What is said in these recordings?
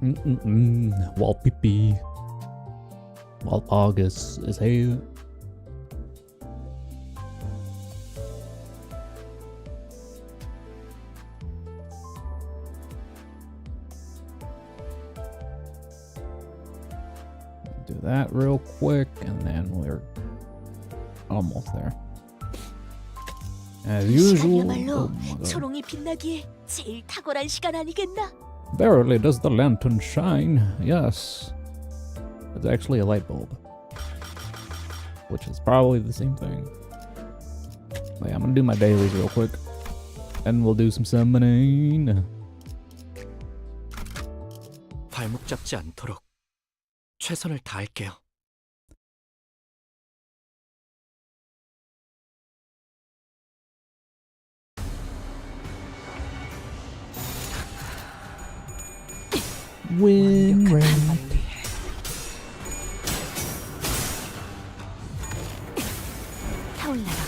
Walpurgis. Walpurgis is here. Do that real quick, and then we're almost there. As usual. Oh my God. 초롱이 빛나기에 제일 탁월한 시간 아니겠나? Barely does the lantern shine. Yes. It's actually a light bulb. Which is probably the same thing. But yeah, I'm gonna do my dailies real quick. And we'll do some summoning. 발목 잡지 않도록 최선을 다할게요. Wind rain. 타올라라.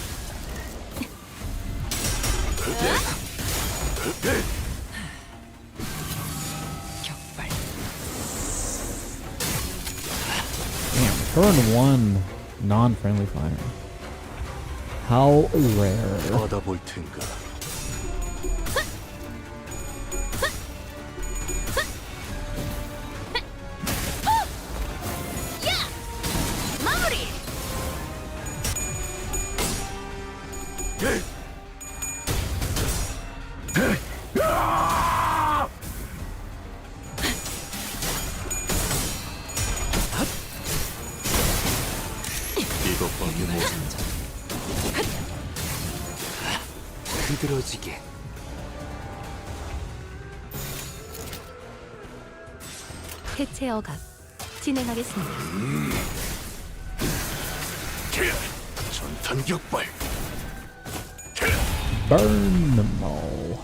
격발. Damn, turn one non-friendly fire. How rare. 받아볼 텐가. 마무리. 이것밖에 못한다. 흐드러지게. 해체 어각 진행하겠습니다. 전탄 격발. Burn them all.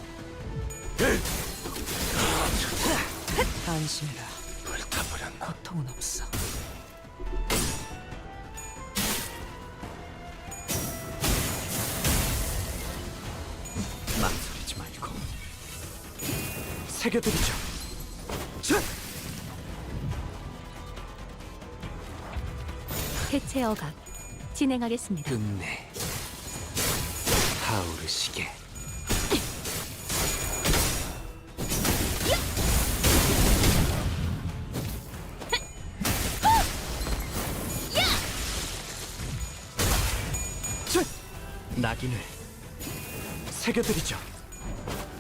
안심해라. 불타버렸나. 고통은 없어. 망설이지 말고 새겨드리죠. 자! 해체 어각 진행하겠습니다. 끝내 타오르시게. 자! 낙인을 새겨드리죠.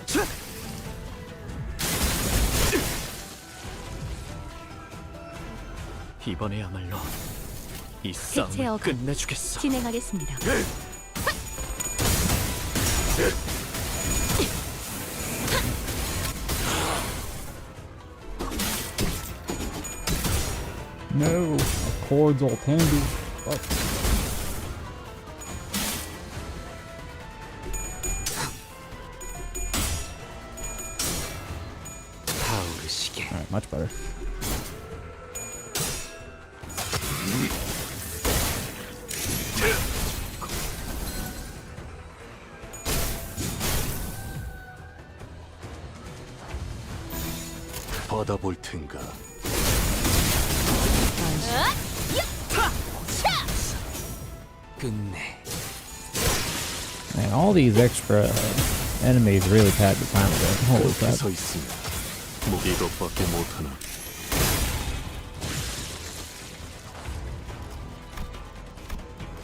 자! 이번에야말로 이 싸움을 해체어가 끝내주겠어. 진행하겠습니다. No, a chord's all tangled. Fuck. 타오르시게. Alright, much better. 받아볼 텐가. 끝내. Man, all these extra enemies really packed the time ago. Holy 그렇게 crap. 서 있으면 이것밖에 못하나.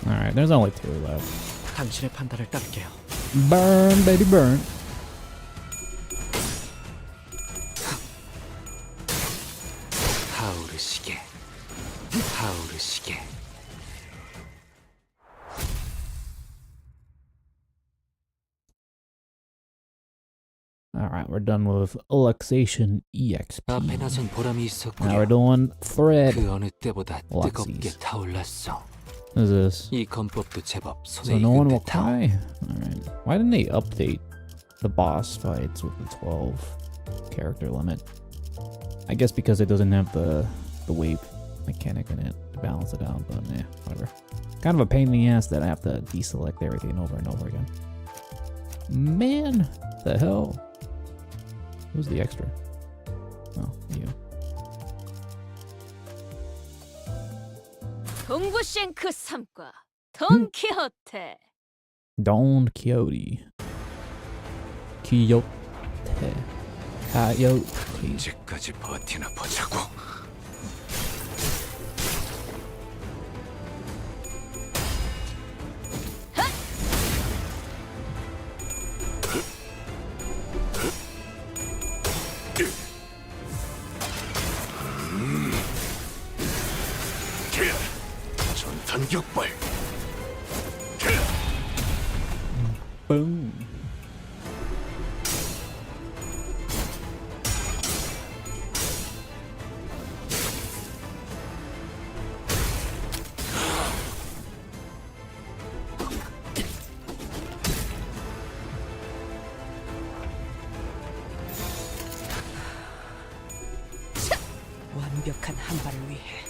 Alright, there's only two left. 당신의 판단을 따를게요. Burn, baby, burn. 타오르시게. 타오르시게. Alright, we're done with Luxation EXP. 앞에 나선 보람이 Now we're 있었군요. doing Thread. 그 어느 때보다 뜨겁게 Luxies. 타올랐어. What is this? 이 건법도 제법 So 손에 no one 익은 will 듯하오. cry? Alright. Why didn't they update the boss fights with the 12 character limit? I guess because it doesn't have the wave mechanic in it to balance it out, but yeah, whatever. Kind of a pain in the ass that I have to deselect everything over and over again. Man, the hell? Who's the extra? Oh, you. 동부쉔크 3과 돈키호테. Don Quixote. Quixote. Coyote. 언제까지 버티나 보자고. 전탄격발. Boom. 완벽한 한 발을 위해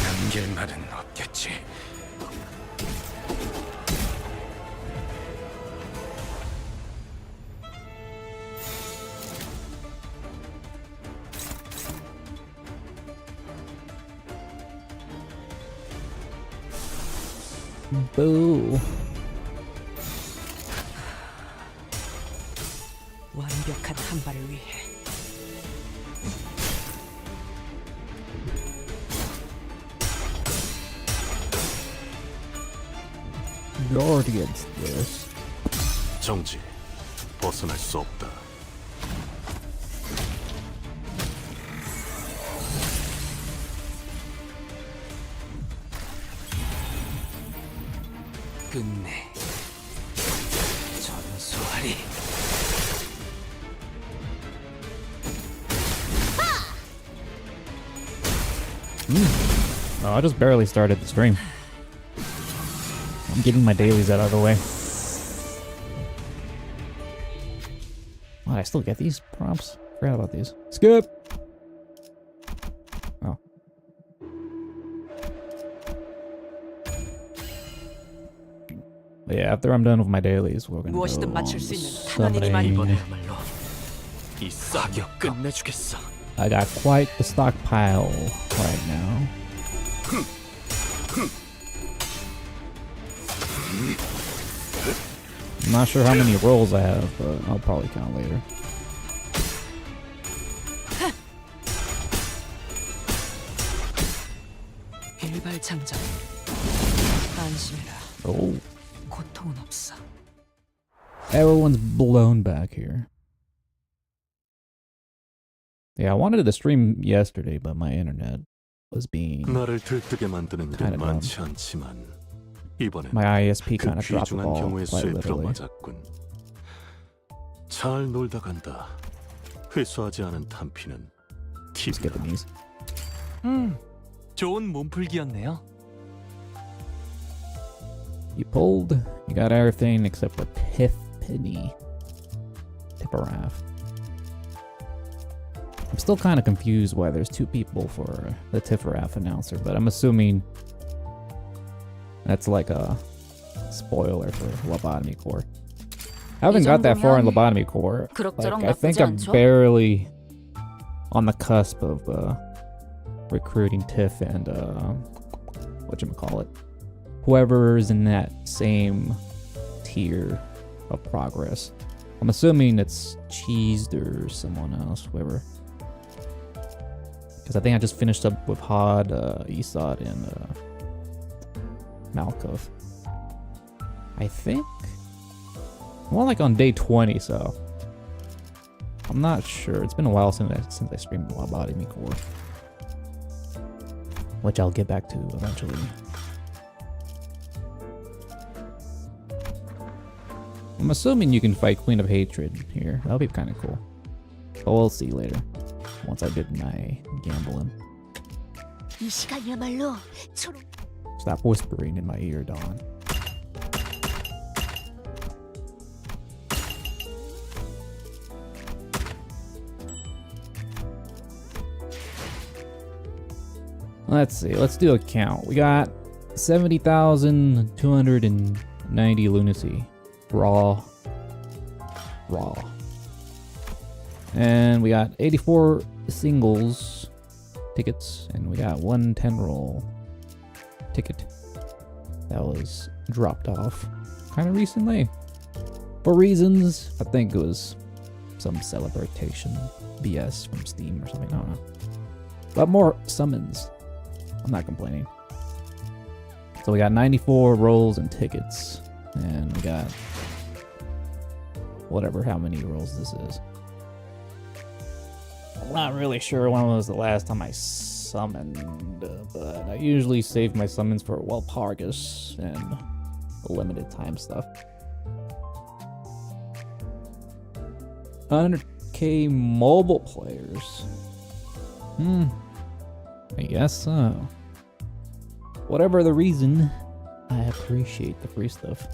남길 말은 없겠지. Boo. 완벽한 한 발을 위해 Guard against this. 정지. 벗어날 수 없다. 끝내. 전수하리. Oh, I just barely started the stream. I'm getting my dailies out of the way. Oh, I still get these prompts? Forgot about these. Skip! Oh. But yeah, after I'm done with my dailies, we're gonna 무엇이든 go 맞출 on 수 the 있는 하나님이만 summoning. 이번에야말로 이 사격 끝내주겠어. I got quite the stockpile right now. I'm not sure how many rolls I have, but I'll probably count later. 일발장전. 안심해라. Oh, 고통은 없어. everyone's blown back here. Yeah, I wanted to stream yesterday, but my internet was being... 나를 들뜨게 만드는 Kind 일은 of 많지 않지만 이번엔 My ISP 그 kind of dropped the 귀중한 ball 경우의 quite 수에 literally. 들어맞았군. 잘 놀다 간다. 회수하지 않은 탄피는 Let's get the 팁이다. knees. 좋은 몸풀기였네요. You pulled. You got everything except for Tiffany. Tipperaff. I'm still kind of confused why there's two people for the Tifferaff announcer, but I'm assuming that's like a spoiler for Lobotomy Core. I haven't got that far in Lobotomy Core. 그럭저럭 Like, I think 나쁘지 I'm 않죠? barely on the cusp of recruiting Tiff and whatchamacallit. Whoever's in that same tier of progress. I'm assuming it's Cheesed or someone else, whoever. Because I think I just finished up with Hod, Isad, and Malkov. I think? More like on day 20, so I'm not sure. It's been a while since I streamed Lobotomy Core, which I'll get back to eventually. I'm assuming you can fight Queen of Hatred here. That'll be kind of cool. But we'll see later. Once I did my gambling. 이 시간이야말로 초록. Stop whispering in my ear, Dawn. Let's see. Let's do a count. We got 70,290 lunacy. Raw. And we got 84 singles tickets, and we got 110 roll ticket that was dropped off kind of recently for reasons. I think it was some celebration BS from Steam or something. I don't know. But more summons. I'm not complaining. So we got 94 rolls and tickets, and we got whatever how many rolls this is. I'm not really sure when was the last time I summoned, but I usually save my summons for Walpurgis and the limited time stuff. 100k mobile players. I guess so. Whatever the reason, I appreciate the free stuff.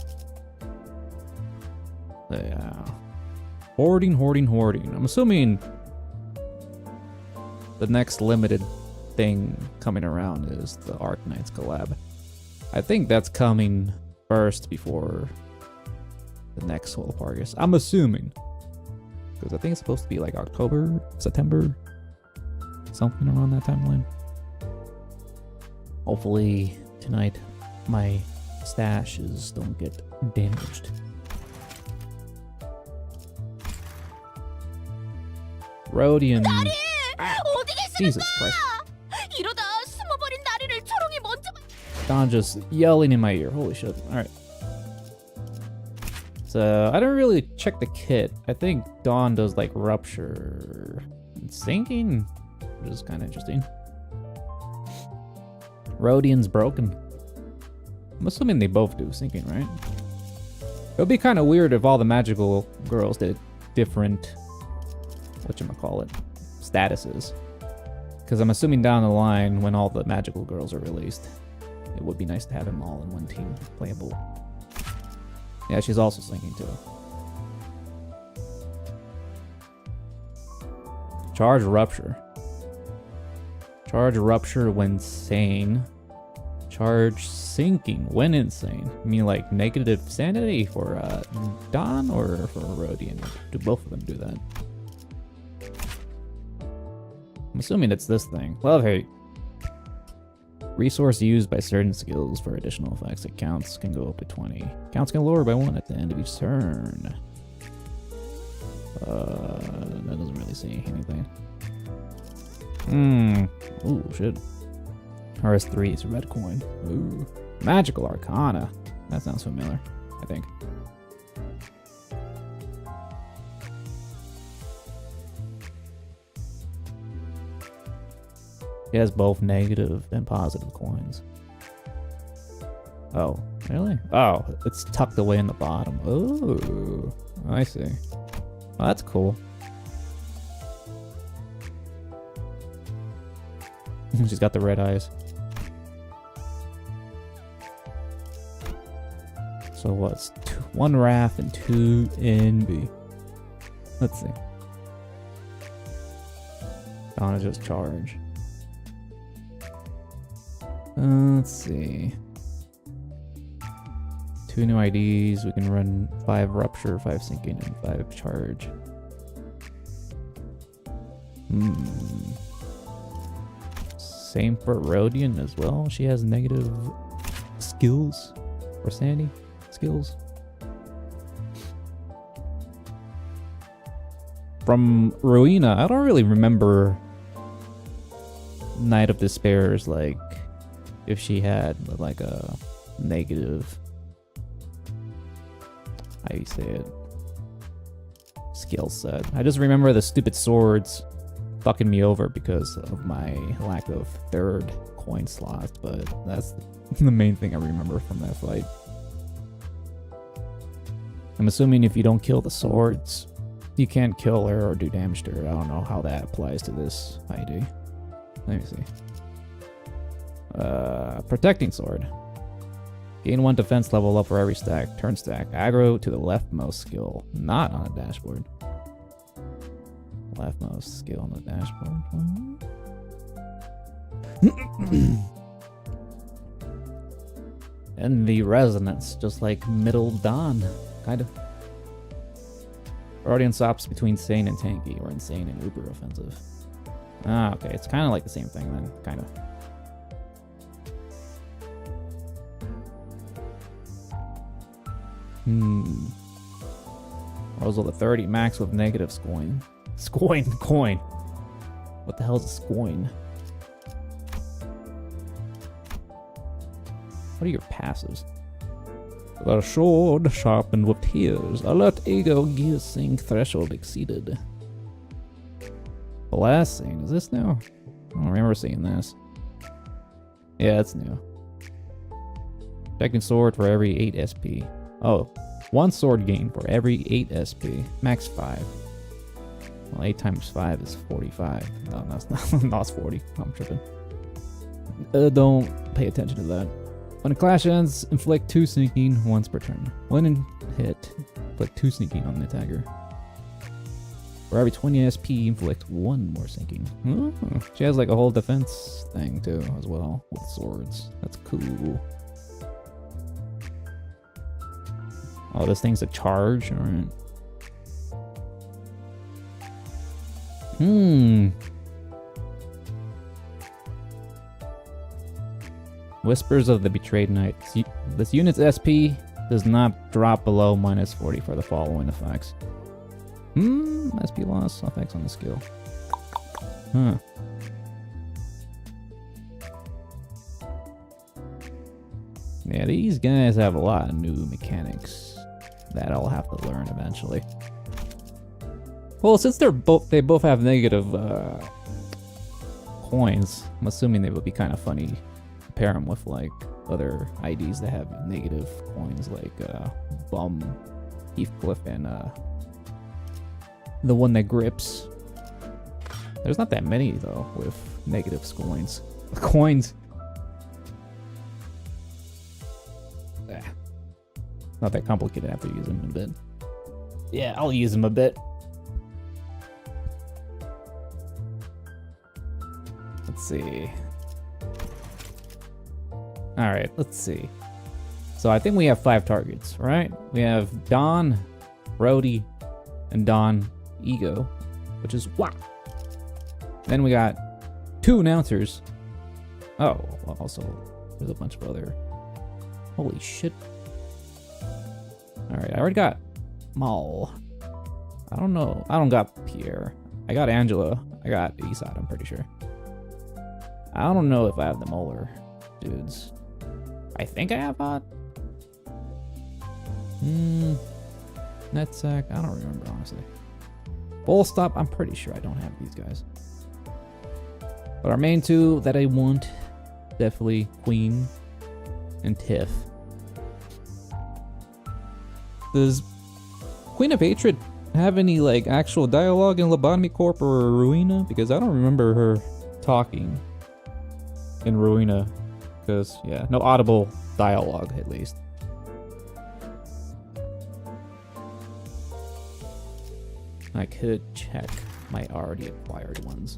Yeah. Hoarding. I'm assuming the next limited thing coming around is the Arknights collab. I think that's coming first before the next Walpurgis. I'm assuming. Because I think it's supposed to be like October, September, something around that timeline. Hopefully tonight my stashes don't get damaged. Rhodian. Jesus Christ. 이러다 숨어버린 나리를 초롱이 먼저. Don just yelling in my ear. Holy shit. Alright. So, I don't really check the kit. I think Dawn does like rupture and sinking, which is kind of interesting. Rhodian's broken. I'm assuming they both do sinking, right? It would be kind of weird if all the magical girls did different, whatchamacallit, statuses. Because I'm assuming down the line, when all the magical girls are released, it would be nice to have them all in one team playable. Yeah, she's also sinking too. Charge rupture. Charge rupture when sane. Charge sinking when insane. You mean like negative sanity for Dawn or for Rhodian? Do both of them do that? I'm assuming it's this thing. Love hate. Resource used by certain skills for additional effects. It counts can go up to 20. Counts can lower by 1 at the end of each turn. That doesn't really say anything. Ooh, shit. RS3 is a red coin. Ooh. Magical Arcana. That sounds familiar, I think. It has both negative and positive coins. Oh, really? Oh, it's tucked away in the bottom. Oh, I see. Oh, that's cool. She's got the red eyes. So what's 1 Wrath and 2 NB? Let's see. Donna just charge. Let's see. 2 new IDs. We can run 5 rupture, 5 sinking, and 5 charge. Same for Rhodian as well. She has negative skills or sanity skills. From Rowena, I don't really remember Night of Despair's like if she had like a negative, how do you say it, skill set. I just remember the stupid swords fucking me over because of my lack of 3rd coin slot, but that's the main thing I remember from that fight. I'm assuming if you don't kill the swords, you can't kill her or do damage to her. I don't know how that applies to this ID. Let me see. Protecting sword. Gain 1 defense level up for every stack. Turn stack. Aggro to the leftmost skill. Not on the dashboard. Leftmost skill on the dashboard. And the resonance, just like Middle Dawn, kind of. Guardian swaps between sane and tanky, or insane and uber offensive. Ah, okay, it's kind of like the same thing then, kind of. Rosal the 30, max with negative scoin. Coin. What the hell is a scoin? What are your passives? The sword sharpened with tears. Alert ego gear sync threshold exceeded. Blessing. Is this new? I don't remember seeing this. Yeah, it's new. Protecting sword for every 8 SP. Oh, 1 sword gain for every 8 SP. Max 5. Well, 8 times 5 is 45. No, that's not. No, it's 40. I'm tripping. Don't pay attention to that. When a clash ends, inflict 2 sneaking once per turn. When in hit, inflict 2 sneaking on the attacker. For every 20 SP, inflict 1 more sinking. Oh, she has like a whole defense thing too, as well, with swords. That's cool. Oh, this thing's a charge? Alright. Whispers of the Betrayed Knight. This unit's SP does not drop below -40 for the following effects. SP loss effects on the skill. Huh. Yeah, these guys have a lot of new mechanics that I'll have to learn eventually. Well, since they both have negative coins, I'm assuming they would be kind of funny. Pair them with like other IDs that have negative coins, like Bum, Heathcliff, and the one that grips. There's not that many though with negative coins. Not that complicated after you use them a bit. Yeah, I'll use them a bit. Let's see. Alright, let's see. So I think we have 5 targets, right? We have Don, Brody, and Don Ego, which is wow. Then we got 2 announcers. Oh, well, also there's a bunch of other. Holy shit. Alright, I already got Maul. I don't know. I don't got Pierre. I got Angela. I got Isad, I'm pretty sure. I don't know if I have the Molar dudes. I think I have Hot. Netsack, I don't remember honestly. Full Stop, I'm pretty sure I don't have these guys. But our main 2 that I want, definitely Queen and Tiff. Does Queen of Hatred have any like actual dialogue in Lobotomy Corp or Ruina? Because I don't remember her talking in Ruina. Because, yeah, no audible dialogue, at least. I could check my already acquired ones.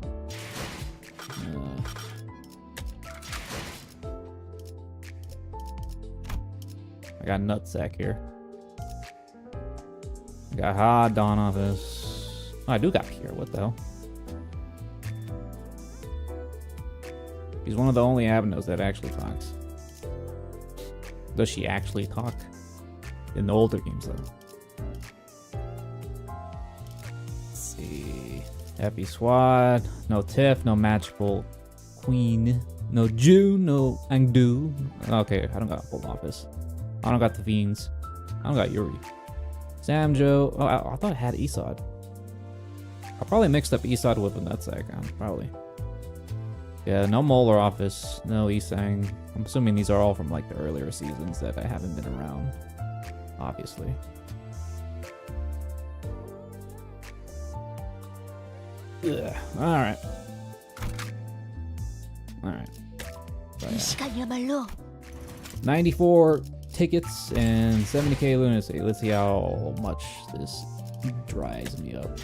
I got Nutsack here. I got Ha, Dawn Office. Oh, I do got Pierre, what the hell? She's one of the only Avenues that actually talks. Does she actually talk? In the older games, though. Let's see. Happy Swad. No Tiff, no Magical Queen. No June, no Angdu. Okay, I don't got Full Office. I don't got the Fiends. I don't got Yuri. Samjo. Oh, I thought I had Isad. I probably mixed up Isad with a Nutsack. Probably. Yeah, no Molar Office, no Isang. I'm assuming these are all from like the earlier seasons that I haven't been around, obviously. Ugh. Alright. Alright. So, yeah. 시간이야말로 94 tickets and 70k lunacy. Let's see how much this dries me up.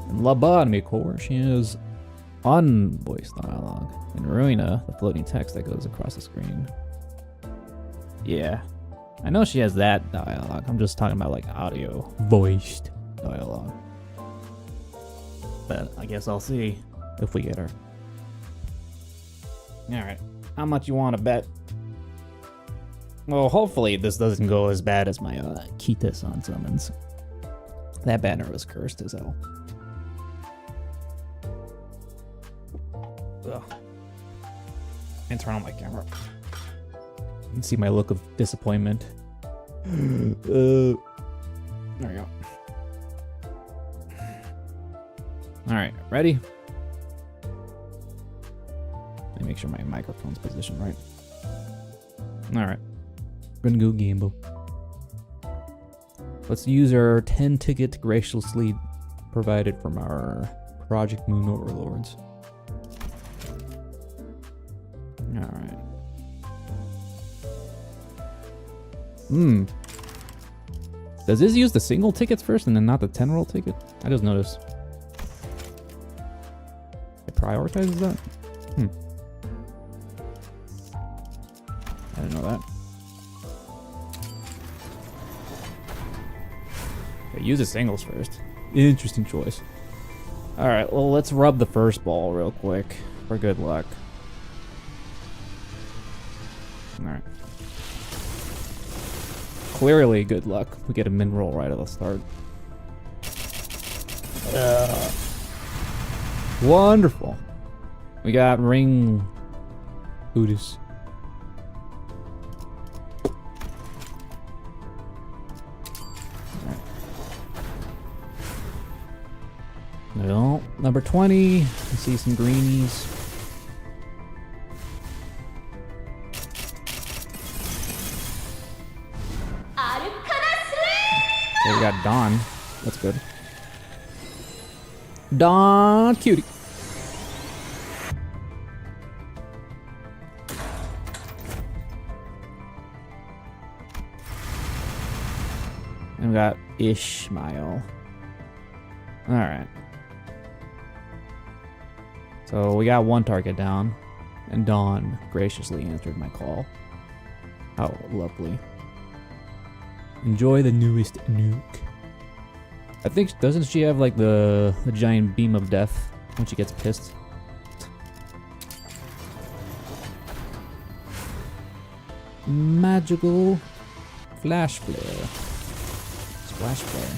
In Lobotomy Core, she has unvoiced dialogue. In Ruina, the floating text that goes across the screen. Yeah. I know she has that dialogue. I'm just talking about like audio. Voiced dialogue. But I guess I'll see if we get her. Alright. How much you want to bet? Well, hopefully this doesn't go as bad as my Kita-san summons. That banner was cursed as hell. Ugh. And turn on my camera. You can see my look of disappointment. There we go. Alright, ready? Let me make sure my microphone's positioned right. Alright. We're gonna go Gamba. Let's use our 10 ticket graciously provided from our Project Moon Overlords. Alright. Does this use the single tickets first and then not the 10 roll ticket? I just noticed. It prioritizes that? I didn't know that. Okay, use the singles first. Interesting choice. Alright, well, let's rub the first ball real quick for good luck. Alright. Clearly good luck. We get a min roll right at the start. Wonderful. We got ring Buddhist. Well, number 20. I see some greenies. Okay, we got Dawn. That's good. Dawn cutie. And we got Ishmael. Alright. So we got one target down, and Dawn graciously answered my call. How lovely. Enjoy the newest nuke. I think, doesn't she have like the giant beam of death when she gets pissed? Magical flash flare. Splash flare.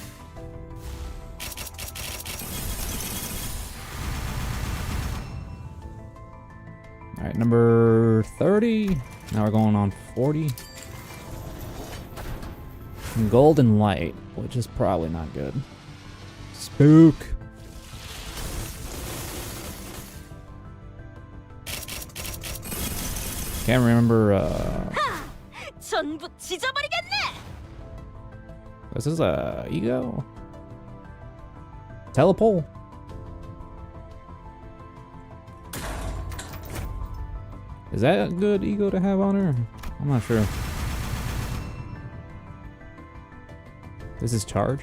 Alright, number 30. Now we're going on 40. And golden light, which is probably not good. Spook. Can't remember, 전부 찢어버리겠네. this is a ego? Telepole. Is that a good ego to have on her? I'm not sure. This is charge?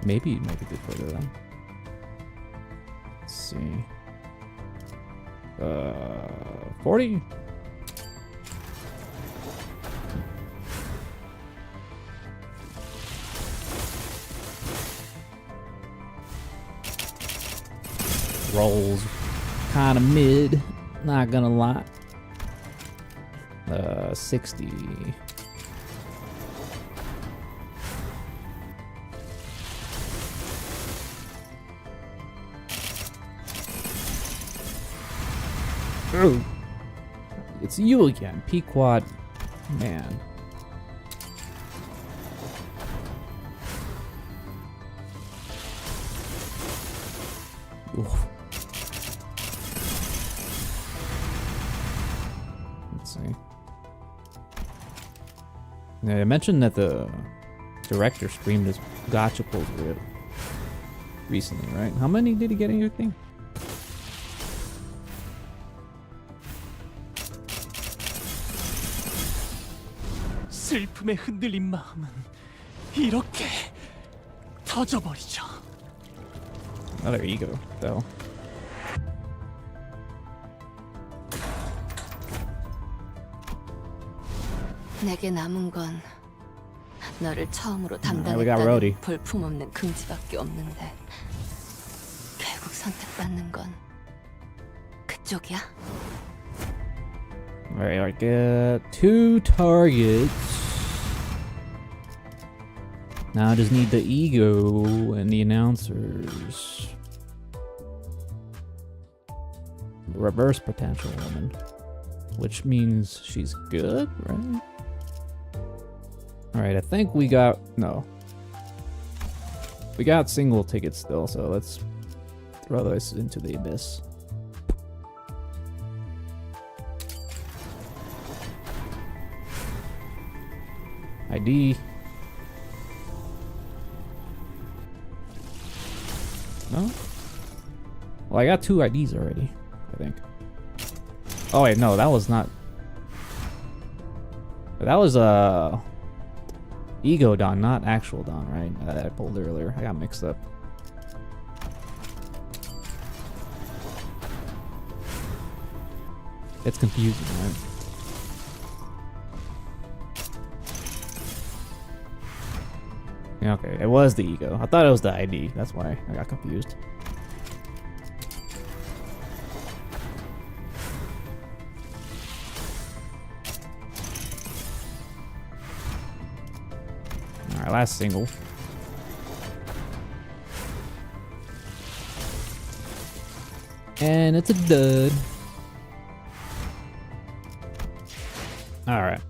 Maybe it might be good for her then. Let's see. 40? Rolls kind of mid, not gonna lie. 60. Oh, it's you again, Pequod, man. Oof. Let's see. Yeah, I mentioned that the director streamed his gotcha pulls recently, right? How many did he get in your thing? 슬픔에 흔들린 마음은 이렇게 더 터져버리자. Another ego, though. 내게 남은 건 너를 처음으로 we got 담당했다는 Rhodey. 볼품없는 긍지밖에 없는데 결국 선택받는 건 그쪽이야? Alright, I get 2 targets. Now I just need the ego and the announcers. Reverse potential woman. Which means she's good, right? Alright, I think we got... No. We got single tickets still, so let's throw this into the abyss. ID. No? Well, I got 2 IDs already, I think. Oh wait, no, that was not... That was, Ego Don, not actual Don, right? That I pulled earlier. I got mixed up. It's confusing, right? Yeah, okay, it was the ego. I thought it was the ID. That's why I got confused. Alright, last single. And it's a dud. Alright.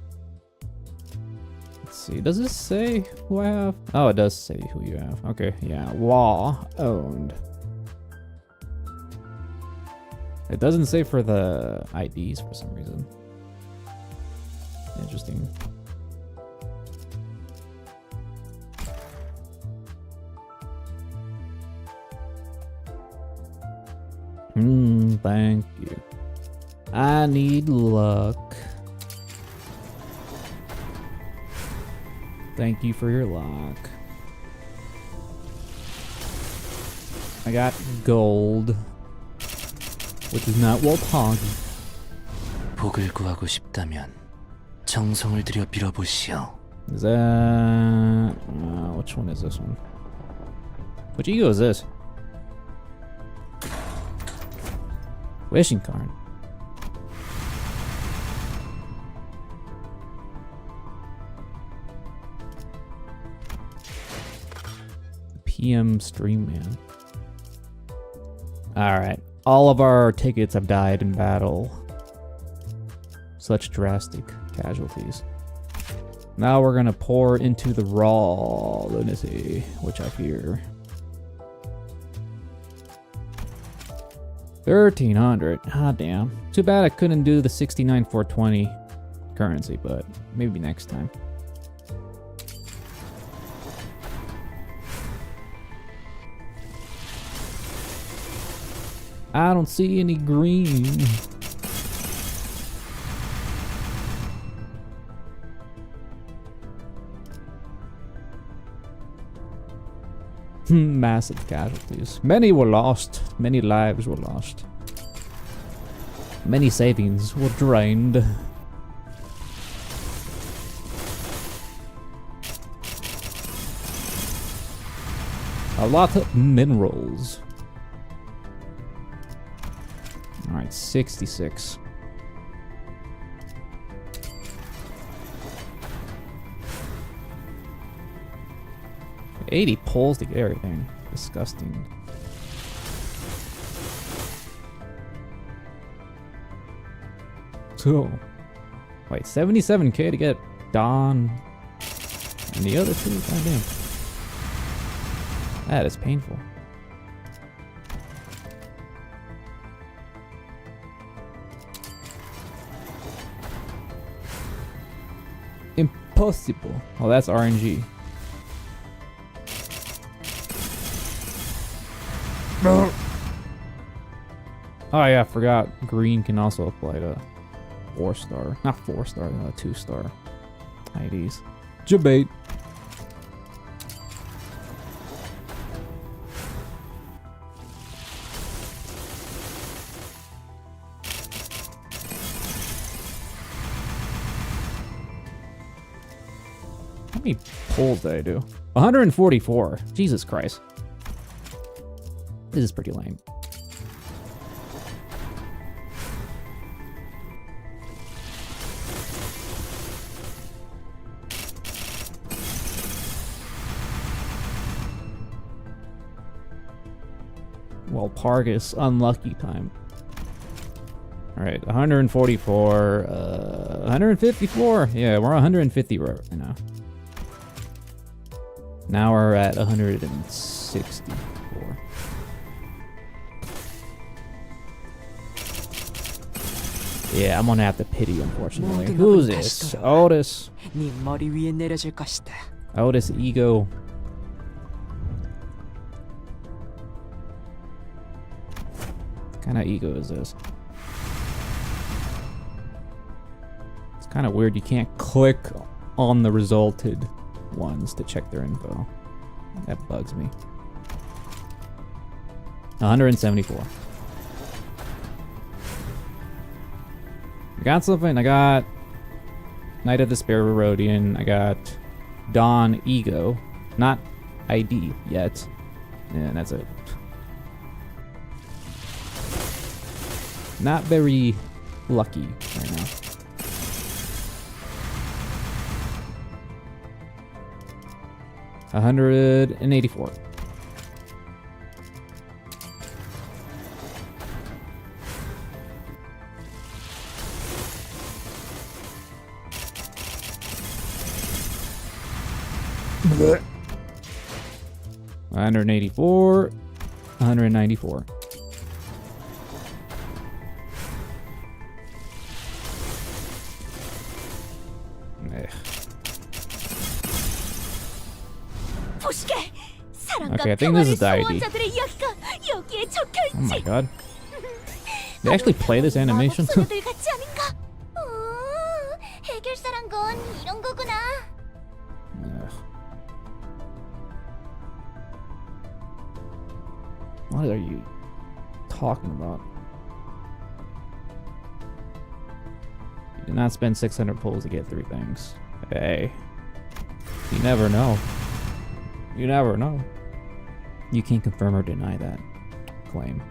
Let's see. Does this say who I have? Oh, it does say who you have. Okay, yeah. Wah owned. It doesn't say for the IDs for some reason. Interesting. Thank you. I need luck. Thank you for your luck. I got gold, which is not Walpurgis. 복을 구하고 싶다면 정성을 들여 빌어보시오. Is that... which one is this one? Which ego is this? Wishing card. PM stream man. Alright. All of our tickets have died in battle. Such drastic casualties. Now we're gonna pour into the raw lunacy, which I fear. 1,300. Ah, damn. Too bad I couldn't do the 69,420 currency, but maybe next time. I don't see any green. Massive casualties. Many were lost. Many lives were lost. Many savings were drained. A lot of minerals. Alright, 66. $80 pulls to get everything. Disgusting. So, wait, 77k to get Don and the other two? Goddamn. That is painful. Impossible. Oh, that's RNG. Oh yeah, I forgot. Green can also apply to 4-star. Not 4-star, 2-star IDs. Jabate. How many pulls did I do? 144. Jesus Christ. This is pretty lame. Walpurgis, unlucky time. Alright, 144, 154. Yeah, we're 150 right now. Now we're at 164. Yeah, I'm gonna have to pity, unfortunately. Who's this? Otis. 네 머리 위에 내려질 것이다. Otis ego. What kind of ego is this? It's kind of weird. You can't click on the resulted ones to check their info. That bugs me. 174. I got something. I got Knight of the Rodian. I got Dawn Ego. Not ID yet. And that's it. Not very lucky right now. $184. Blech. 184. 194. Okay, I think this is the ID. Oh my god. They actually play this animation? What are you talking about? You did not spend 600 pulls to get 3 things. Hey. You never know. You never know. You can't confirm or deny that claim.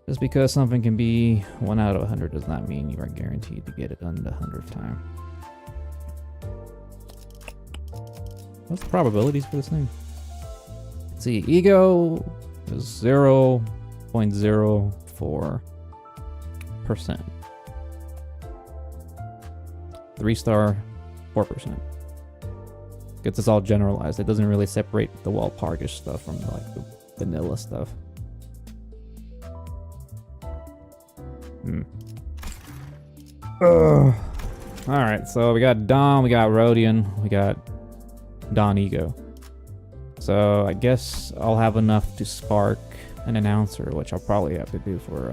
Just because something can be 1 out of 100 does not mean you are guaranteed to get it done the 100th time. What's the probabilities for this thing? Let's see, ego is 0.04%. 3-star, 4%. Gets us all generalized. It doesn't really separate the Walpurgis stuff from like the vanilla stuff. Alright, so we got Dawn, we got Rodian, we got Dawn Ego. So I guess I'll have enough to spark an announcer, which I'll probably have to do for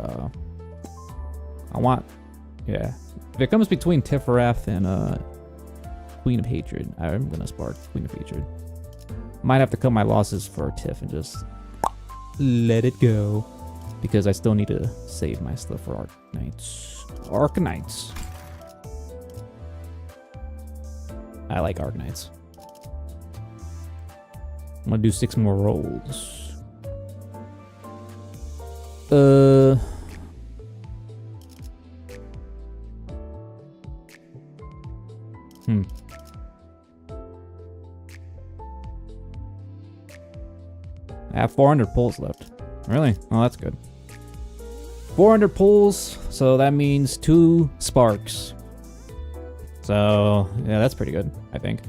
yeah. If it comes between Tiferath and Queen of Hatred, I'm gonna spark Queen of Hatred. Might have to cut my losses for Tiff and just let it go. Because I still need to save my stuff for Arknights. Arknights. I like Arknights. I'm gonna do 6 more rolls. I have 400 pulls left. Really? Oh, that's good. 400 pulls, so that means 2 sparks. So, yeah, that's pretty good, I think.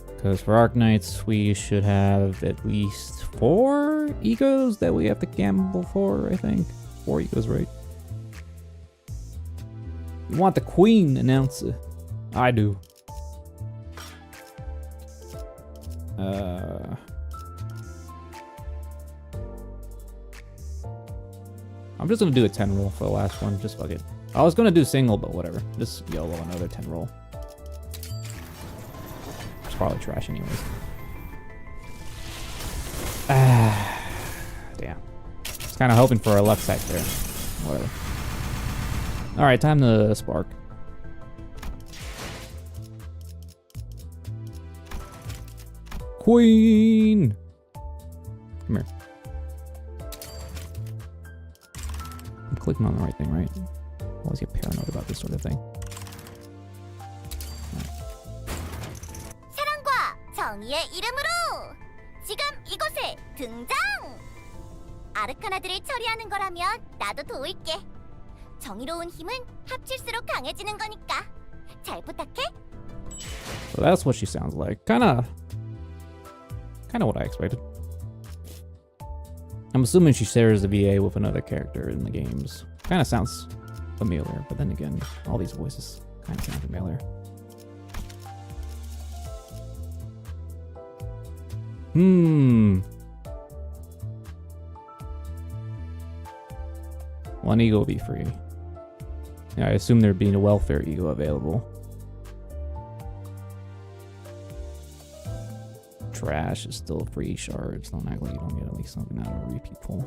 Because for Arknights, we should have at least 4 egos that we have to gamble for, I think. 4 egos, right? You want the Queen announcer. I do. I'm just gonna do a 10 roll for the last one, just fuck it. I was gonna do single, but whatever. Just YOLO another 10 roll. It's probably trash anyways. Damn. It's Kind of hoping for a luck sack there. Whatever. All right, time to spark. Queen. Come here. I'm clicking on the right thing, right? I always get paranoid about this sort of thing. 사랑과 정의의 이름으로 지금 이곳에 등장! 아르카나들을 처리하는 거라면 나도 도울게. 정의로운 힘은 합칠수록 강해지는 거니까 잘 부탁해. So that's what she sounds like. Kinda what I expected. I'm assuming she shares the VA with another character in the games. Kinda sounds familiar, but then again, all these voices kinda sound familiar. One ego will be free. Yeah, I assume there'd be a welfare ego available. Trash is still free shards. Don't act like you don't get at least something out of a repeat pull.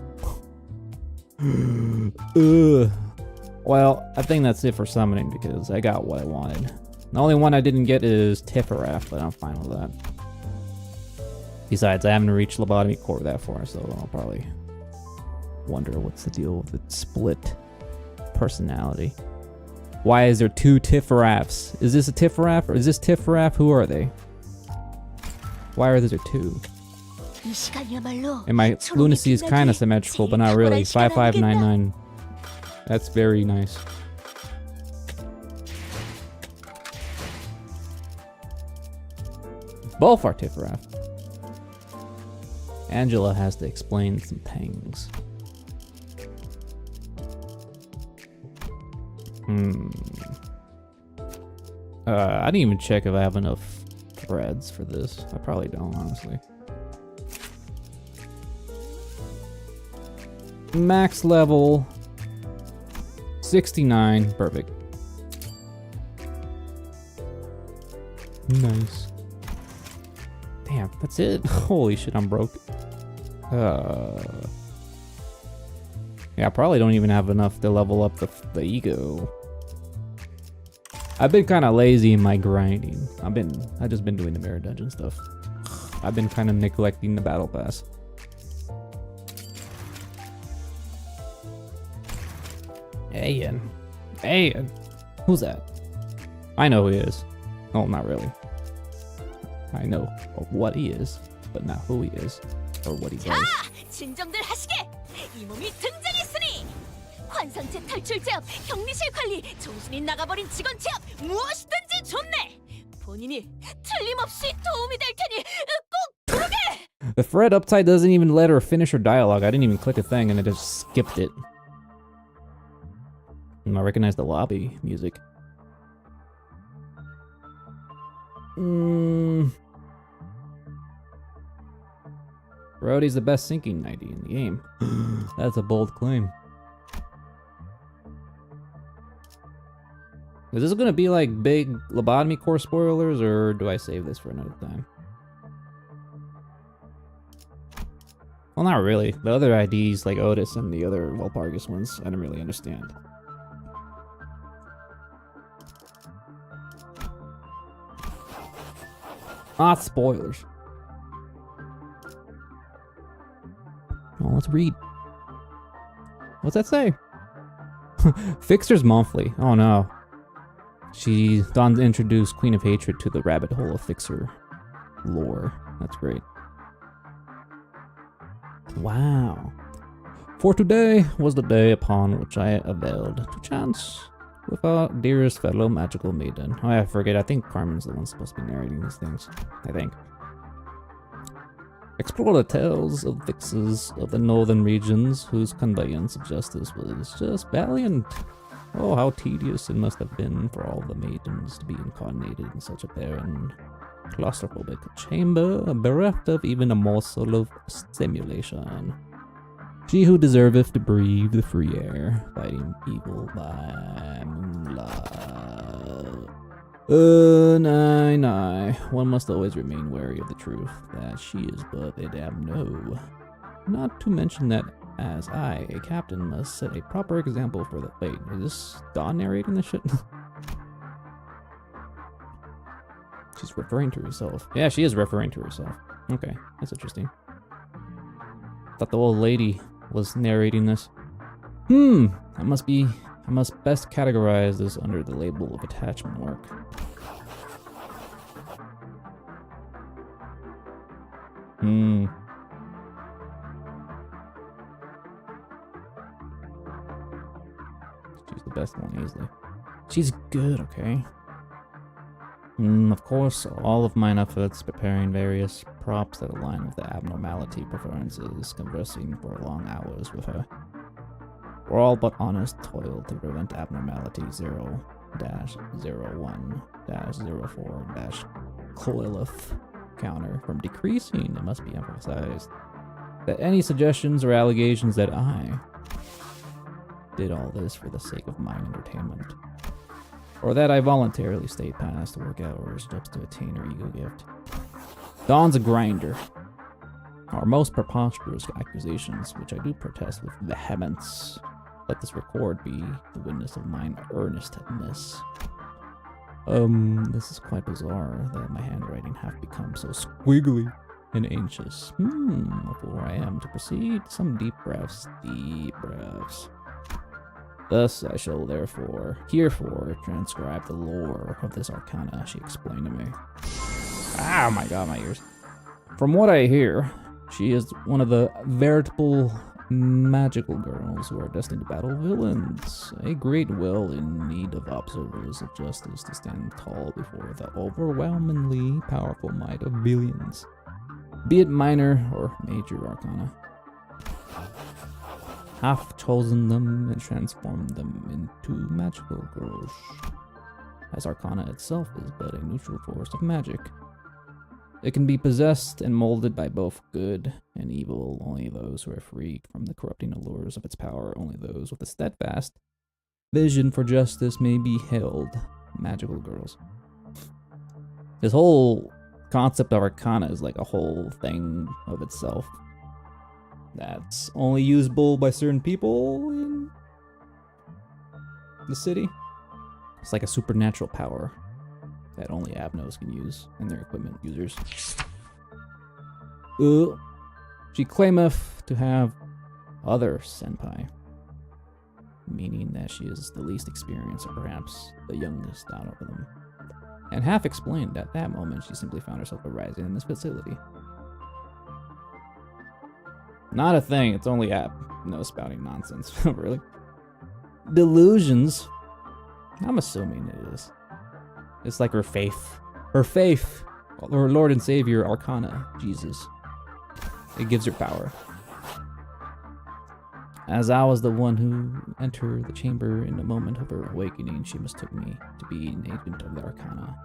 Well, I think that's it for summoning because I got what I wanted. The only one I didn't get is Tiffaraf, but I'm fine with that. Besides, I haven't reached Lobotomy Core that far, so I'll probably wonder what's the deal with the split personality. Why is there two Tiffarafs? Is this a Tiffaraf or is this Tiffaraf? Who are they? Why are there two? And my lunacy is kind of symmetrical, but not really. 5599. That's very nice. Both are Tiffaraf. Angela has to explain some things. I didn't even check if I have enough threads for this. I probably don't, honestly. Max level 69. Perfect. Nice. Damn, that's it. Holy shit, I'm broke. Yeah, I probably don't even have enough to level up the ego. I've been kind of lazy in my grinding. I've just been doing the mirror dungeon stuff. I've been kind of neglecting the battle pass. Ayan. Who's that? I know who he is. Oh, not really. I know what he is, but not who he is or what he does. 진정들 하시게! 이 몸이 등장했으니! 환상체 탈출 제압, 격리실 관리, 정신이 나가버린 직원 제압, 무엇이든지 좋네! 본인이 틀림없이 도움이 될 테니 꼭 부르게! The thread upside doesn't even let her finish her dialogue. I didn't even click a thing and it just skipped it. I recognize the lobby music. Brody's the best sinking knighty in the game. That's a bold claim. Is this gonna be like big Lobotomy Core spoilers, or do I save this for another time? Well, not really. The other IDs, like Otis and the other Walpurgis ones, I didn't really understand. Not spoilers. Well, let's read. What's that say? Fixer's monthly. Oh no. She's gone to introduce Queen of Hatred to the rabbit hole of Fixer lore. That's great. Wow. For today was the day upon which I availed to chance with our dearest fellow magical maiden. Oh, I forget. I think Carmen's the one supposed to be narrating these things. I think. Explore the tales of vixes of the northern regions whose conveyance of justice was just valiant. Oh, how tedious it must have been for all the maidens to be incarnated in such a barren, claustrophobic chamber, bereft of even a morsel of stimulation. She who deserveth to breathe the free air, fighting evil by moonlight. Nay. One must always remain wary of the truth, that she is but a damn no. Not to mention that as I, a captain, must set a proper example for the— Wait, is this Dawn narrating this shit? She's referring to herself. Yeah, she is referring to herself. Okay, that's interesting. Thought the old lady was narrating this. I must best categorize this under the label of attachment work. She's the best one, easily. She's good, okay? Of course, all of mine efforts preparing various props that align with the abnormality preferences, conversing for long hours with her. For all but honest toil to prevent abnormality 0-01-04-coileth counter from decreasing, it must be emphasized that any suggestions or allegations that I did all this for the sake of my entertainment, or that I voluntarily stayed past work hours just to attain her ego gift. Dawn's a grinder. Are most preposterous accusations, which I do protest with vehemence. Let this record be the witness of mine earnestness. This is quite bizarre that my handwriting hath become so squiggly and anxious. Before I am to proceed, some deep breaths. Thus I shall herefore transcribe the lore of this arcana, she explained to me. Ah, my god, my ears. From what I hear, she is one of the veritable magical girls who are destined to battle villains. A great will in need of observers of justice to stand tall before the overwhelmingly powerful might of billions. Be it minor or major arcana. Have chosen them and transformed them into magical girls, as arcana itself is but a neutral force of magic. It can be possessed and molded by both good and evil. Only those who are freed from the corrupting allures of its power, only those with a steadfast vision for justice may be hailed magical girls. This whole concept of arcana is like a whole thing of itself that's only usable by certain people in the city. It's like a supernatural power that only Abnos can use and their equipment users. She claimeth to have other senpai, meaning that she is the least experienced or perhaps the youngest out of them, and half explained at that moment she simply found herself arising in this facility. Not a thing, it's only no spouting nonsense. Really? Delusions? I'm assuming it is. It's like her faith. Her Lord and Savior, Arcana, Jesus. It gives her power. As I was the one who entered the chamber in the moment of her awakening, she mistook me to be an agent of the Arcana.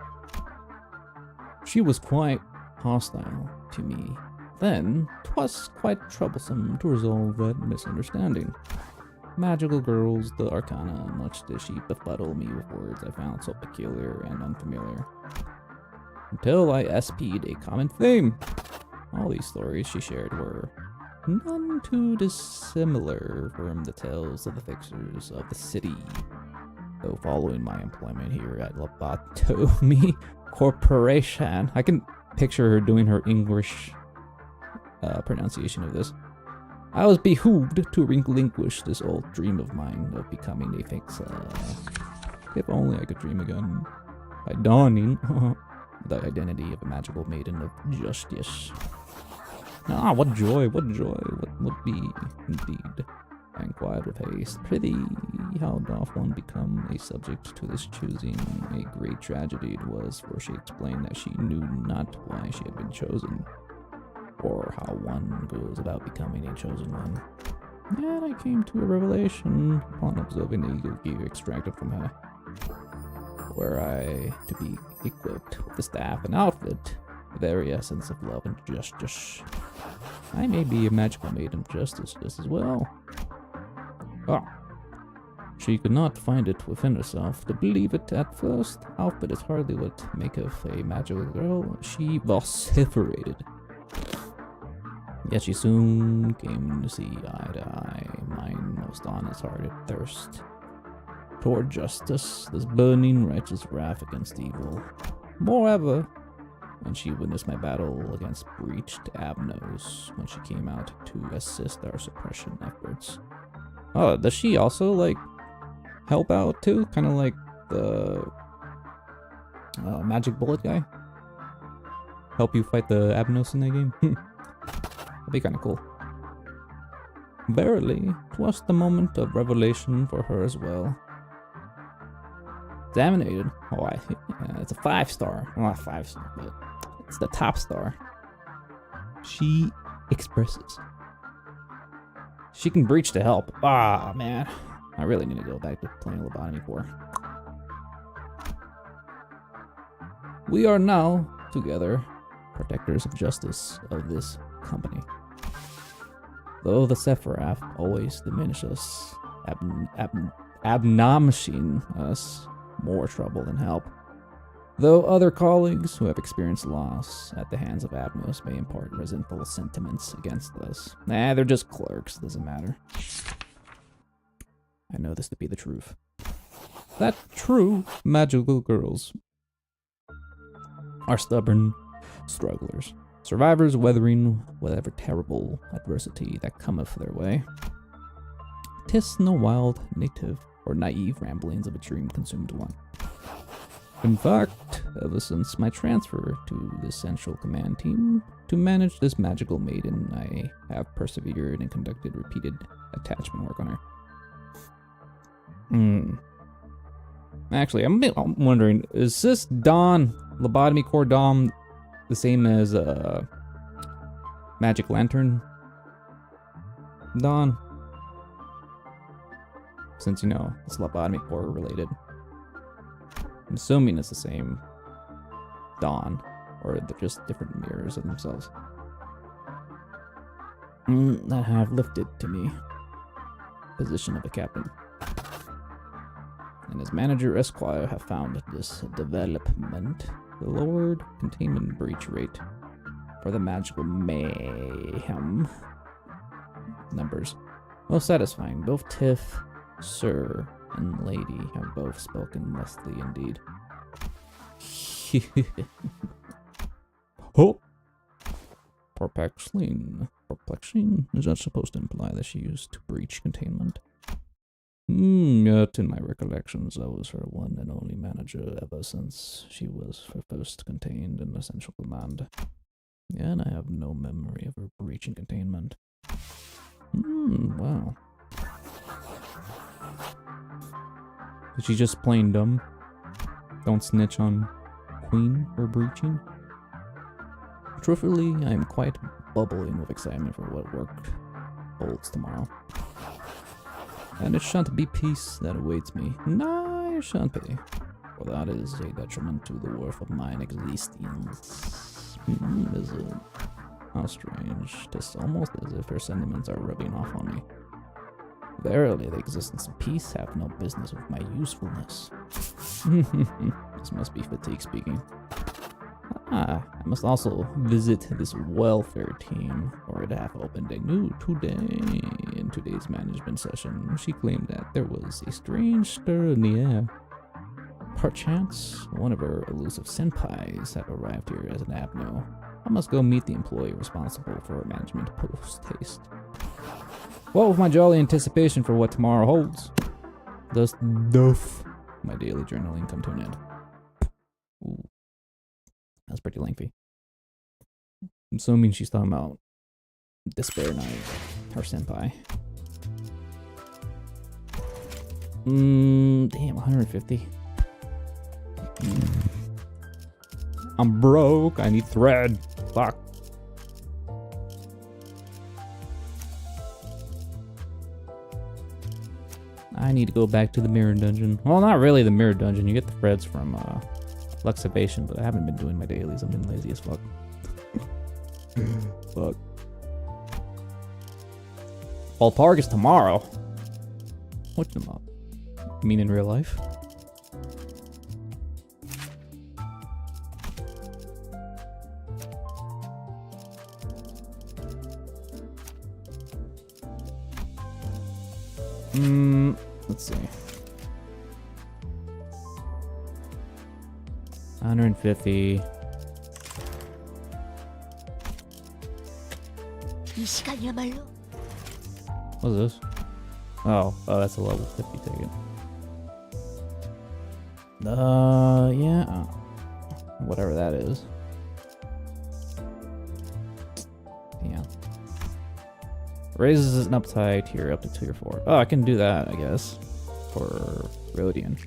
She was quite hostile to me. Then, 'twas quite troublesome to resolve that misunderstanding. Magical girls, the Arcana, much did she befuddle me with words I found so peculiar and unfamiliar. Until I SP'd a common theme. All these stories she shared were none too dissimilar from the tales of the fixers of the city. Though following my employment here at Lobotomy Corporation, I can picture her doing her English pronunciation of this. I was behooved to relinquish this old dream of mine of becoming a fixer. If only I could dream again, by donning the identity of a magical maiden of justice. Ah, what joy, what would be, indeed. I inquired with haste, prithee, how doth one become a subject to this choosing? A great tragedy it was, for she explained that she knew not why she had been chosen, or how one goes about becoming a chosen one. Yet I came to a revelation upon observing the ego gear extracted from her. Were I to be equipped with the staff and outfit, the very essence of love and justice, I may be a magical maiden of justice just as well. She could not find it within herself to believe it at first. Outfit is hardly what maketh a magical girl, she vociferated. Yet she soon came to see eye to eye mine most honest-hearted thirst toward justice, this burning righteous wrath against evil. Moreover, when she witnessed my battle against breached Abnos, when she came out to assist our suppression efforts. Oh, does she also, like, help out too? Kind of like the magic bullet guy? Help you fight the Abnos in that game? That'd be kind of cool. Verily, 'twas the moment of revelation for her as well. Examinated. Oh, it's a 5-star. Well, not 5-star, but it's the top star. She expresses. She can breach to help. Ah, man. I really need to go back to playing Lobotomy Core. We are now, together, protectors of justice of this company. Though the Sephiroth always diminish us, admonishing us more trouble than help. Though other colleagues who have experienced loss at the hands of Abnos may impart resentful sentiments against us. Nah, they're just clerks, doesn't matter. I know this to be the truth. That true magical girls are stubborn strugglers, survivors weathering whatever terrible adversity that cometh their way. 'Tis no wild, native, or naive ramblings of a dream-consumed one. In fact, ever since my transfer to the Central Command Team to manage this magical maiden, I have persevered and conducted repeated attachment work on her. Actually, I'm wondering, is this Dawn, Lobotomy Core Dawn, the same as Magic Lantern Dawn? Since, you know, it's Lobotomy Core related. I'm assuming it's the same Dawn, or they're just different mirrors of themselves. That have lifted to me position of a captain. And as manager Esquire have found this development, the lowered containment breach rate for the magical mayhem numbers most satisfying. Both Tiff, Sir, and Lady have both spoken thusly indeed. Oh! Perplexing. Perplexing? Is that supposed to imply that she used to breach containment? Yet in my recollections, I was her one and only manager ever since she was first contained in the Central Command. And I have no memory of her breaching containment. Wow. Is she just plain dumb? Don't snitch on Queen for breaching? Truthfully, I am quite bubbling with excitement for what work holds tomorrow. And it shan't be peace that awaits me. No, it shan't be. For that is a detriment to the worth of mine existence. Is it? How strange. 'Tis almost as if her sentiments are rubbing off on me. Verily, the existence of peace have no business with my usefulness. This must be fatigue speaking. I must also visit this welfare team, for it hath opened a new today. In today's management session, she claimed that there was a strange stir in the air. Perchance, one of her elusive senpais have arrived here as an Abno. I must go meet the employee responsible for her management post-haste. What with my jolly anticipation for what tomorrow holds, thus doth my daily journaling come to an end. Ooh. That's pretty lengthy. I'm assuming she's talking about Despair Knight, her senpai. Damn, 150. I'm broke. I need thread. Fuck. I need to go back to the mirror dungeon. Well, not really the mirror dungeon. You get the threads from Luxabation, but I haven't been doing my dailies. I've been lazy as fuck. Fuck. Walpurgis tomorrow? What's them up? You mean in real life? Let's see. 150. 이 시간이야말로 What's this? Oh, that's a level 50 ticket. Yeah. Whatever that is. Yeah. Raises an upside tier up to 2 or 4. Oh, I can do that, I guess. For Rodian.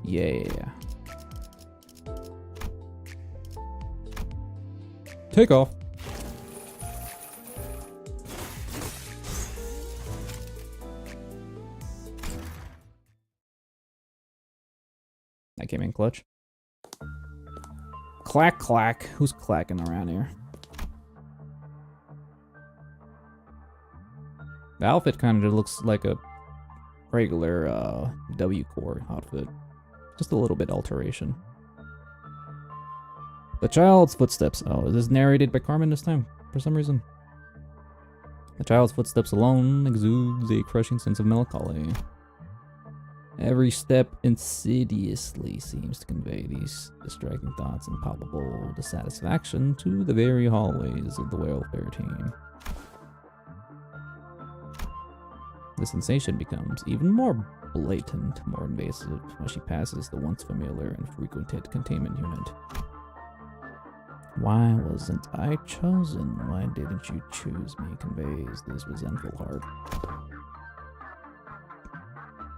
Yeah. Take off. I came in clutch. Clack clack. Who's clacking around here? The outfit kind of looks like a regular W core outfit. Just a little bit alteration. The child's footsteps. Oh, is this narrated by Carmen this time? For some reason. The child's footsteps alone exudes a crushing sense of melancholy. Every step insidiously seems to convey these distracting thoughts and palpable dissatisfaction to the very hallways of the welfare team. The sensation becomes even more blatant, more invasive, when she passes the once familiar and frequented containment unit. Why wasn't I chosen? Why didn't you choose me? Conveys this resentful heart.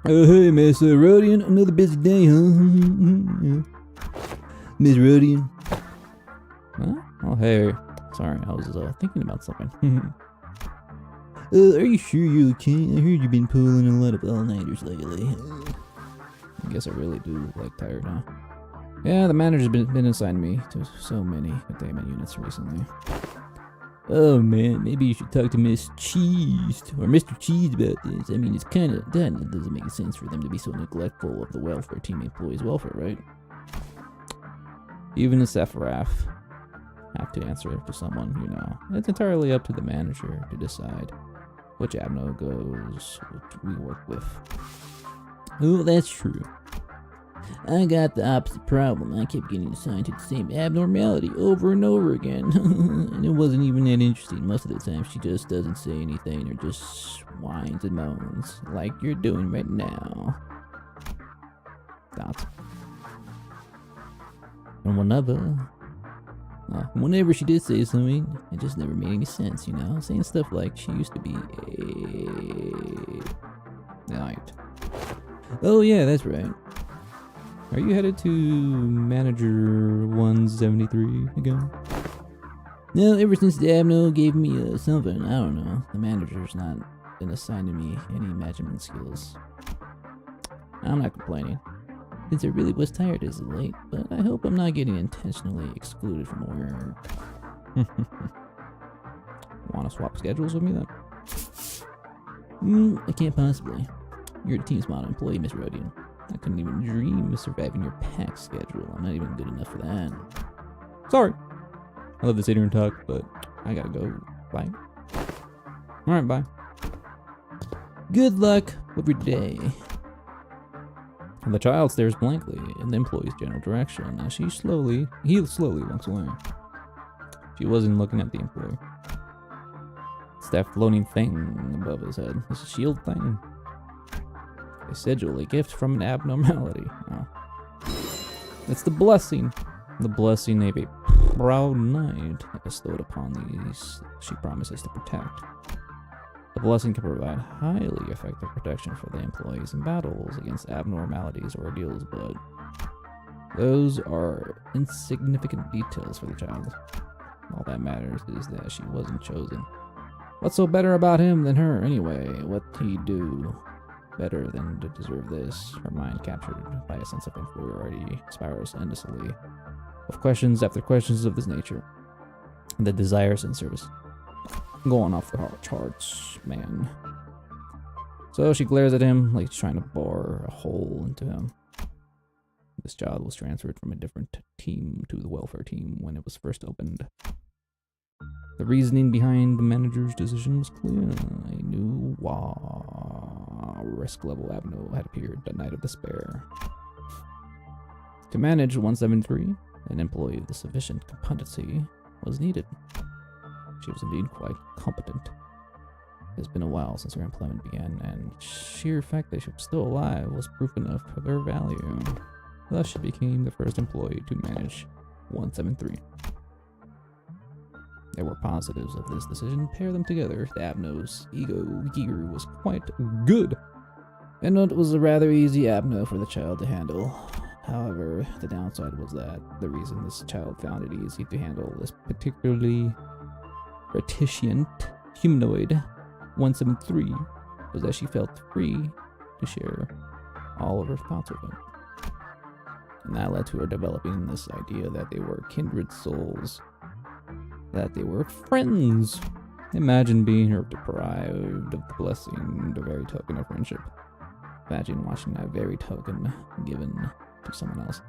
Oh, hey, Miss Rodian. Another busy day, huh? Miss Rodian. Huh? Oh, hey. Sorry, I was thinking about something. Are you sure you're okay? I heard you've been pulling a lot of all-nighters lately. I guess I really do like tired, huh? Yeah, the manager's been assigned me to so many containment units recently. Oh man, maybe you should talk to Miss Cheese or Mr. Cheese about this. I mean, that doesn't make sense for them to be so neglectful of the welfare team employees' welfare, right? Even the Sephiroth have to answer to someone, you know. It's entirely up to the manager to decide which Abno goes we work with. Oh, that's true. I got the opposite problem. I kept getting assigned to the same abnormality over and over again. And it wasn't even that interesting. Most of the time she just doesn't say anything or just whines and moans like you're doing right now. Thoughts? And whenever she did say something, it just never made any sense, you know? Saying stuff like she used to be a knight. Oh yeah, that's right. Are you headed to Manager 173 again? No, ever since the Abno gave me something, I don't know. The manager's not been assigning me any management skills. I'm not complaining, since I really was tired as of late, but I hope I'm not getting intentionally excluded from work. Wanna swap schedules with me then? I can't possibly. You're the team's model employee, Miss Rodian. I couldn't even dream of surviving your pack schedule. I'm not even good enough for that. Sorry. I love to sit here and talk, but I gotta go. Bye. Alright, bye. Good luck with your day. And the child stares blankly in the employee's general direction as he slowly walks away. She wasn't looking at the employee. It's that floating thing above his head. It's a shield thing. A sigil, a gift from an abnormality. Oh. It's the blessing. The blessing of a proud knight bestowed upon these she promises to protect. The blessing can provide highly effective protection for the employees in battles against abnormalities or ordeals, but those are insignificant details for the child. All that matters is that she wasn't chosen. What's so better about him than her, anyway? What'd he do better than to deserve this? Her mind, captured by a sense of inferiority, spirals endlessly, with questions after questions of this nature. The desires in service going off the charts, man. So she glares at him like trying to bore a hole into him. This child was transferred from a different team to the welfare team when it was first opened. The reasoning behind the manager's decision was clear. A new risk level Abno had appeared, the Night of Despair. To manage 173, an employee of the sufficient competency was needed. She was indeed quite competent. It has been a while since her employment began, and sheer fact that she was still alive was proof enough of her value. Thus, she became the first employee to manage 173. There were positives of this decision. Pair them together, the Abno's ego gear was quite good, and it was a rather easy Abno for the child to handle. However, the downside was that the reason this child found it easy to handle this particularly reticent humanoid 173 was that she felt free to share all of her thoughts with him. And that led to her developing this idea that they were kindred souls, that they were friends. Imagine being deprived of the blessing, the very token of friendship. Imagine watching that very token given to someone else.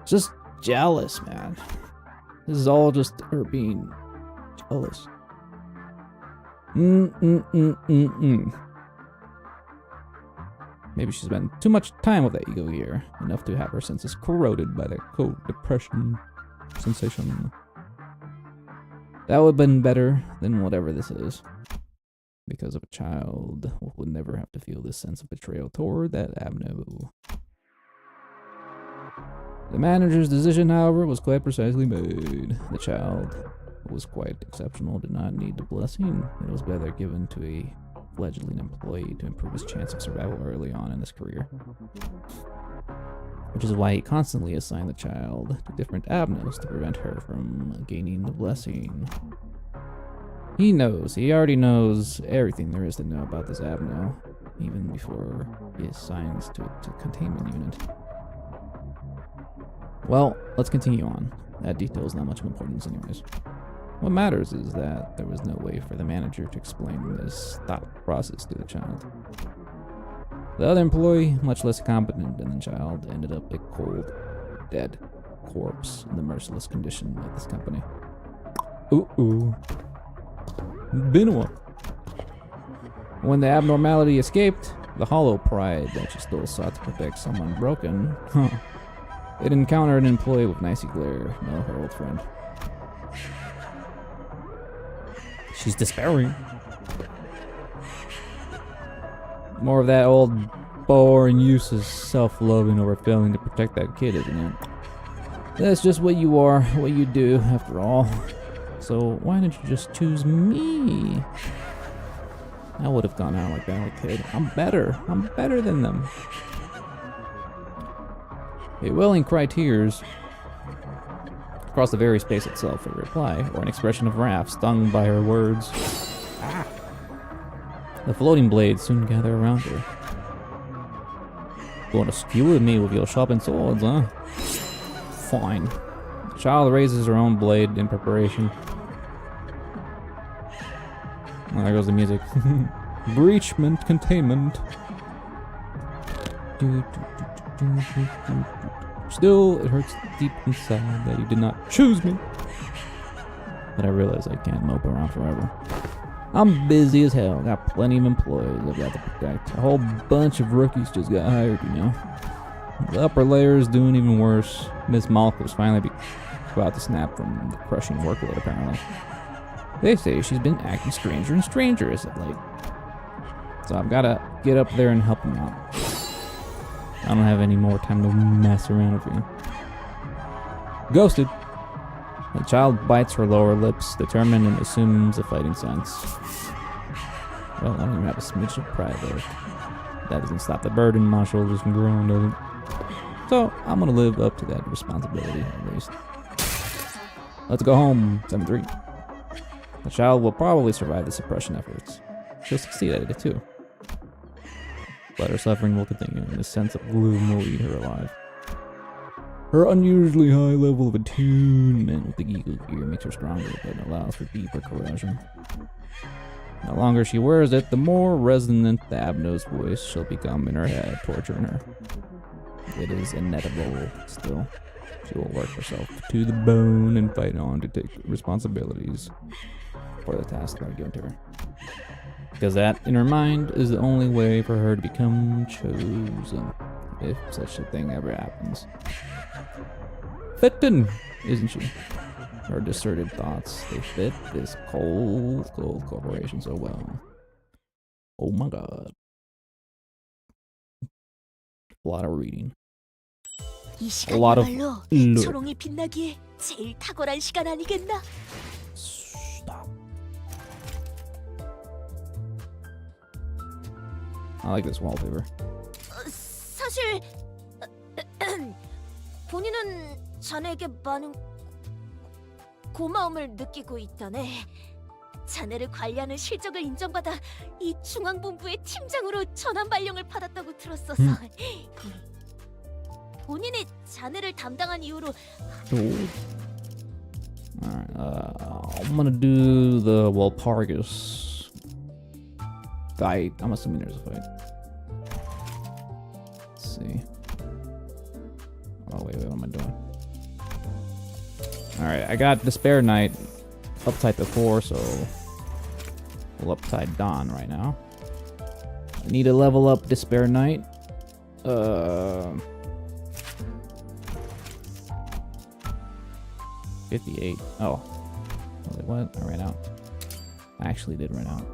Just jealous, man. This is all just her being jealous. Maybe she spent too much time with that ego gear, enough to have her senses corroded by that co-depression sensation. That would have been better than whatever this is. Because of a child would never have to feel this sense of betrayal toward that Abno. The manager's decision, however, was quite precisely made. The child was quite exceptional, did not need the blessing. It was better given to a fledgling employee to improve his chance of survival early on in his career. Which is why he constantly assigned the child to different Abnos to prevent her from gaining the blessing. He already knows everything there is to know about this Abno, even before he assigns to containment unit. Well, let's continue on. That detail is not much of importance anyways. What matters is that there was no way for the manager to explain this thought process to the child. The other employee, much less competent than the child, ended up a cold, dead corpse in the merciless condition of this company. Ooh. Been a while. When the abnormality escaped, the hollow pride that she still sought to protect someone broken, it encountered an employee with an icy glare, no, her old friend. She's despairing. More of that old boring useless self-loving over failing to protect that kid, isn't it? That's just what you are, what you do, after all. So why didn't you just choose me? I would have gone out like that, kid. I'm better than them. A wailing cry tears across the very space itself, a reply, or an expression of wrath stung by her words. Ah. The floating blades soon gather around her. Going to skewer me with your sharpened swords, huh? Fine. The child raises her own blade in preparation. Oh, there goes the music. Breachment, containment. Still, it hurts deep inside that you did not choose me. But I realize I can't mope around forever. I'm busy as hell. Got plenty of employees I've got to protect. A whole bunch of rookies just got hired, you know. The upper layer is doing even worse. Miss Malcolm's finally about to snap from the crushing workload, apparently. They say she's been acting stranger and stranger as of late. So I've got to get up there and help him out. I don't have any more time to mess around with you. Ghosted. The child bites her lower lips, determined, and assumes a fighting sense. Well, I don't even have a smidge of pride there. That doesn't stop the burden on my shoulders from growing, does it? So, I'm gonna live up to that responsibility, at least. Let's go home, 7-3. The child will probably survive the suppression efforts. She'll succeed at it, too. But her suffering will continue, and the sense of gloom will eat her alive. Her unusually high level of attunement with the ego gear makes her stronger, but allows for deeper corrosion. The longer she wears it, the more resonant the Abno's voice shall become in her head, torturing her. It is inevitable still. She will work herself to the bone and fight on to take responsibilities for the task that are given to her. Because that, in her mind, is the only way for her to become chosen, if such a thing ever happens. Fitting, isn't she? Her deserted thoughts, they fit this cold corporation so well. Oh my god. A lot of reading. 이 A lot of 시간이야말로 look. 초롱이 빛나기에 제일 탁월한 시간 아니겠나? Stop. I like this wallpaper. 사실 본인은 자네에게 많은 고마움을 느끼고 있다네. 자네를 관리하는 실적을 인정받아 이 중앙본부의 팀장으로 전환 발령을 받았다고 들었어서 본인이 자네를 담당한 이후로 Alright, I'm gonna do the Walpurgis fight. I'm assuming there's a fight. Let's see. Oh, wait, what am I doing? Alright, I got Despair Knight uptight before, so we'll uptight Dawn right now. I need to level up Despair Knight. 58. Oh. Wait, what? I ran out. I actually did run out.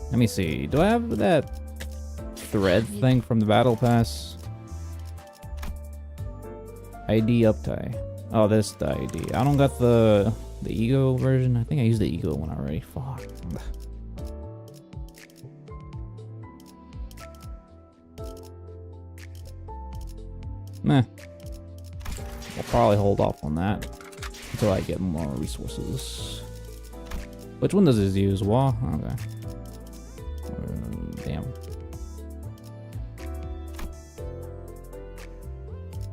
Let me see. Do I have that thread thing from the battle pass? ID uptie. Oh, this the ID. I don't got the ego version. I think I used the ego one already. Fuck. Meh. I'll probably hold off on that until I get more resources. Which one does this use? Wall? Okay. Damn.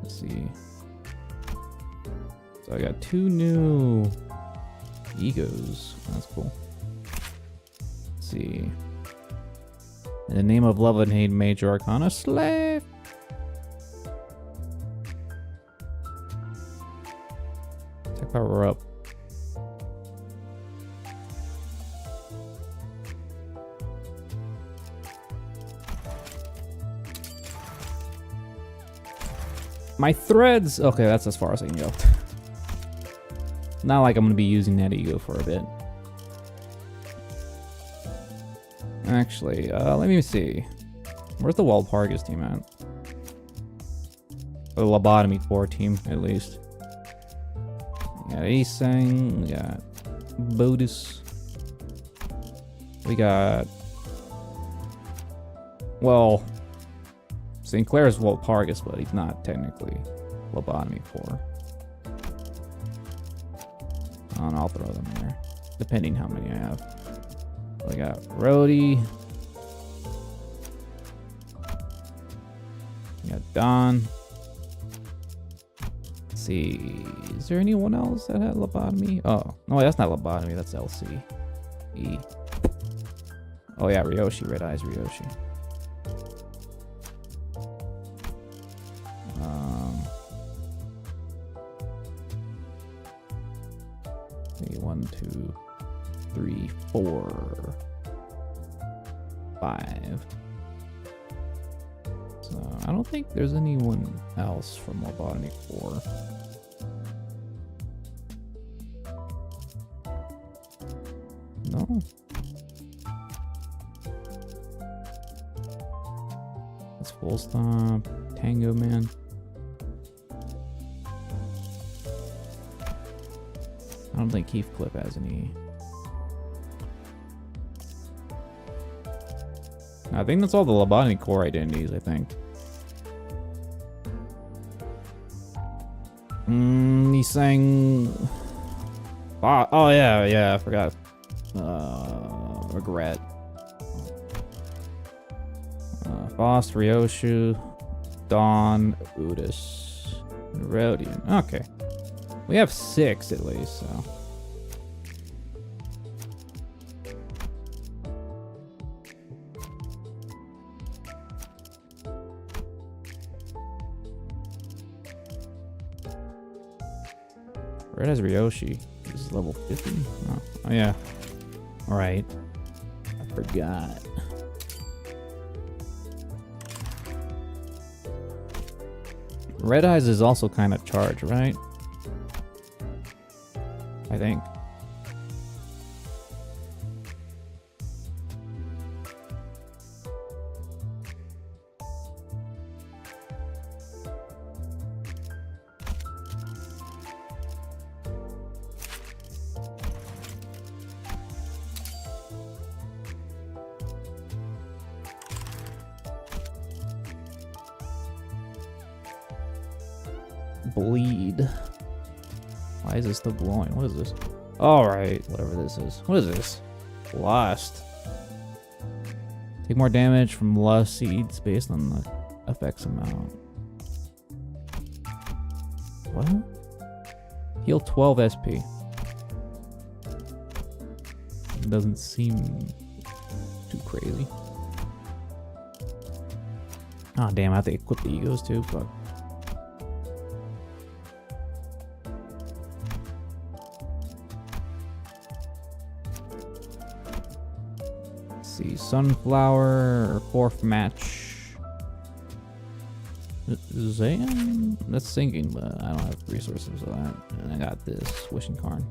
Let's see. So I got 2 new egos. That's cool. Let's see. In the name of love and hate, Major Arcana Slave. Tech power up. My threads. Okay, that's as far as I can go. Not like I'm gonna be using that ego for a bit. Actually, let me see. Where's the Walpurgis team at? The Lobotomy 4 team, at least. We got Asang, we got Bodus. We got... Well... Sinclair's Walpurgis, but he's not technically Lobotomy 4. I don't know, I'll throw them in there. Depending how many I have. We got Rhodey. We got Don. Let's see. Is there anyone else that had lobotomy? Oh, no, that's not lobotomy. That's LC. E. Oh, yeah, Ryoshi. Red Eyes Ryoshi. Maybe 1, 2, 3, 4, 5. So I don't think there's anyone else from Lobotomy 4. No. That's Full Stop, Tango Man. I don't think Heathcliff has any. I think that's all the Lobotomy core identities, I think. He's saying... Oh, yeah, I forgot. Regret. Faust, Ryoshu, Dawn, Udis, and Rodian. Okay. We have 6 at least, so. Red has Ryoshi. This is level 50. Oh yeah. Alright. I forgot. Red Eyes is also kind of charged, right? I think. Bleed. Why is it still glowing? What is this? Alright, whatever this is. What is this? Lust. Take more damage from lust seeds based on the effects amount. What? Heal 12 SP. Doesn't seem too crazy. Ah, damn, I have to equip the egos too. Fuck. See, Sunflower, fourth match. Zayn? That's sinking, but I don't have resources for that. And I got this wishing card.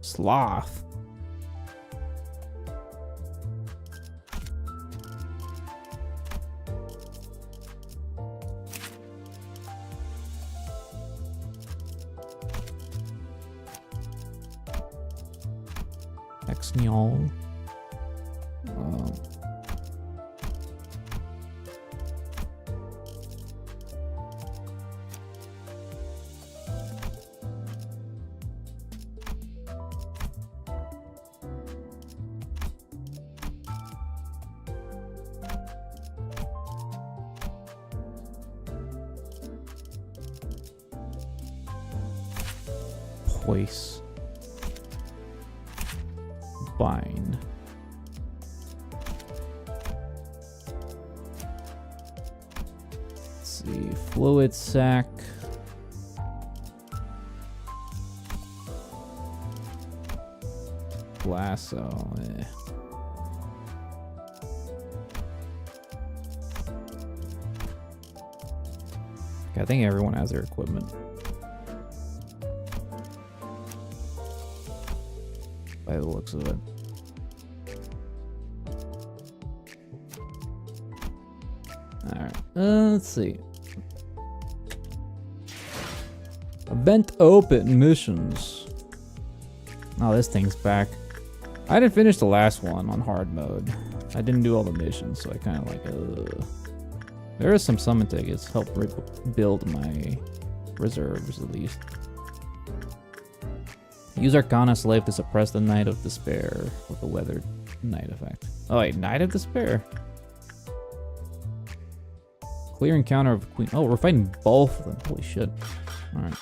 Sloth. Exniol. Place. Bind. Let's see. Fluid sac. Lasso. Eh. Okay, I think everyone has their equipment. By the looks of it. Alright, let's see. Event open missions. Oh, this thing's back. I didn't finish the last one on hard mode. I didn't do all the missions, so I kind of like, There is some summon tickets. Help build my reserves, at least. Use Arcana Slave to suppress the Knight of Despair with the Weathered Knight effect. Oh wait, Knight of Despair? Clear encounter of Queen. Oh, we're fighting both of them. Holy shit. Alright.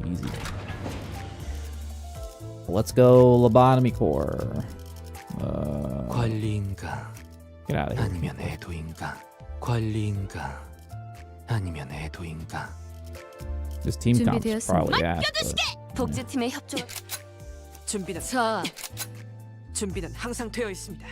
Easy. Let's go Lobotomy Core. 관리인가 Get out of here. 아니면 애도인가 관리인가 아니면 애도인가. This team comp's probably ass. 복제팀의 협조. 준비는 자, 준비는 항상 되어 있습니다.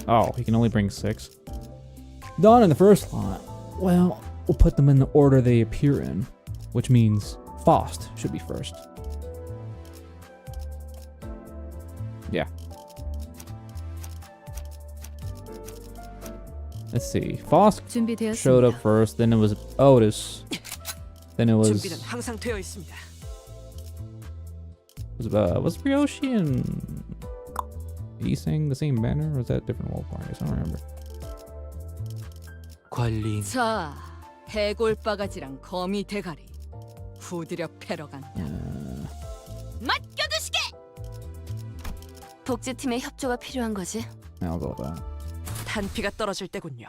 Oh, he can only bring 6. Not in the first slot. Well, we'll put them in the order they appear in, which means Faust should be first. Yeah. Let's see. Faust showed up first, then it was Otis. Then it was 준비는 항상 되어 있습니다. was Ryoshi and Ising the same banner, or was that different Walpurgis? I don't remember. 관리인 자, 해골 바가지랑 거미 대가리 후드려 패러 간다. 맡겨두시게. 복제팀의 협조가 필요한 거지. I'll go with that. 탄피가 떨어질 때군요.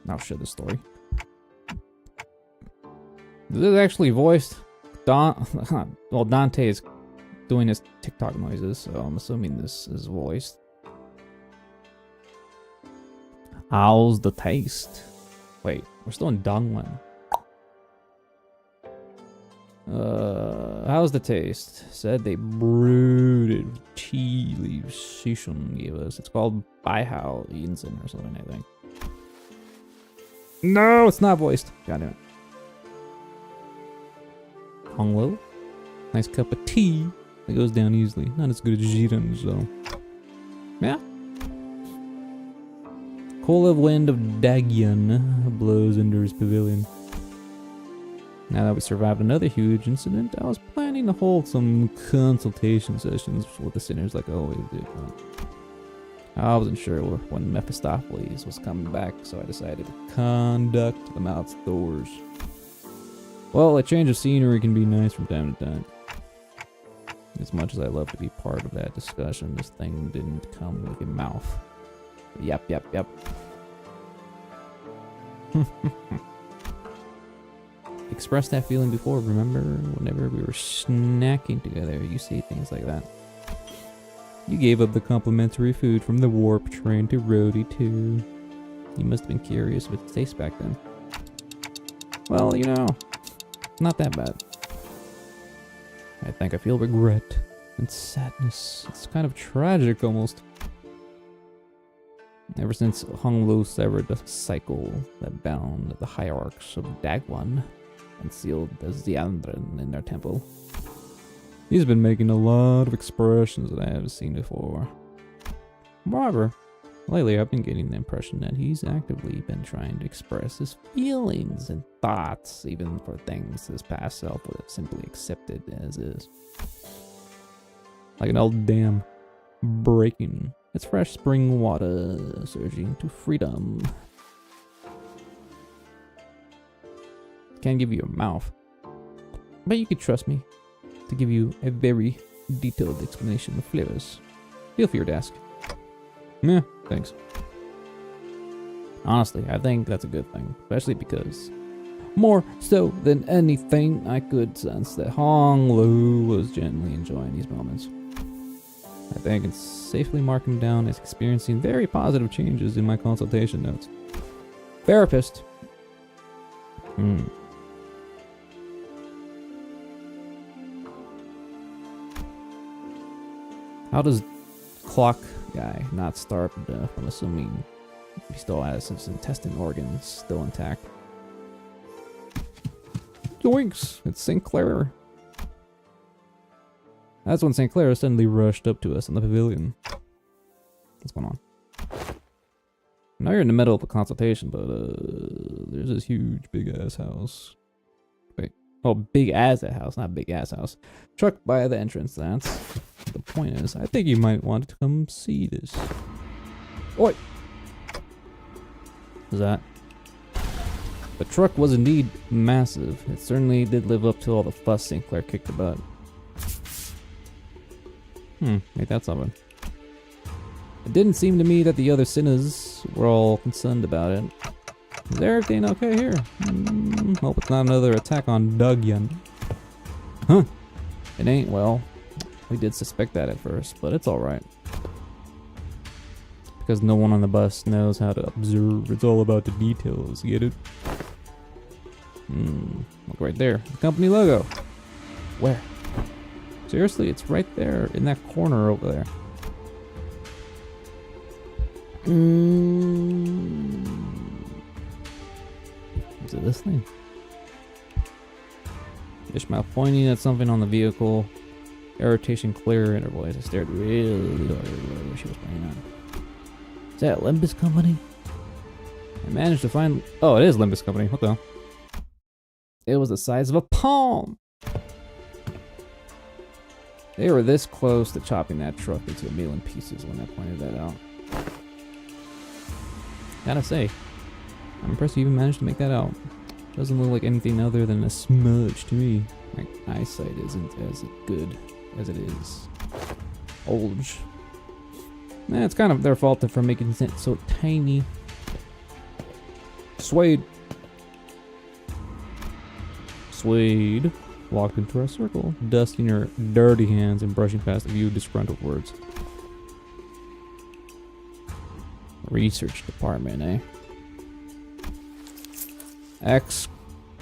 Now share the story. This is actually voiced. Well, Dante is doing his TikTok noises, so I'm assuming this is voiced. How's the taste? Wait, we're still in Dongwon. How's the taste? Said they brewed it with tea leaves Shishun gave us. It's called Baihao Yinsen or something, I think. No, it's not voiced. God damn it. Honglo. Nice cup of tea. It goes down easily. Not as good as Jiren's though. Yeah. Cold wind of Dagyun blows into his pavilion. Now that we survived another huge incident, I was planning to hold some consultation sessions with the sinners like I always did. I wasn't sure when Mephistopheles was coming back, so I decided to conduct them outdoors. Well, a change of scenery can be nice from time to time. As much as I love to be part of that discussion, this thing didn't come with a mouth. Yep. Expressed that feeling before, remember? Whenever we were snacking together, you say things like that. You gave up the complimentary food from the warp train to Rhodey, too. You must have been curious of its taste back then. Well, you know, not that bad. I think I feel regret and sadness. It's kind of tragic, almost. Ever since Honglu severed the cycle that bound the hierarchs of Dagwon and sealed the Xiandren in their temple, he's been making a lot of expressions that I haven't seen before. However, lately I've been getting the impression that he's actively been trying to express his feelings and thoughts, even for things his past self would have simply accepted as is. Like an old dam breaking, its fresh spring water surging to freedom. Can't give you a mouth, but you could trust me to give you a very detailed explanation of flavors. Feel free to ask. Yeah, thanks. Honestly, I think that's a good thing, especially because more so than anything, I could sense that Honglu was genuinely enjoying these moments. I think I can safely mark him down as experiencing very positive changes in my consultation notes. Therapist. How does Clock Guy not starve to death? I'm assuming he still has his intestine organs still intact. Yoinks! It's St. Clair. That's when St. Clair suddenly rushed up to us in the pavilion. What's going on? Now you're in the middle of a consultation, but there's this huge big-ass house. Wait. Oh, big-ass house, not big-ass house. Truck by the entrance, that's... The point is, I think you might want to come see this. Oi! What's that? The truck was indeed massive. It certainly did live up to all the fuss St. Clair kicked about. Ain't that something? It didn't seem to me that the other sinners were all concerned about it. Is everything okay here? Hope it's not another attack on Dagyun. Huh? It ain't, well. We did suspect that at first, but it's alright. Because no one on the bus knows how to observe. It's all about the details, get it? Look right there. The company logo. Where? Seriously, it's right there in that corner over there. Is it this thing? Ishmael pointing at something on the vehicle. Irritation clear in her voice. I stared really hard at where she was pointing at. Is that Limbus Company? I managed to find... Oh, it is Limbus Company. What the hell? It was the size of a palm! They were this close to chopping that truck into a million pieces when I pointed that out. Gotta say, I'm impressed you even managed to make that out. Doesn't look like anything other than a smudge to me. My eyesight isn't as good as it is. Olge. It's kind of their fault for making it so tiny. Suede. walked into our circle, dusting her dirty hands and brushing past a few disgruntled words. Research department, eh?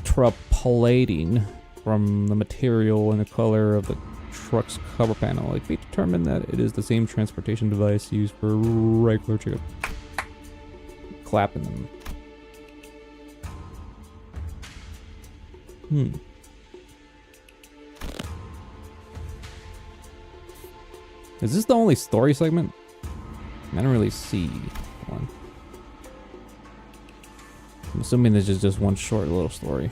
Extrapolating from the material and the color of the truck's cover panel, like we determined that it is the same transportation device used for regular chickup. Clapping them. Is this the only story segment? I don't really see one. I'm assuming this is just one short little story.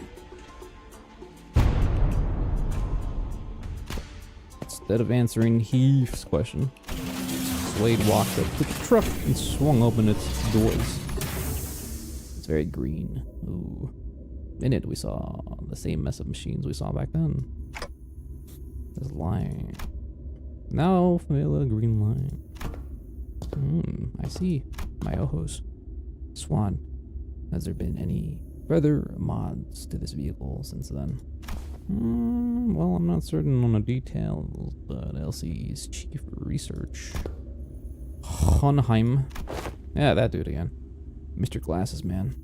Instead of answering Heath's question, Slade walked up to the truck and swung open its doors. It's very green. Ooh. In it, we saw the same mess of machines we saw back then. This line. Now, familiar green line. I see. My ojos. Swan. Has there been any further mods to this vehicle since then? Well, I'm not certain on the details, but LC's chief research. Honheim. Yeah, that dude again. Mr. Glasses Man.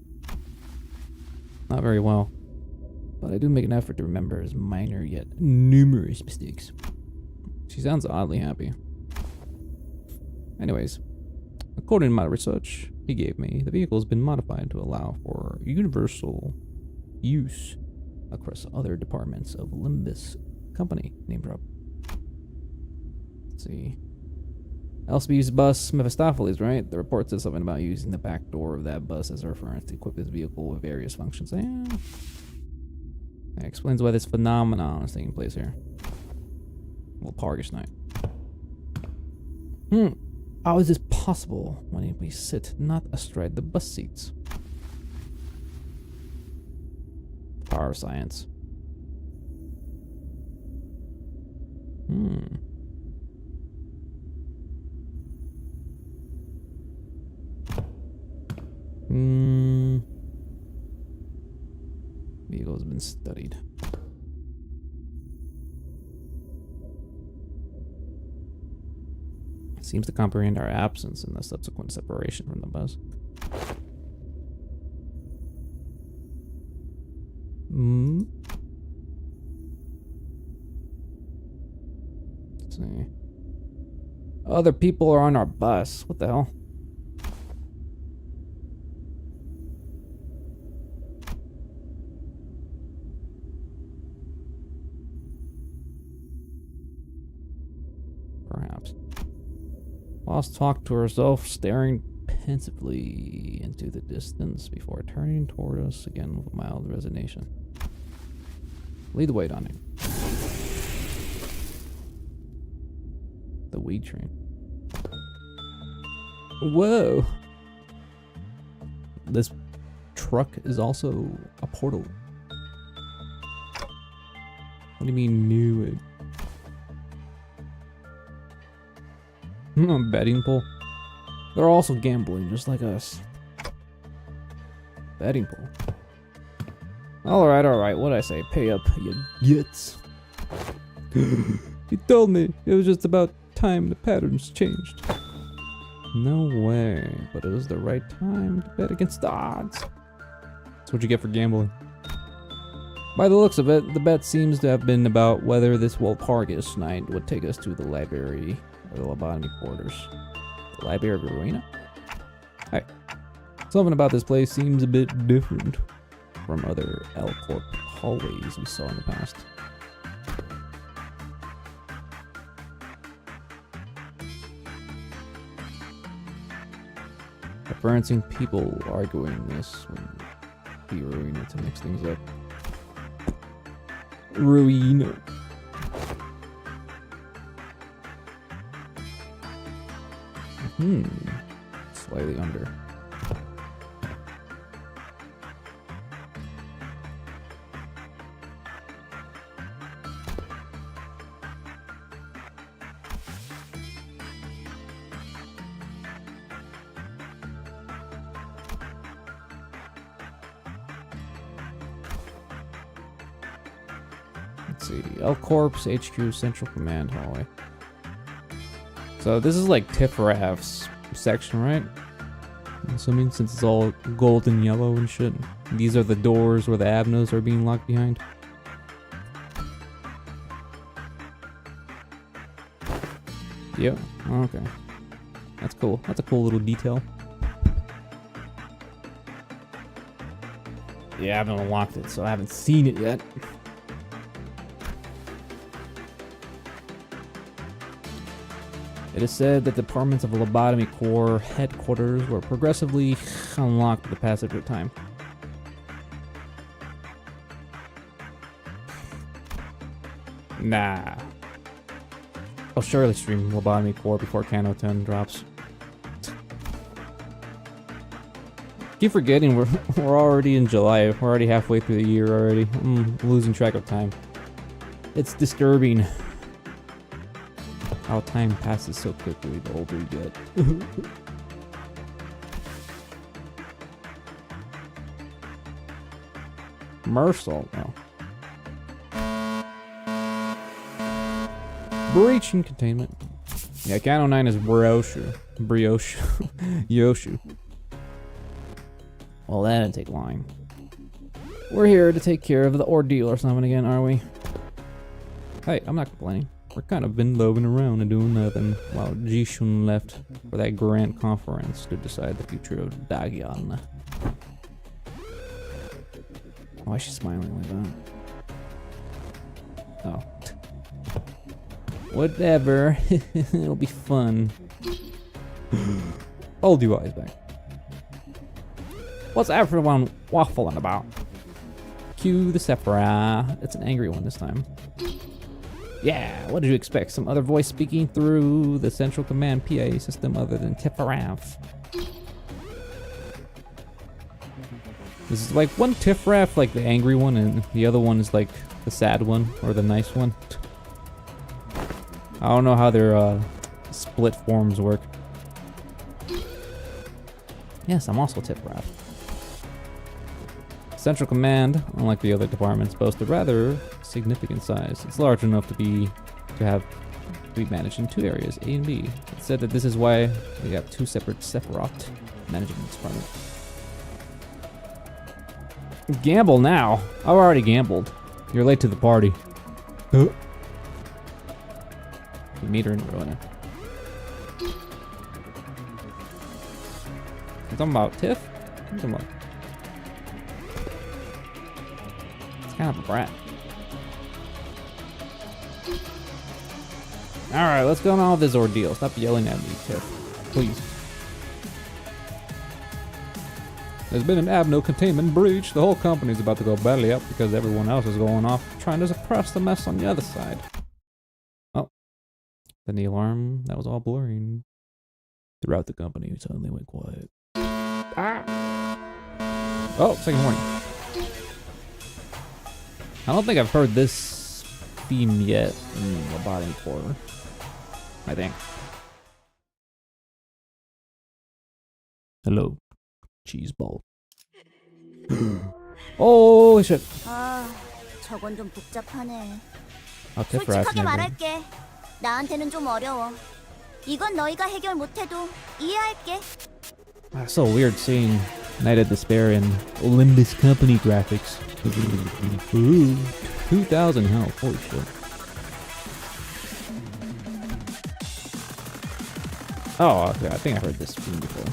Not very well, but I do make an effort to remember his minor yet numerous mistakes. She sounds oddly happy. Anyways, according to my research he gave me, the vehicle has been modified to allow for universal use across other departments of Limbus company. Name drop. Let's see. Elsby's bus, Mephistopheles, right? The report says something about using the back door of that bus as a reference to equip his vehicle with various functions. That explains why this phenomenon is taking place here. Walpurgis night. How is this possible when we sit not astride the bus seats? Power of science. Vehicle has been studied. It seems to comprehend our absence in the subsequent separation from the bus. Let's see. Other people are on our bus. What the hell? Perhaps. Boss talked to herself, staring pensively into the distance before turning toward us again with mild resignation. Lead the way, Donnie. The weed train. Whoa! This truck is also a portal. What do you mean new? Betting pool. They're also gambling, just like us. Betting pool. Alright, what'd I say? Pay up, you gits. He told me it was just about time the patterns changed. No way, but it was the right time to bet against the odds. That's what you get for gambling. By the looks of it, the bet seems to have been about whether this Walpurgis night would take us to the library or the lobotomy quarters. The Library of Arena? Hey, something about this place seems a bit different from other L-Corp hallways we saw in the past. Referencing people arguing this would be Ruina to mix things up. Ruina. Slightly under. Let's see. L Corps HQ Central Command Hallway. So this is like Tifraf's section, right? I'm assuming, since it's all gold and yellow and shit. These are the doors where the Abnos are being locked behind. Yep. Okay. That's cool. That's a cool little detail. Yeah, I haven't unlocked it, so I haven't seen it yet. It is said that departments of the Lobotomy Corps headquarters were progressively unlocked with the passage of time. Nah. I'll surely stream Lobotomy Corps before Cano 10 drops. Keep forgetting we're already in July. We're already halfway through the year already. I'm losing track of time. It's disturbing how time passes so quickly the older you get. Mercel, no. Breach and containment. Yeah, Cano 9 is Brioche. Yoshu. Well, that didn't take long. We're here to take care of the ordeal or something again, are we? Hey, I'm not complaining. We're kind of been loafing around and doing nothing while Jishun left for that grand conference to decide the future of Dagion. Why is she smiling like that? Oh. Whatever. It'll be fun. Hold your eyes back. What's everyone waffling about? Cue the Sephora. It's an angry one this time. Yeah, what did you expect? Some other voice speaking through the central command PA system other than Tifraf. This is like one Tifraf, like the angry one, and the other one is like the sad one, or the nice one. I don't know how their split forms work. Yes, I'm also Tifraf. Central Command, unlike the other departments, boasts a rather significant size. It's large enough to be managed in two areas, A and B. It's said that this is why we have two separate Sephiroth managing this department. Gamble now. I've already gambled. You're late to the party. You meet her in Ruin. You talking about Tiff? What are you talking about? It's kind of a brat. Alright, let's go on with this ordeal. Stop yelling at me, Tiff. Please. There's been an Abno containment breach. The whole company's about to go belly up because everyone else is going off trying to suppress the mess on the other side. Oh. Then the alarm, that was all blurring. Throughout the company, it suddenly went quiet. Ah! Oh, second warning. I don't think I've heard this theme yet in Lobotomy Corps. I think. Hello. Cheeseball. Oh shit. 아, 저건 좀 복잡하네. Oh, 솔직하게 말할게. 나한테는 좀 어려워. 이건 너희가 해결 못해도 이해할게. So weird seeing Night of Despair in Limbus company graphics. Ooh, 2,000 health. Holy shit. Oh, okay. I think I heard this theme before.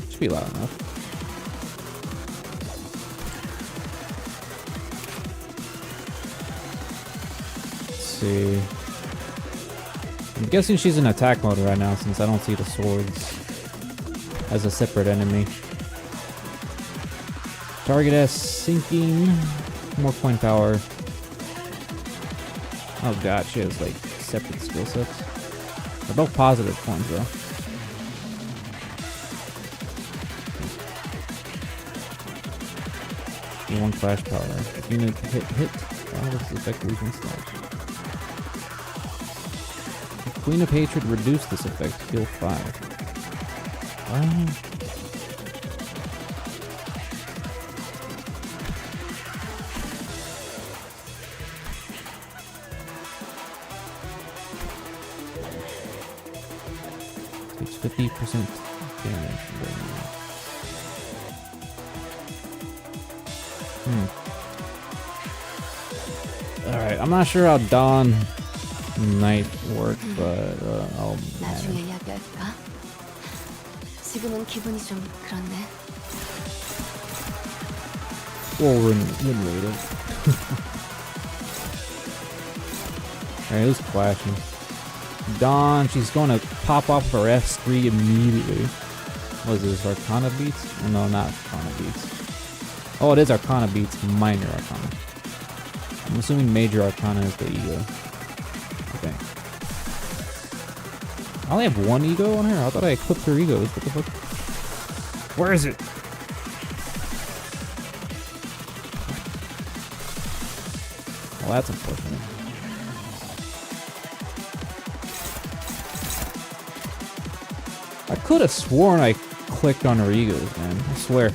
Should be loud enough. Let's see. I'm guessing she's in attack mode right now since I don't see the swords as a separate enemy. Target S sinking. More point power. Oh god, she has like separate skill sets. They're both positive points though. One flash power. If unit hit, oh, this is effect losing stats. Queen of Hatred reduced this effect, heal 5. Takes 50% damage. Alright, I'm not sure how Dawn Night work, but I'll manage. 나중에 이야기할까? 지금은 기분이 좀 그렇네. Well, win rated. Alright, who's clashing? Dawn, she's going to pop off her F3 immediately. What is this, Arcana Beats? Oh, no, not Arcana Beats. Oh, it is Arcana Beats, minor Arcana. I'm assuming major Arcana is the ego. Okay. I only have one ego on her? I thought I equipped her egos. What the fuck? Where is it? Well, that's unfortunate. I could have sworn I clicked on her egos, man. I swear.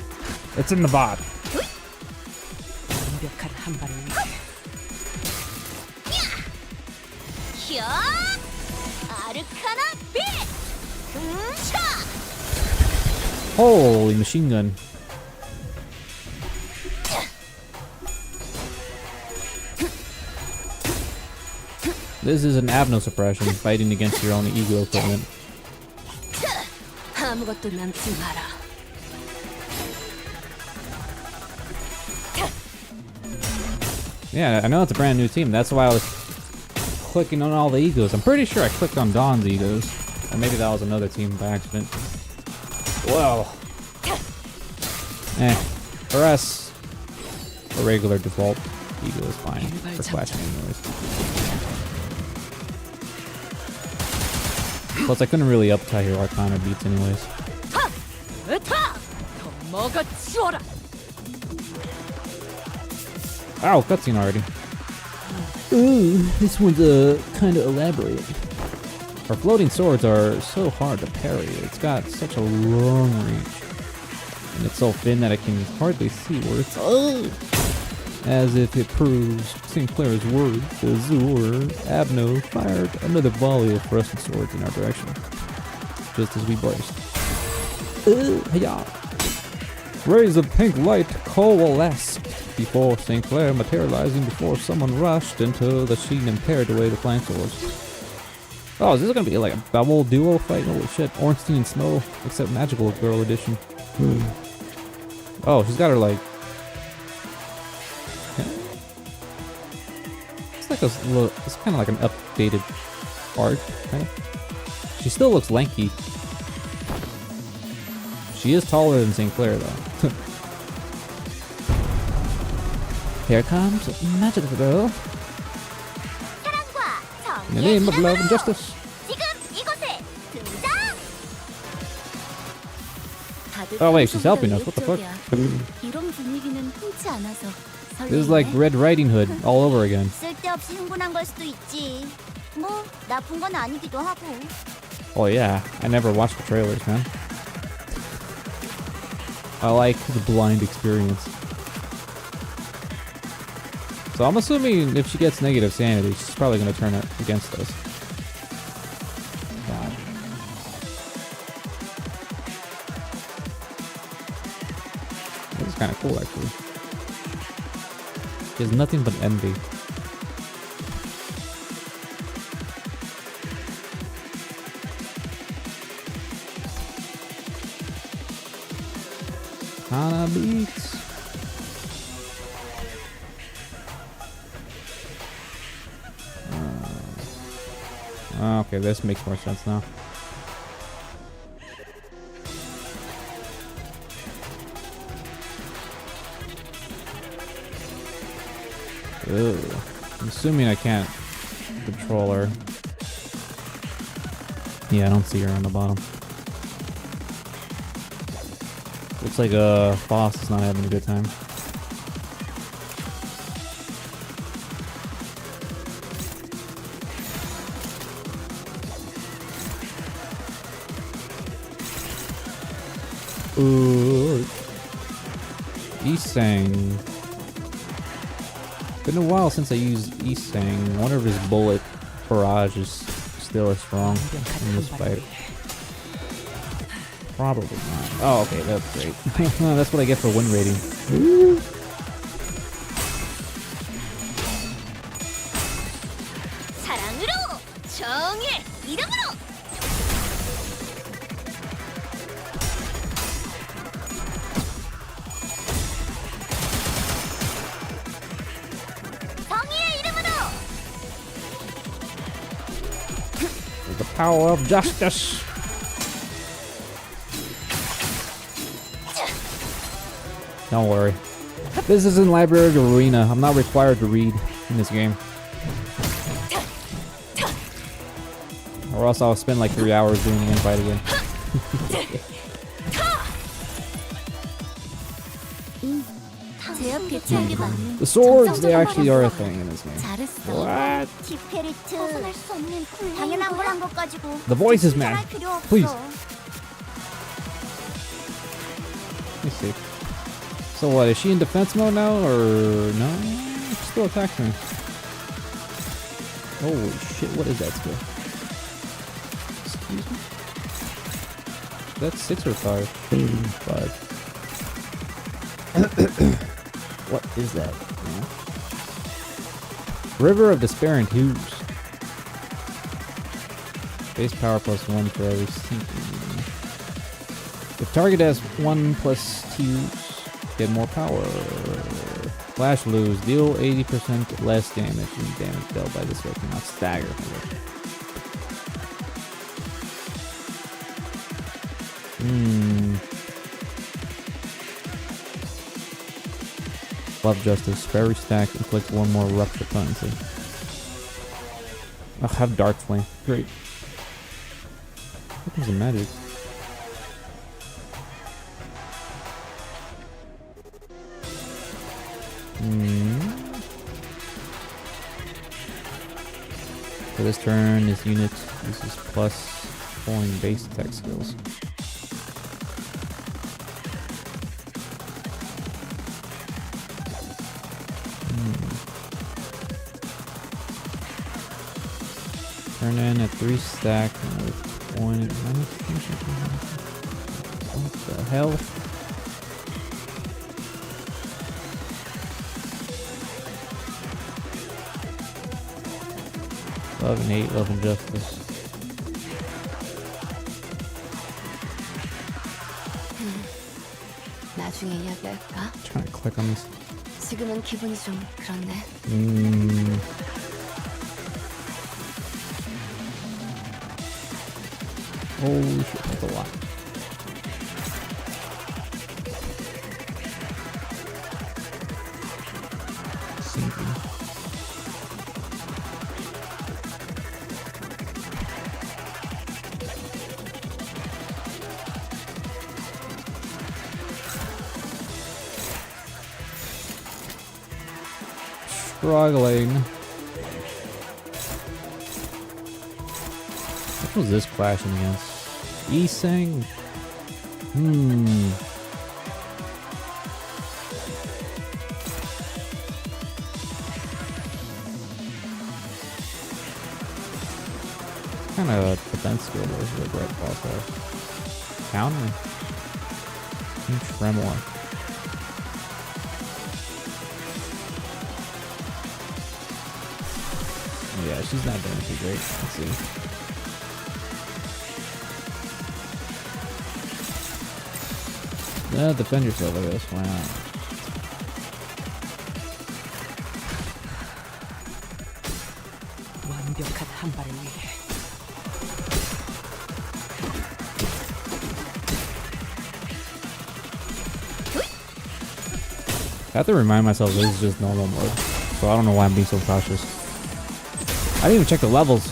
It's in the bot. 완벽한 한 발을 위해 혀! 아르카나 빛! 차! Holy machine gun. This is an abno suppression, fighting against your own ego equipment. 아무것도 남지 마라. Yeah, I know it's a brand new team. That's why I was clicking on all the egos. I'm pretty sure I clicked on Dawn's egos. Or maybe that was another team by accident. Well. For us, a regular default ego is fine for flashing anyways. Plus, I couldn't really uptie your Arcana Beats anyways. 으타! 더 먹어치워라! Ow, cutscene already. Ooh, this one's kind of elaborate. Our floating swords are so hard to parry. It's got such a long reach. And it's so thin that I can hardly see where it's... Oh! As if it proves Sinclair's words, the Azur Abno fired another volley of thrusting swords in our direction. Just as we braced. Hiya! Rays of pink light coalesced before Sinclair materializing before someone rushed into the scene and pared away the flank swords. Oh, is this gonna be like a double duo fight? Holy shit. Ornstein and Snow, except Magical Girl Edition. Oh, she's got her like... It's like a little... It's kind of like an updated art, kind of. She still looks lanky. She is taller than Sinclair, though. Here comes Magical Girl. 사랑과 In the 정의의 name of love and 이름으로 justice. 지금 이곳에 등장! 다들 Oh wait, she's helping us. 평소보다 What the fuck? 외적이야. 이런 분위기는 흔치 않아서 This is like 설레네. Red Riding Hood all over again. 쓸데없이 흥분한 걸 수도 있지. 뭐 나쁜 건 아니기도 하고. Oh yeah, I never watched the trailers, man. I like the blind experience. So I'm assuming if she gets negative sanity, she's probably going to turn it against us. God. This is kind of cool, actually. She has nothing but envy. Kana beats. Okay, this makes more sense now. Ugh. I'm assuming I can't control her. Yeah, I don't see her on the bottom. Looks like boss is not having a good time. Isang. Been a while since I used Isang. Wonder if his bullet barrage is still as strong in this fight. Probably not. Oh, okay, that's great. That's what I get for win rating. Woo. 사랑으로 정의 이름으로 정의의 이름으로 The power of justice. Don't worry. This isn't library arena. I'm not required to read in this game. Or else I'll spend like 3 hours doing the invite again. 제압 개체하게 맞는 The swords, they actually are a thing in this game. 잘했어. What? 티페리트 벗어날 수 없는 당연한 걸 한 것 가지고 The voices, man. 칭찬할 필요 없어. Please. Let me see. So what, is she in defense mode now, or no? She still attacks me. Holy shit, what is that skill? Excuse me? That's 6 or 5? 5. What is that? Yeah. River of Despair and Hughes. Base power +1 for every sinking. If target has 1 plus Hughes, get more power. Flash lose. Deal 80% less damage than damage dealt by this weapon. Not stagger. Love Justice. Fairy Stack inflicts 1 more rupture potency. I'll have Dark Flame. Great. What is the magic? For this turn, this unit uses plus pulling base attack skills. Turn in a 3 stack with 1. What the hell? Love and hate, love and justice. 나중에 이야기할까? Trying to click on this. 지금은 기분이 좀 그렇네. Holy shit, that's a lot. Sinking. Struggling. What was this clashing against? Isang? Kind of defense skill was the red boss has. Counter. Tremor. Yeah, she's not doing too great. Let's see. Defend yourself, I guess. Why not? 완벽한 한 발을 위해 I have to remind myself this is just normal mode, so I don't know why I'm being so cautious. I didn't even check the levels.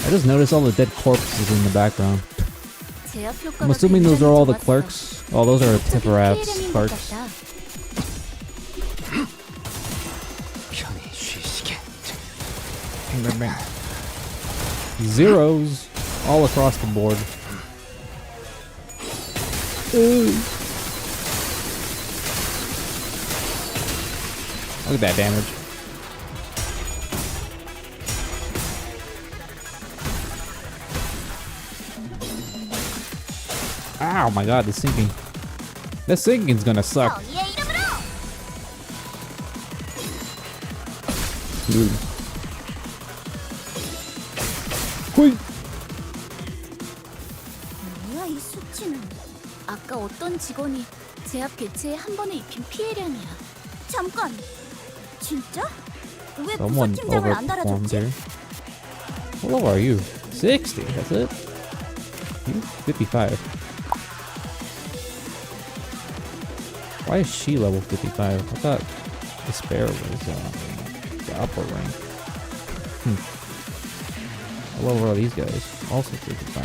I just noticed all the dead corpses in the background. I'm assuming those are all the clerks. Oh, those are Tipperath's clerks. 편히 쉬시게. Bang, bang, bang. Zeros. all across the board. Ooh. Look at that damage. Oh my god, the sinking. The sinking's gonna suck. 정의의 이름으로. Dude. hui. 뭐야 이 수치는? 아까 어떤 직원이 제압 개체에 한 번에 입힌 피해량이야. 잠깐. 진짜? 왜 Someone 부서팀장을 안 overperformed 달아줬지? there. What level are you? 60, that's it? You 55. Why is she level 55? I thought Despair was the upper rank. What level are these guys? Also 55.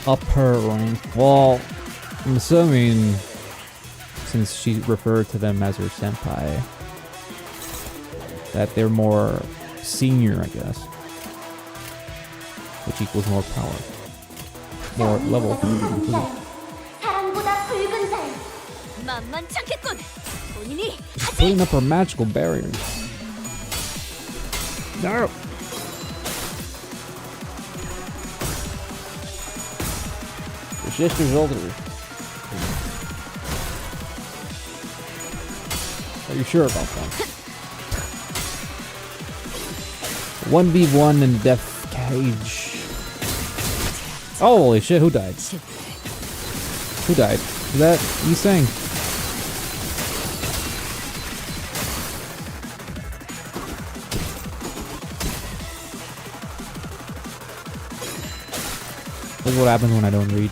Upper rank. Well, I'm assuming since she referred to them as her senpai, that they're more senior, I guess. Which equals more power. More level. 사랑보다 붉은 살. 만만찮겠군. 본인이 She's putting up her magical barriers. No! Your sister's older. Are you sure about that? 1v1 in Death Cage. Oh, holy shit, who died? Who died? Is that you saying? This is what happens when I don't read.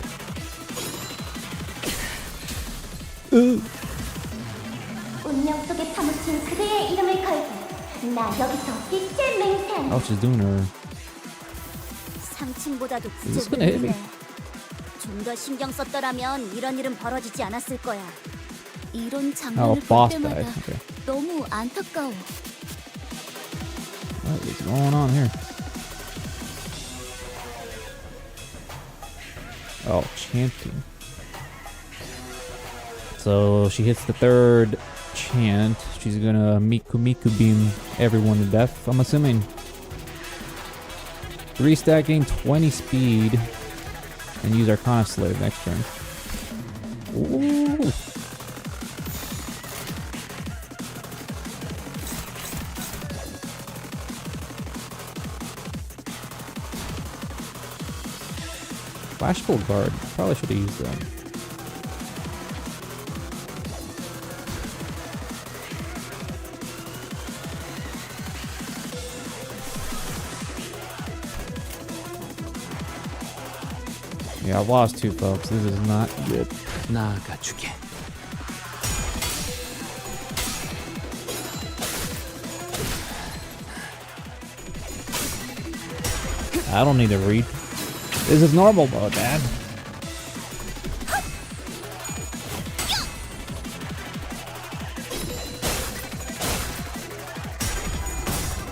운명 속에 파묻힌 그대의 이름을 걸고 나 여기서 빛을 맹세한다. Oh, she's doing her. 상층보다도 Is this gonna hit me? 좀더 신경 썼더라면 이런 일은 벌어지지 않았을 거야. 이런 Oh, 장면을 볼 boss 때마다 died. Okay. 너무 안타까워. What is going on here? Oh, chanting. So she hits the third chant. She's gonna Miku Miku beam everyone to death, I'm assuming. 3 stacking, 20 speed, and use Arcana Slave next turn. Ooh. Flashful guard. Probably should have used that. Yeah, I've lost 2 folks. This is not good. 나아가주게. I don't need to read. This is normal mode, man.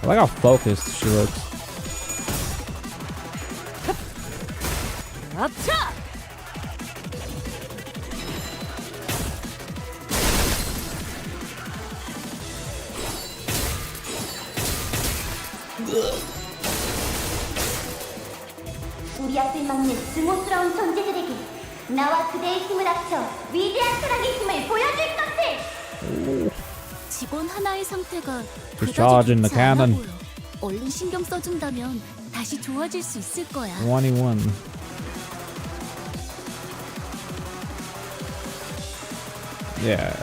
I like how focused she looks. 업쳐! 우리 앞을 막는 증오스러운 존재들에게 나와 그대의 힘을 합쳐 위대한 사랑의 힘을 보여줄 것을! 직원 하나의 상태가 She's charging the 그다지 좋지 않아 cannon. 보여. 얼른 신경 써준다면 다시 좋아질 수 있을 거야. 21. Yeah.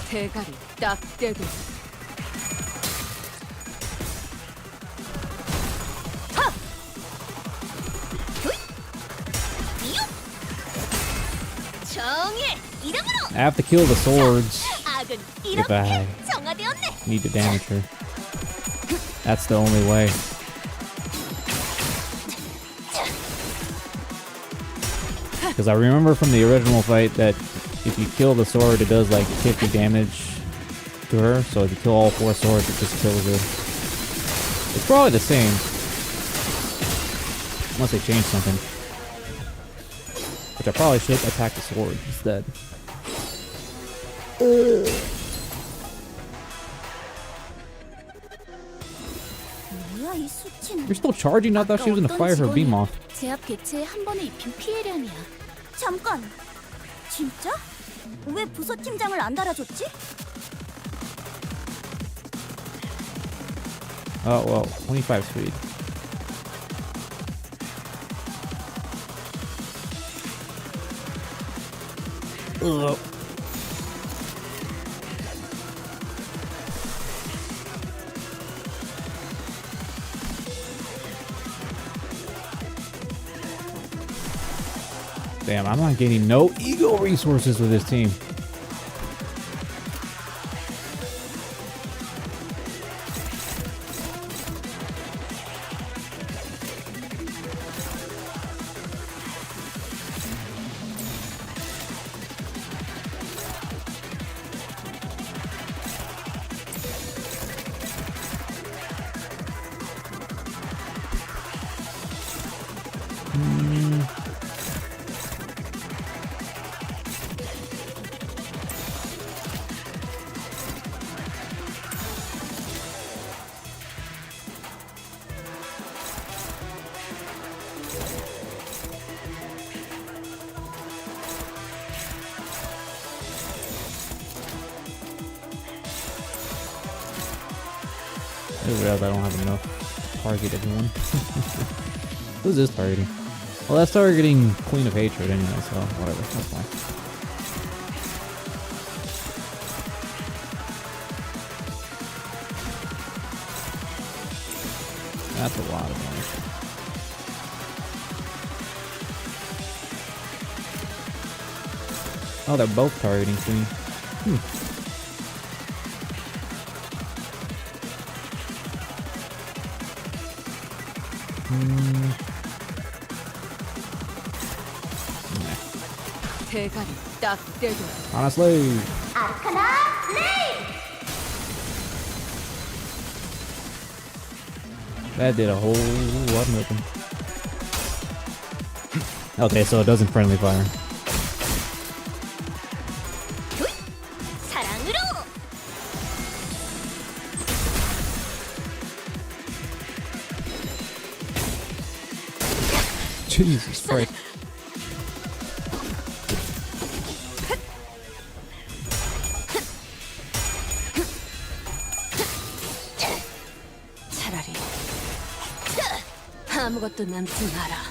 대가리 딱 떼고 I have to kill the swords 악은 if I 이렇게 정화되었네. need to damage her. That's the only way. Because I remember from the original fight that if you kill the sword, it does like 50 damage to her. So if you kill all 4 swords, it just kills her. It's probably the same. Unless they change something. Which I probably should attack the sword instead. 뭐야 이 수치는? You're still charging? I thought she was gonna fire her beam off. 제압 개체에 한 번에 입힌 피해량이야. 잠깐. 진짜? 왜 부서 팀장을 안 달아줬지? Oh, well, 25 speed. Ugh. Damn, I'm not getting no ego resources with this team. I just realized I don't have enough to target everyone. Who's this targeting? Well, that's targeting Queen of Hatred anyway, so whatever, that's fine. That's a lot of damage. Oh, they're both targeting Queen. 대가리 딱 떼도 Honestly. 아르카나 레이. That did a whole lot of nothing. Okay, so it doesn't friendly fire. 사랑으로. Jesus Christ. 차라리 아무것도 남지 마라.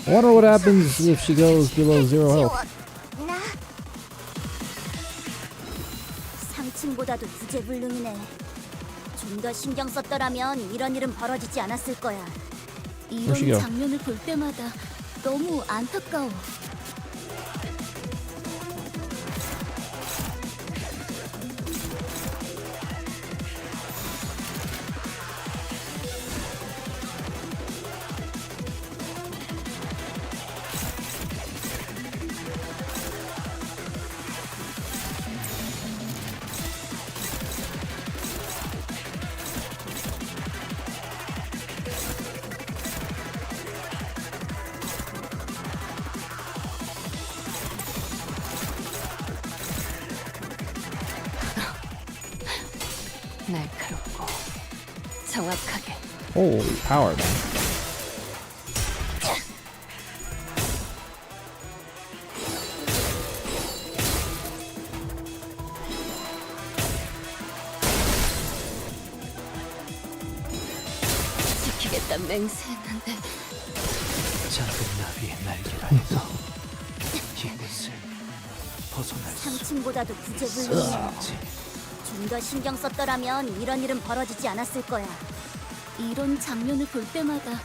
I wonder what happens if she goes below 0 health. 나 상층보다도 구제불능이네. 좀 더 신경 썼더라면 이런 일은 벌어지지 않았을 거야. 이런 시기야. 장면을 볼 때마다 너무 안타까워. 날카롭고 정확하게. Holy power, man. 지키겠다 맹세했는데 작은 나비의 날개가 있어 이곳을 벗어날 수 상층보다도 구제불능해. 없지. 좀 더 신경 썼더라면 이런 일은 벌어지지 않았을 거야. 이런 장면을 볼 때마다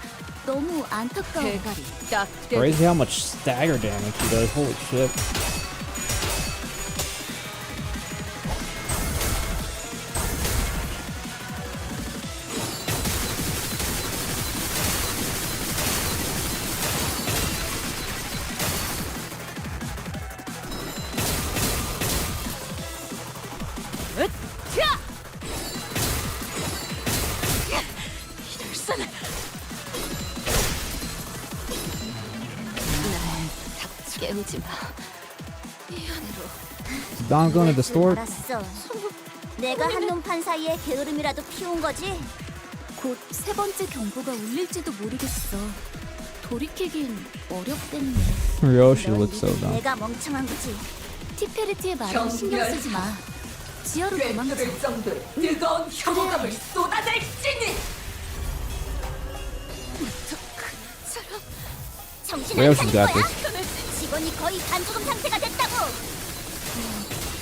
너무 안타까워. 대가리 딱 때려. Crazy how much stagger damage he does. Holy shit. 으쌰! 이럴선 깨우지 마. Don going to the store? 알았어. 내가 한눈 판 사이에 게으름이라도 피운 거지? 곧 세 번째 경보가 울릴지도 모르겠어. 돌이키긴 어렵겠네. Ryoshi 널 looks so 믿은 dumb. 내가 멍청한 거지. 티페르티의 말에 신경 쓰지 마. 지하로 도망쳐. 꿰뚫을 정도의 뜨거운 혐오감을 쏟아낼지니. 정신 Where 안 else you 차릴 got 거야? 직원이 거의 반죽음 상태가 됐다고.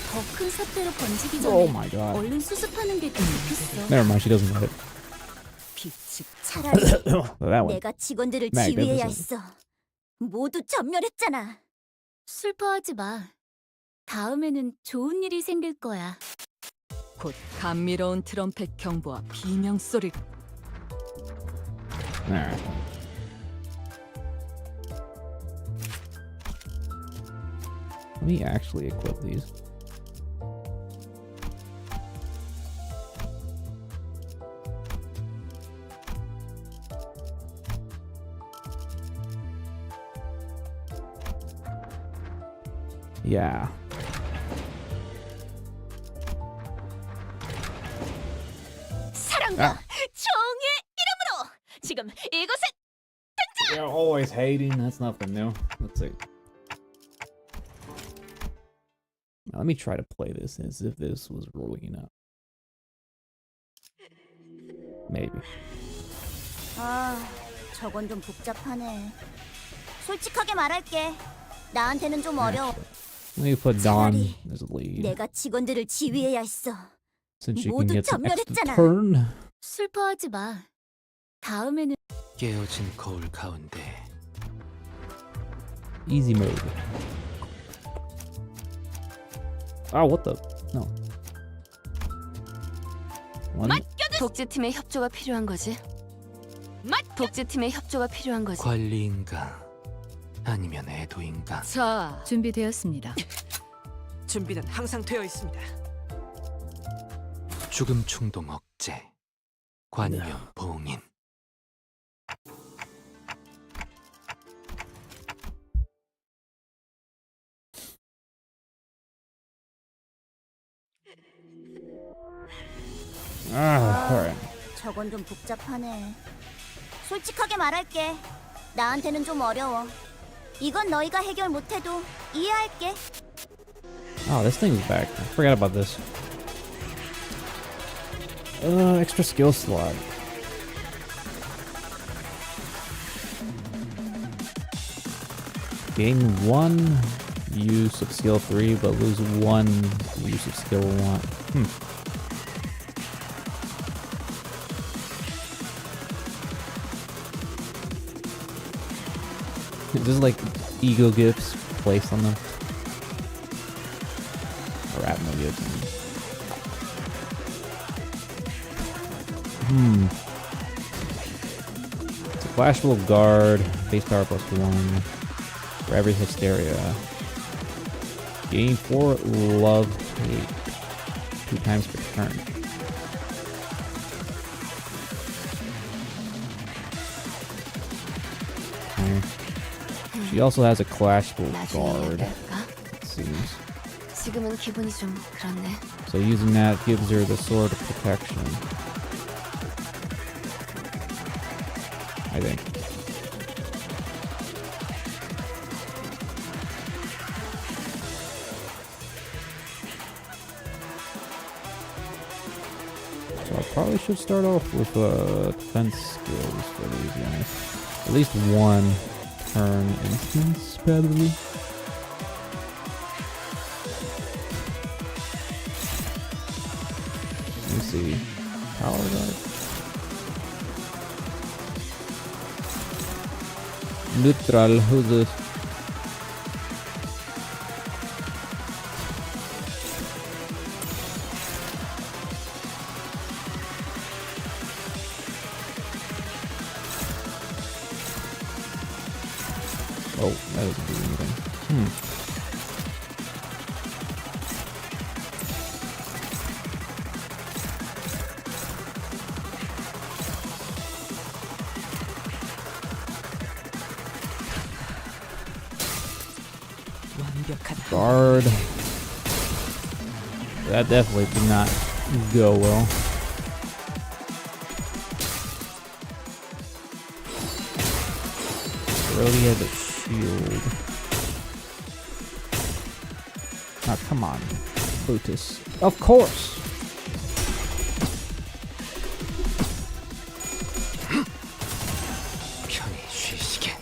더 큰 사태로 번지기 전에 Oh my god. 얼른 수습하는 게 더 좋겠어. Never mind, she doesn't get it. 빛이 차라리 That one. 내가 직원들을 Magnificent. 지휘해야 했어. 모두 전멸했잖아. 슬퍼하지 마. 다음에는 좋은 일이 생길 거야. 곧 감미로운 트럼펫 경보와 비명 소리. Alright. Let me actually equip these. Yeah. 사랑과 아. 정의 이름으로 지금 이곳에 You're always hating. That's nothing new. Let's see. Now, let me try to play this as if this was rolling up. Maybe. 아, 저건 좀 복잡하네. 솔직하게 말할게. 나한테는 좀 어려워. Let me put Dawn 차라리 as a lead. 내가 직원들을 지휘해야 했어. Since she can 모두 get some extra 전멸했잖아. turn. 슬퍼하지 마. 다음에는 깨어진 거울 가운데 Easy mode. Oh, what the? No. One. 독재팀의 협조가 필요한 거지. 독재팀의 협조가 필요한 거지. 관리인가 아니면 애도인가. 자, 준비되었습니다. 준비는 항상 되어 있습니다. 죽음 충동 억제 관명 봉인. Alright. 저건 좀 복잡하네. 솔직하게 말할게. 나한테는 좀 어려워. 이건 너희가 해결 못해도 이해할게. Oh, this thing's back. I forgot about this. Extra skill slot. Gain 1 use of skill 3, but lose 1 use of skill 1. This is like ego gifts placed on them. Or Atmo gifts. It's a flashable guard, base power +1 for every hysteria. Gain 4 love hate 2 times per turn. Okay. She also has a clashable guard, it seems. 지금은 기분이 좀 그렇네. So using that gives her the sword of protection. I think. So I probably should start off with defense skills for these guys. At least 1 turn instance, probably. see. Power guard. Neutral. Who's this? Oh, that doesn't do anything. 완벽한 Guard. That definitely did not go well. Really has a shield. Ah, come on, Brutus. Of course. 편히 쉬시게.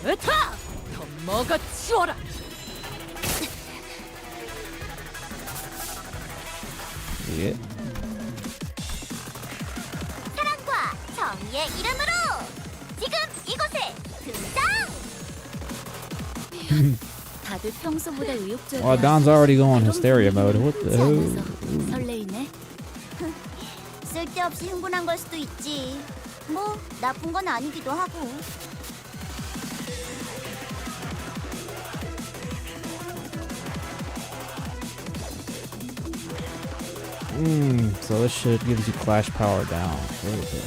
으타! 더 먹어치워라! Yeah. 사랑과 정의의 이름으로 지금 이곳에 등장! 다들 평소보다 의욕적이야. Well, Don's already going hysteria mode. What the hell? 설레이네. 쓸데없이 흥분한 걸 수도 있지. 뭐 나쁜 건 아니기도 하고. So this shit gives you clash power down. Okay.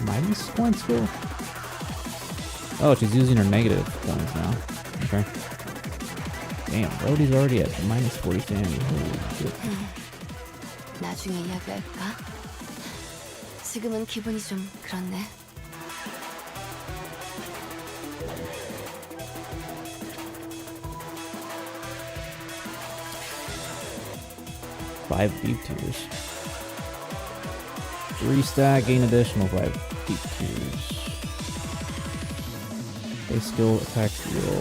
Minus one skill? Oh, she's using her negative points now. Okay. Damn, Rhodey's already at minus 40 sanity. Holy shit. 나중에 이야기할까? 지금은 기분이 좀 그렇네. Five deep tiers. 3 stack, gain additional 5 deep tiers. Base skill attacks deal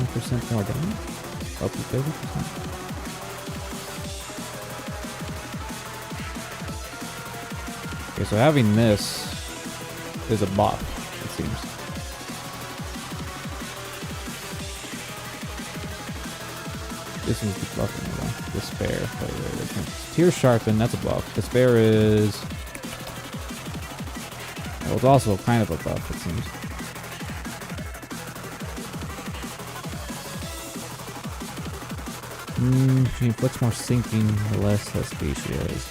10% more damage. Up to 30%. Okay, so having this is a buff, it seems. This one's debuffing it though. Despair. Wait. Tear Sharpen, that's a buff. Despair is... Well, it's also kind of a buff, it seems. She inflicts more sinking the less SP she has.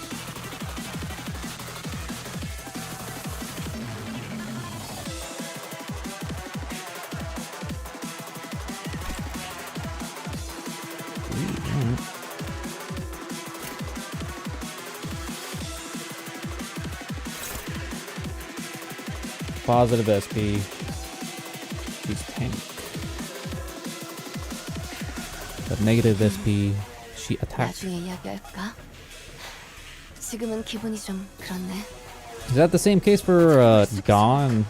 Positive SP. She's tank. But negative SP, she attacks. 나중에 이야기할까? 지금은 기분이 좀 그렇네. Is that the same case for Dawn?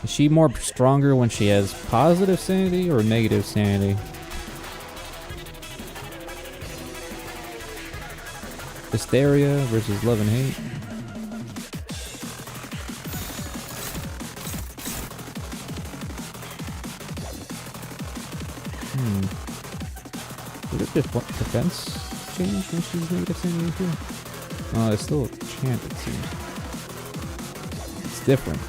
Is she more stronger when she has positive sanity or negative sanity? Hysteria versus love and hate. Did it just defense change when she's negative sanity too? Oh, it's still a chant, it seems. It's different.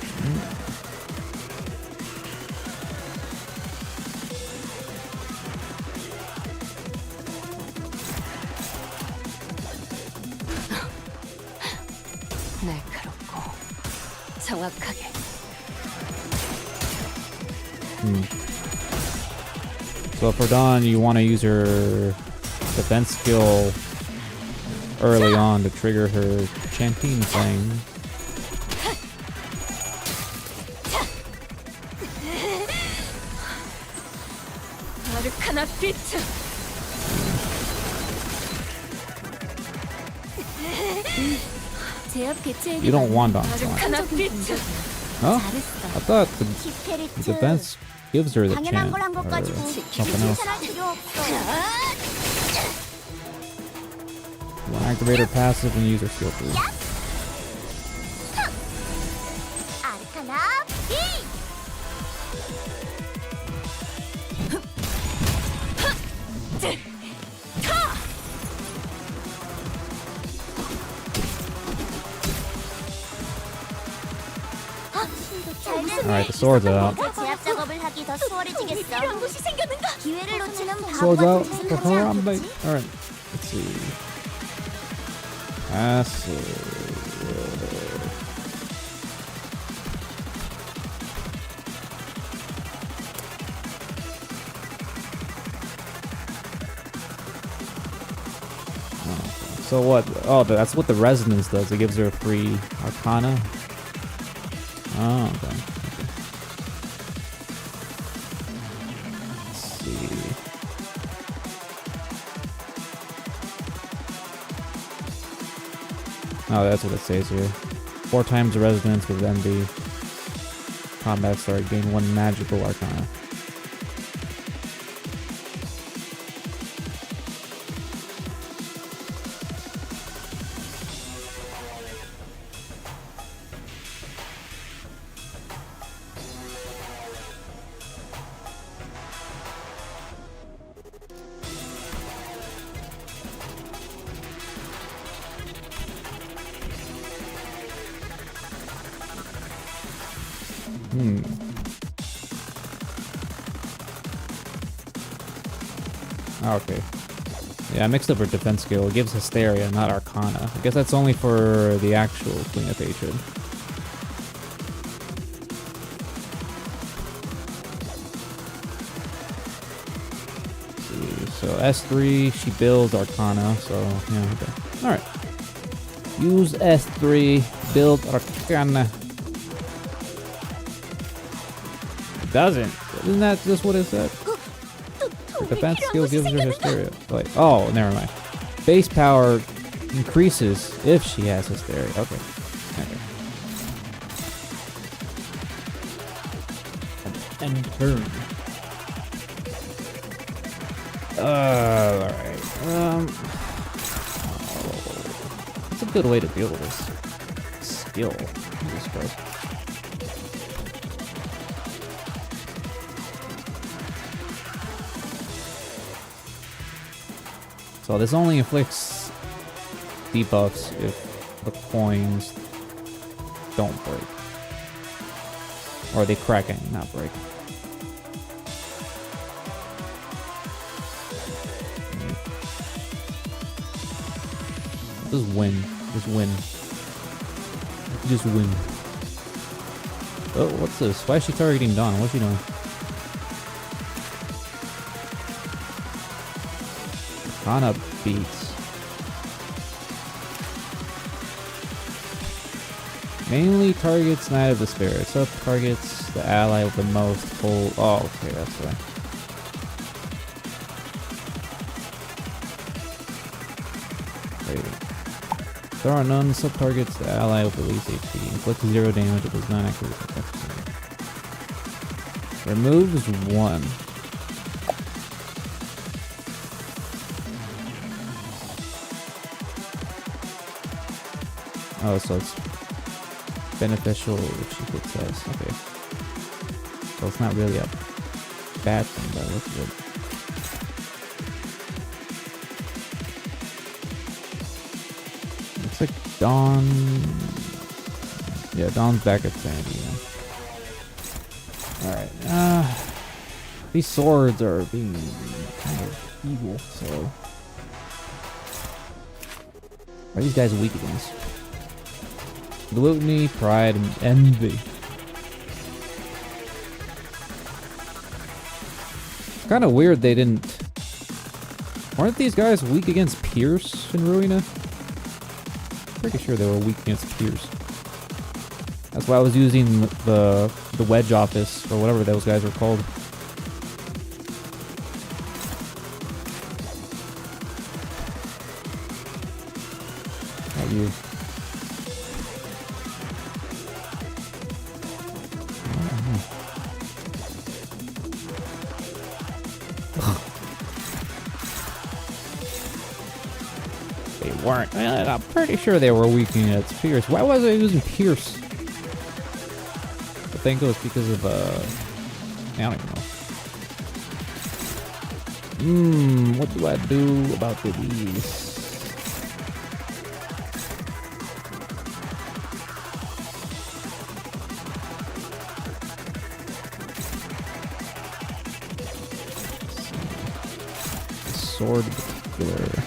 날카롭고 정확하게. So for Dawn, you want to use her defense skill early on to trigger her chanting thing. 아르카나 비트. 제압 개체에게 You don't want on. 아르카나 비트. Huh? 잘했어. I thought the 키페리트. defense gives her the 당연한 chance. 걸 한 것 Or 가지고 something else. 칭찬할 필요 없어. One activate her passive and use her shield boost. 아르카나 비. Alright, the sword's out. 제압 작업을 하기 더 수월해지겠어. 필요한 곳이 생겼는가? 기회를 놓치는 Sword's 바보 out 같은 for 짓은 her. 하지 I'm like, 않겠지? alright. Let's see. Passive. So what? Oh, that's what the resonance does. It gives her a free Arcana. Oh, okay. Let's see. Oh, that's what it says here. 4 times the resonance with envy. Combat start, gain 1 magical Arcana. Okay. Yeah, I mixed up her defense skill. It gives Hysteria, not Arcana. I guess that's only for the actual Queen of Hatred. Let's see. So S3, she builds Arcana, so yeah, okay. Alright. Use S3, build Arcana. It doesn't. Isn't that just what it said? The defense skill gives her Hysteria. Like, oh, never mind. Base power increases if she has Hysteria. Okay. Okay. And turn. Alright. That's a good way to deal with this skill. Jesus Christ. So this only inflicts debuffs if the coins don't break. Or they crack and not break. Just win. Just win. Just win. Oh, what's this? Why is she targeting Dawn? What's she doing? Arcana beats. Mainly targets Knight of the Spirit. So targets the ally with the most full. Oh, okay, that's why. Wait. There are none. Sub targets the ally with the least HP. Inflicts 0 damage. It does not activate effectively. Removes 1. Oh, so it's beneficial if she hits us. Okay. So it's not really a bad thing, but that's good. Looks like Dawn... Yeah, Dawn's back at Sandy. Yeah. Alright. These swords are being kind of evil, so... Are these guys weak against? Gluttony, pride, and envy. Kind of weird they didn't... Weren't these guys weak against Pierce in Ruina? Pretty sure they were weak against Pierce. That's why I was using the Wedge Office, or whatever those guys were called. you. They weren't. I'm pretty sure they were weakening its Pierce. Why was I using Pierce? I think it was because of, I don't even know. What do I do about the bees? Sword in particular.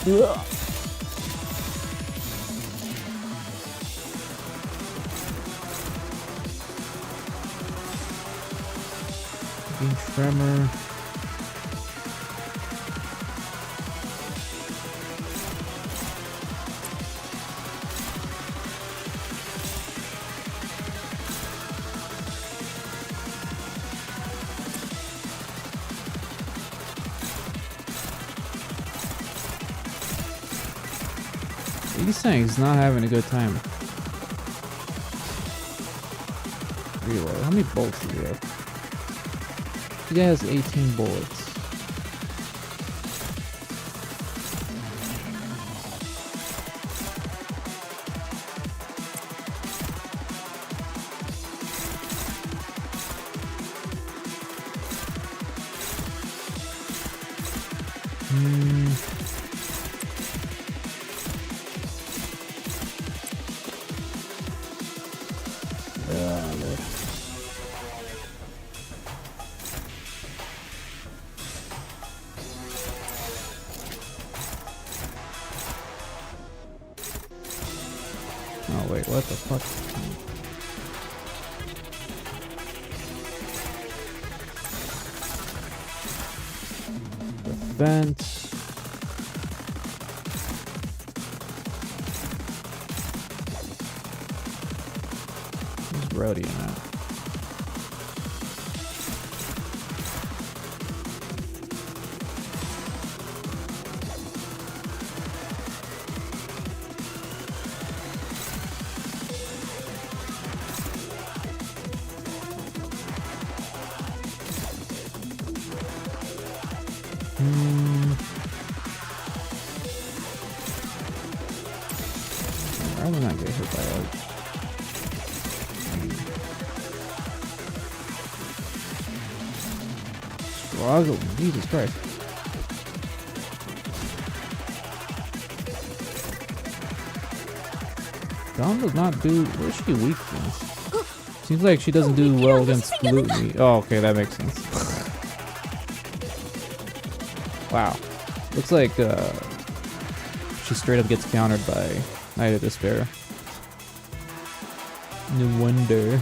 Ugh. Tremor. He's saying he's not having a good time. Reload. How many bolts do you have? He has 18 bullets. Oh wait, what the fuck? Defense. Who's Rhodey at? I will not get hit by that. Struggle, Jesus Christ. Gamba does not do. Where's she weak against? Seems like she doesn't do well against gluten. Oh, okay, that makes sense. Wow. Looks like she straight up gets countered by Night of Despair. No wonder.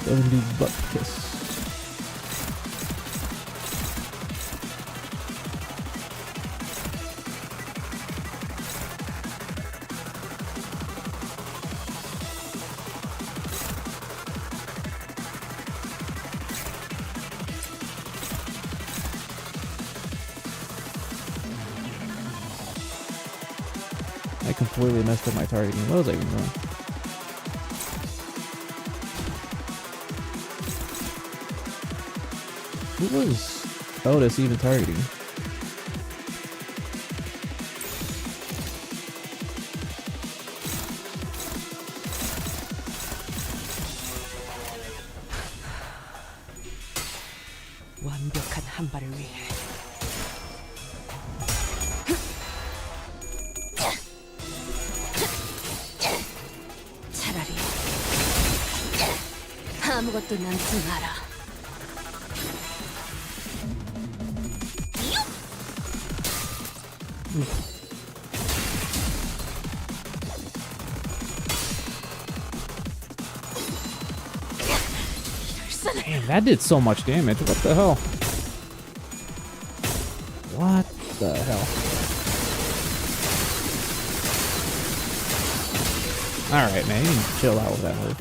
Doesn't do butt kiss. I completely messed up my targeting. What was I even doing? Who was Otis even targeting? 간바를 위해 차라리 아무것도 남지 마라. Damn, that did so much damage. What the hell? What the hell? Alright, man, you can chill out with that move.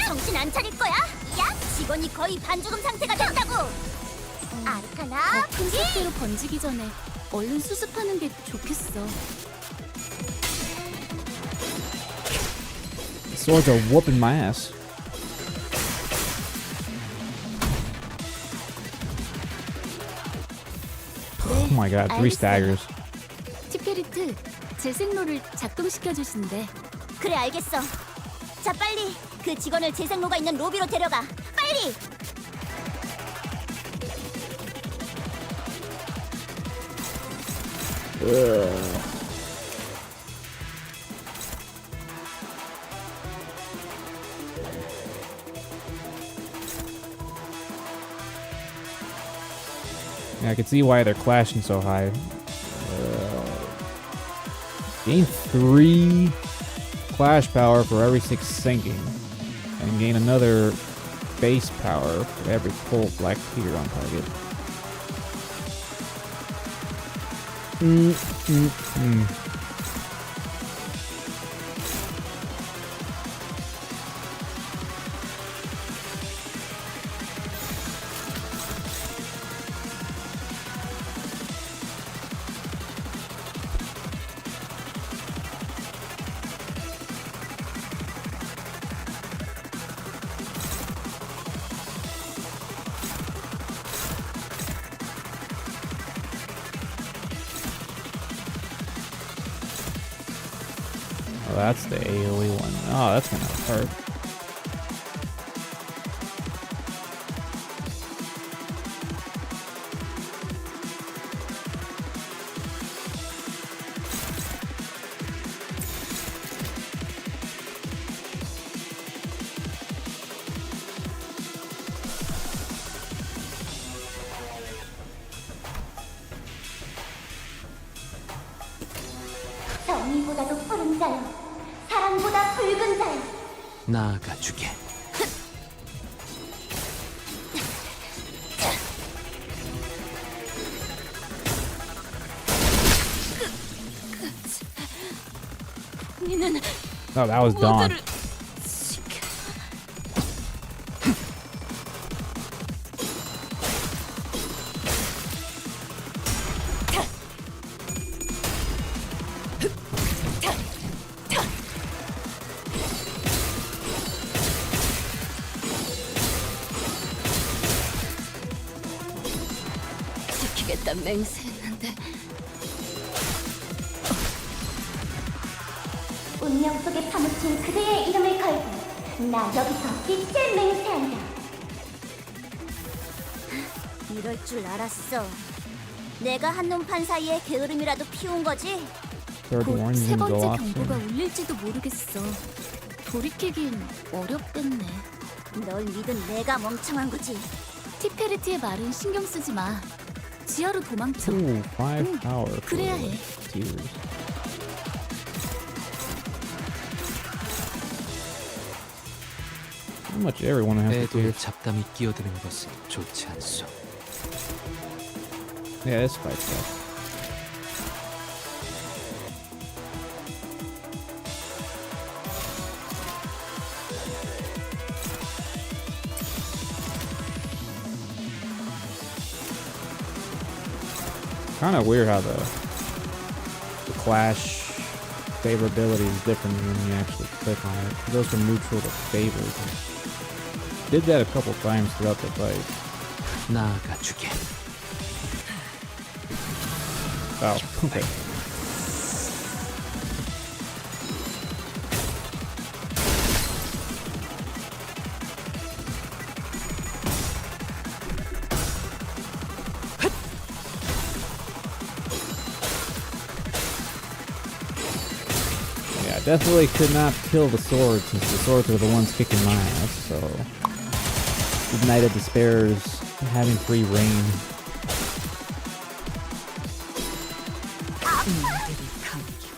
정신 안 차릴 거야? 야, 직원이 거의 반죽음 상태가 됐다고. 아르카나, 큰 속도로 번지기 전에 얼른 수습하는 게 좋겠어. The swords are whooping my ass. Oh my god, 3 staggers. 티페리트, 재생로를 작동시켜 주신대. 그래 알겠어. 자 빨리 그 직원을 재생로가 있는 로비로 데려가. 빨리. Yeah, I can see why they're clashing so high. Gain 3 clash power for every 6 sinking, and gain another base power for every full black tier on target. Oh, that's the AoE one. Oh, that's gonna hurt. 정의보다도 푸른 자여, 사랑보다 붉은 자여. 나아가 주게. 니는 Oh, that was Dawn. 모두를 지켜. 지키겠다 맹세했는데. 운명 속에 파묻힌 그대의 이름을 걸고 나 여기서 빛을 맹세한다. 이럴 줄 알았어. 내가 한눈판 사이에 게으름이라도 피운 거지? Third 곧 warning 세 didn't go 번째 off 경보가 soon. 울릴지도 모르겠어. 돌이키긴 어렵겠네. 널 믿은 내가 멍청한 거지. 티페르티의 말은 신경 쓰지 마. 지하로 도망쳐. Ooh, 5 power for 그래야 해. tiers. How much everyone has to 애도에 tier? 잡담이 끼어드는 것은 좋지 않소. Yeah, this fight's tough. Kind of weird how the clash favorability is different when you actually click on it. It goes from neutral to favored. Did that a couple times throughout the fight. 나아가 주게. Oh, okay. definitely could not kill the swords since the swords are the ones kicking my ass, so... The Knight of Despair's having free reign.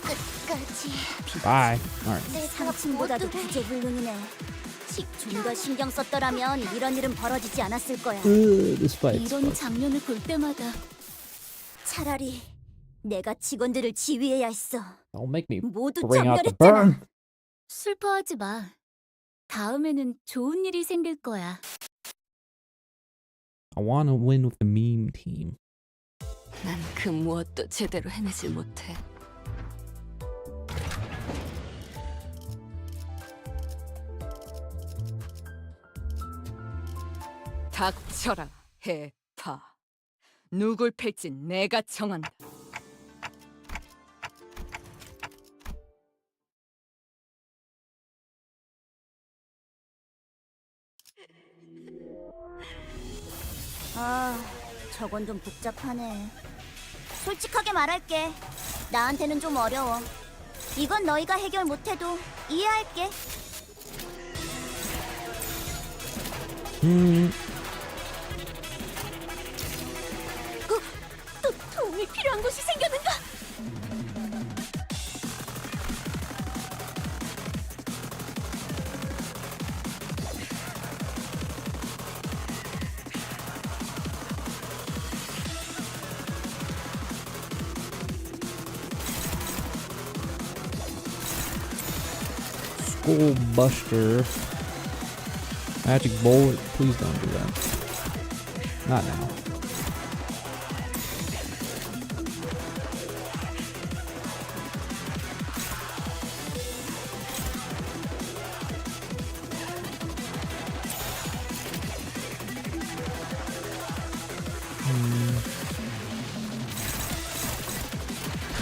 끝까지. Bye. Alright. 내 상층보다도 구제불능이네. 좀 더 신경 썼더라면 이런 일은 벌어지지 않았을 거야. This fight. 이런 장면을 볼 때마다 차라리 내가 직원들을 지휘해야 했어. Don't make me 모두 bring out the 전멸했잖아. burn. 슬퍼하지 마. 다음에는 좋은 일이 생길 거야. I want to win with the meme team. 난 그 무엇도 제대로 해내질 못해. 닥쳐라, 해파. 누굴 팰지 내가 정한다. 아, 저건 좀 복잡하네. 솔직하게 말할게. 나한테는 좀 어려워. 이건 너희가 해결 못해도 이해할게. 또 도움이 필요한 곳이 생겼는가? Skull Buster. Magic Bullet. Please don't do that. Not now.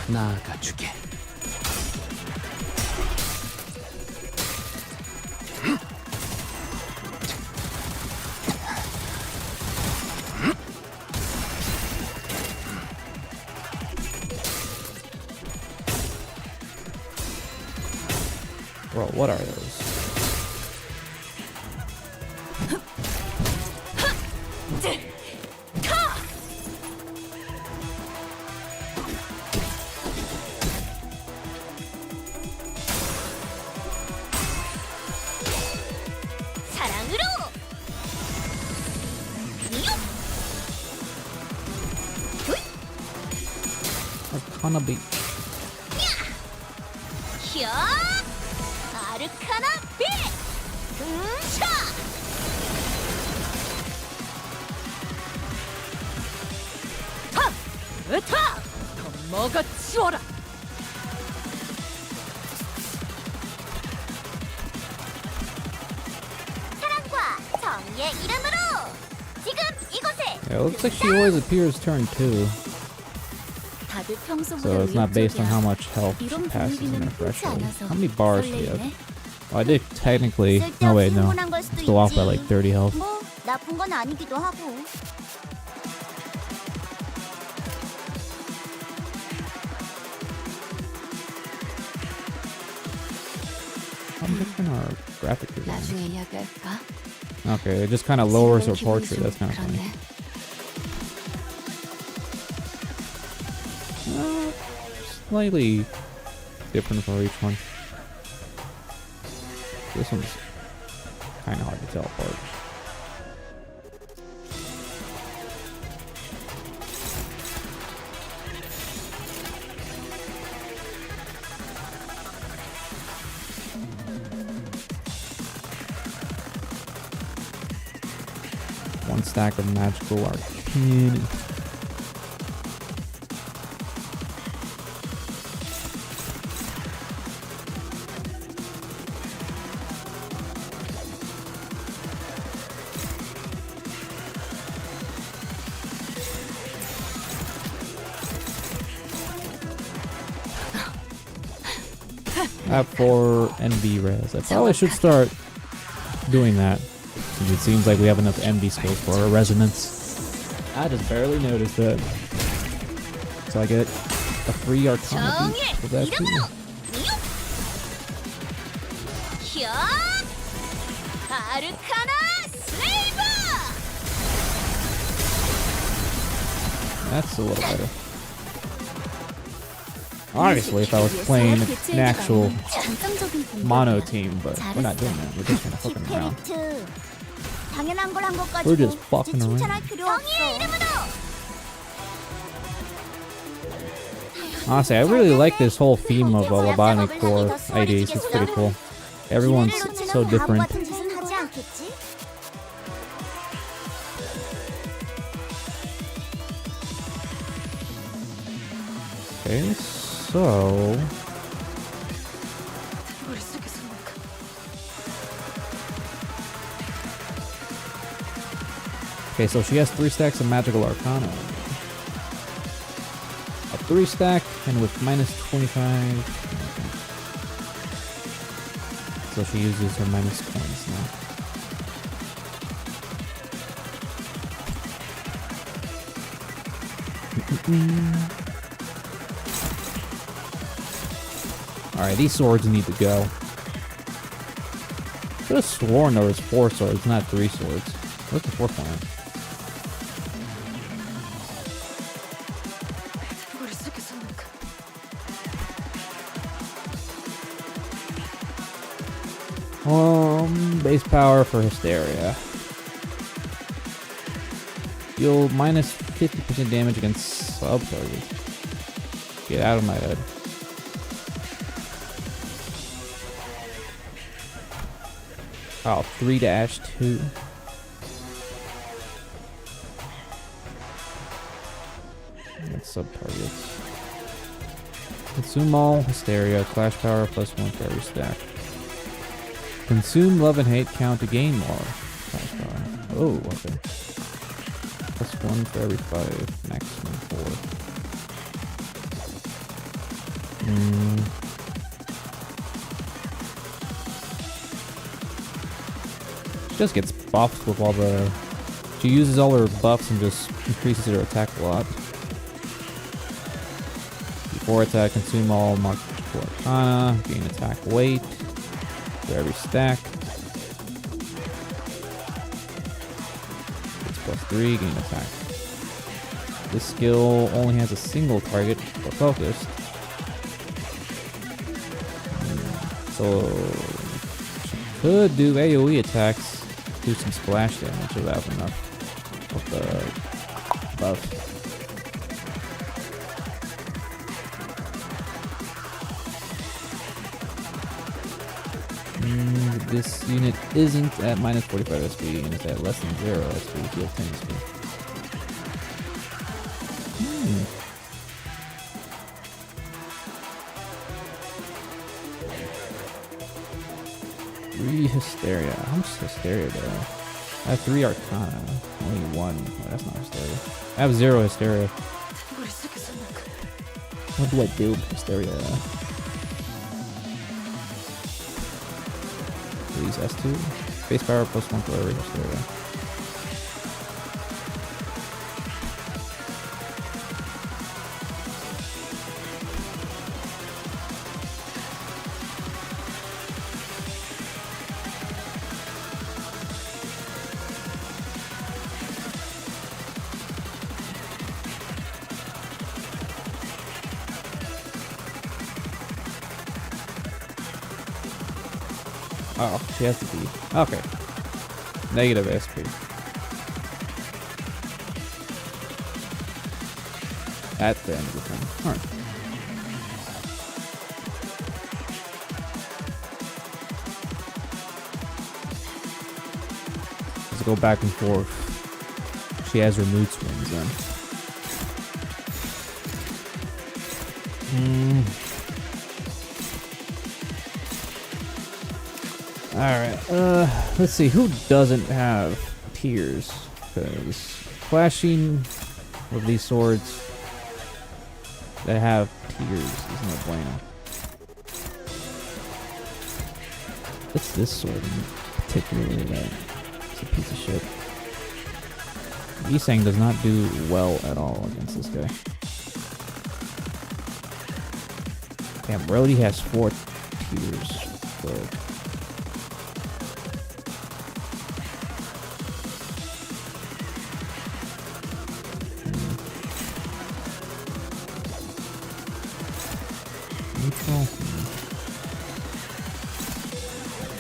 나아가 주게. Bro, what are those? 사랑으로. Arcana Beat. 야! 아르카나 빛! 차! 으타! 더 먹어치워라! 사랑과 정의의 이름으로 지금 이곳에 Yeah, it looks like she always appears turn 2. 다들 평소보다 So it's not based on how much health she 이런 passes in her 분위기는 흔치 threshold. 않아서 How many bars do you have? 설레이네. Well, I did technically. No, wait, no. 쓸데없이 흥분한 걸 수도 Still off by 있지. like 30 health. 뭐 나쁜 건 아니기도 하고. How different are graphic designs? 나중에 이야기할까? Okay, it just kind of lowers her portrait. That's kind of funny. Slightly different for each one. This one's kind of hard to tell apart. One stack of magical arcane. I have 4 NB res. I probably should start doing that. Since it seems like we have enough NB skills for our resonance. I just barely noticed that. So I get a free Arcana beat for that too. 히어! 아르카나 슬레이브! That's a little better. Obviously, if I was playing an actual mono team, but we're not doing that. We're just kind of fucking around. 디테리트. 당연한 걸 한 것 가지고 We're just 굳이 fucking around. 칭찬할 필요 없어. Honestly, I really like this whole theme of lobotomy core IDs. It's pretty cool. Everyone's 기회를 so 놓치는 바보 different. 같은 짓은 하지 않겠지? Okay, so okay, so she has 3 stacks of magical arcana. A 3 stack and with minus 25. So she uses her minus coins now. Alright, these swords need to go. Could have sworn there was 4 swords, not 3 swords. What's the 4th one? Base power for Hysteria. Deal minus 50% damage against sub targets. Get out of my head. Oh, 3-2. That's sub targets. Consume all Hysteria, Clash power +1 for every stack. Consume love and hate count to gain more. Clash power. Oh, okay. +1 for every 5, maximum 4. She just gets buffed with all the... She uses all her buffs and just increases her attack a lot. Before attack, consume all marked arcana, gain attack weight for every stack. It's +3, gain attack. This skill only has a single target for focused. So she could do AoE attacks, do some splash damage if I have enough of the buff. This unit isn't at minus 45 SP and is at less than 0 SP, heal 10 SP. Three Hysteria. How much is Hysteria though? I have 3 Arcana. Only 1. Oh, that's not Hysteria. I have 0 Hysteria. What do I do with Hysteria? Please S2. Base power +1 for every Hysteria. Oh, she has to be. Okay. Negative SP. At the end of the turn. Alright. Let's go back and forth. She has her mood swings then. Alright, let's see, who doesn't have tears? Because clashing with these swords that have tears is no bueno. What's this sword in particularly that it's a piece of shit? Yisang does not do well at all against this guy. Damn, Brody has 4 tears. But Oh.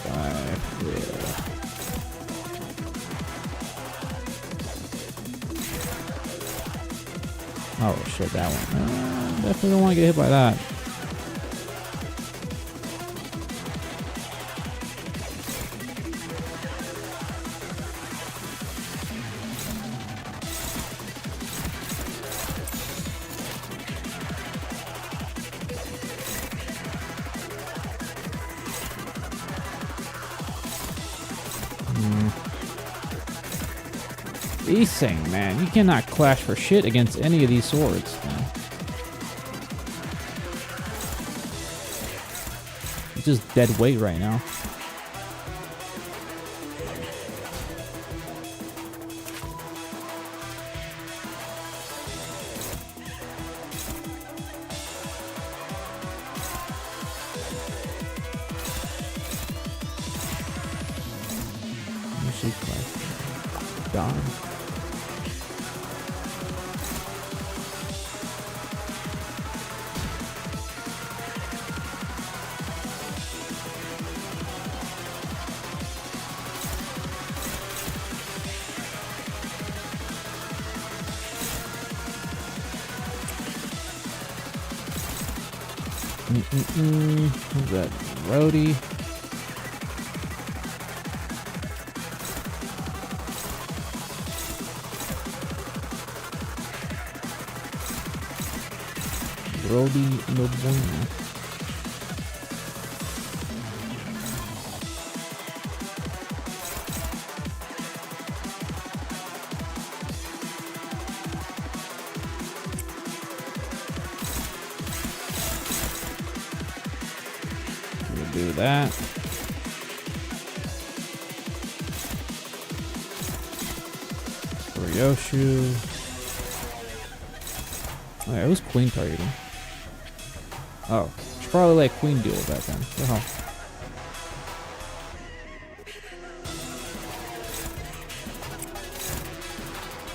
Five. Yeah. Oh shit, that one. Definitely don't want to get hit by that. These things, man, you cannot clash for shit against any of these swords, man. It's just dead weight right now. She clashed. Darn. Who's that? Rhodey. Rhodey Nobuena. Do that. For Yoshu. Oh, yeah, it was Queen targeting. Oh, should probably let Queen deal with that then. What the hell?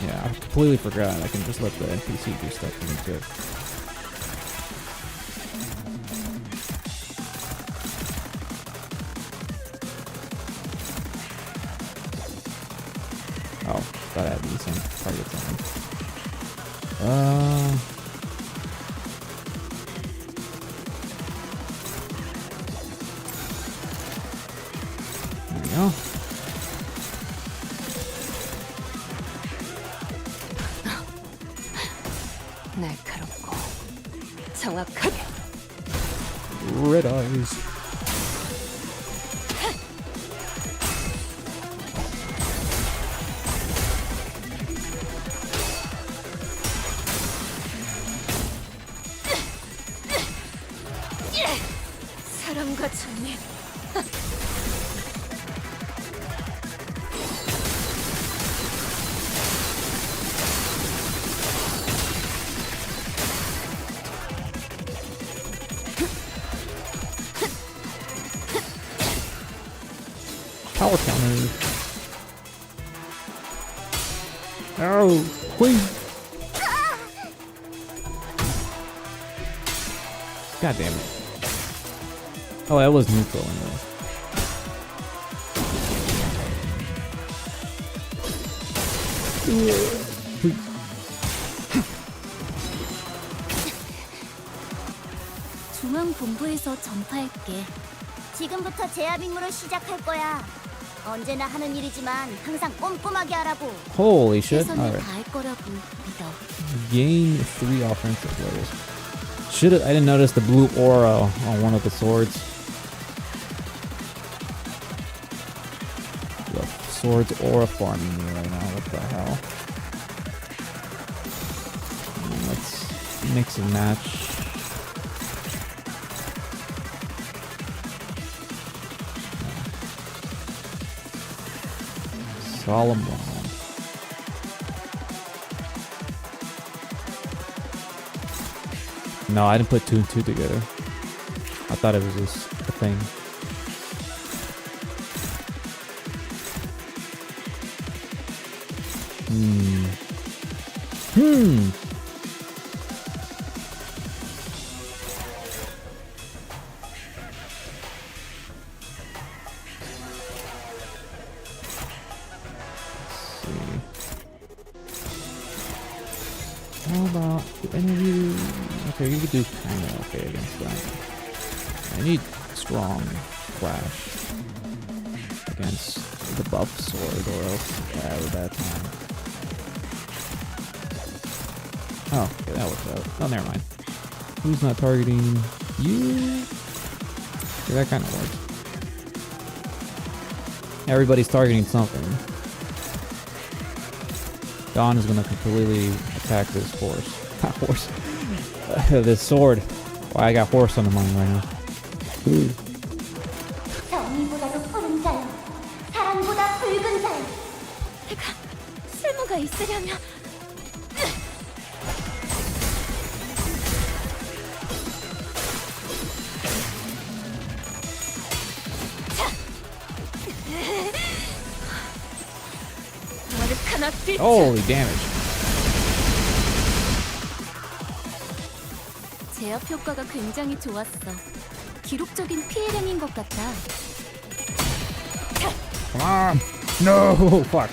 Yeah, I completely forgot. I can just let the NPC do stuff and it's good. Oh, thought I had these same targets on me. There we go. 날카롭고 정확하게. Red eyes. 사랑과 정리. Power counter. Oh, Queen. God damn it. Oh, that was neutral anyway. 중앙 본부에서 전파할게. 지금부터 제압 임무를 시작할 거야. 언제나 하는 일이지만 항상 꼼꼼하게 하라고. Holy shit. 최선을 Alright. 다할 거라고 믿어. Gain 3 offensive levels. I didn't notice the blue aura on one of the swords. The sword's aura farming me right now. What the hell? Let's mix and match. Solemn Bond. No, I didn't put 2 and 2 together. I thought it was just a thing. How about any of you? Okay, you could do kind of okay against that. I need strong flash against the buff sword, or else I have a bad time. Oh, okay, that works out. Oh, never mind. Who's not targeting you? Okay, that kind of works. Everybody's targeting something. Dawn is gonna completely attack this horse. Not horse. This sword. Why I got horse on the mind right now. Ooh. 정의보다도 푸른 자여, 사랑보다 붉은 자여. 내가 쓸모가 있으려면 Holy damage. 제압 효과가 굉장히 좋았어. 기록적인 피해량인 것 같아. Come on. No. Fuck.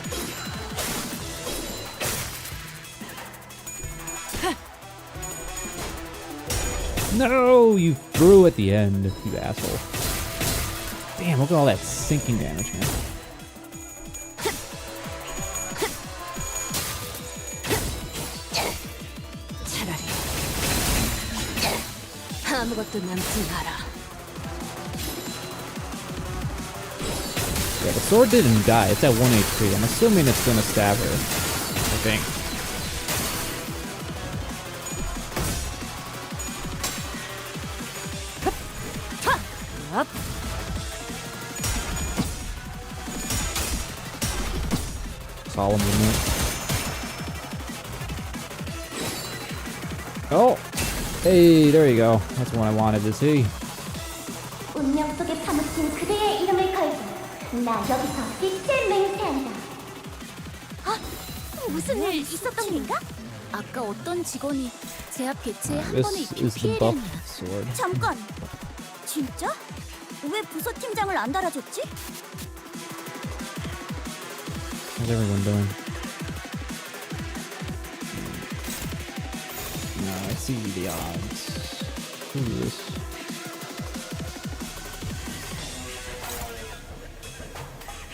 No, you threw at the end, you asshole. Damn, look at all that sinking damage, man. 차라리 아무것도 남지 마라. Yeah, the sword didn't die. It's at 1 HP. I'm assuming it's gonna stab her. I think. up. Solemn movement. Oh! Hey, there you go. That's what I wanted to see. 운명 속에 파묻힌 그대의 이름을 걸고 나 여기서 빛을 맹세한다. 아, 무슨 일 있었던 일인가? 아까 어떤 직원이 제압 개체에 한 번에 This 입힌 is the buff 피해량이야. sword. 잠깐, 진짜? 왜 부서 팀장을 안 달아줬지? How's everyone doing? No, I see the odds. Who's this?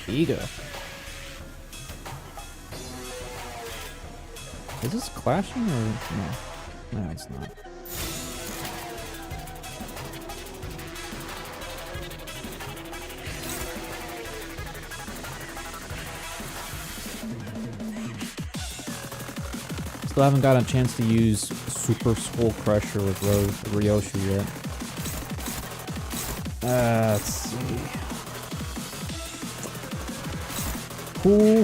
Ego. Is this clashing or no? No, it's not. Still haven't got a chance to use Super Skull Crusher with Ryoshu yet. Let's see. Who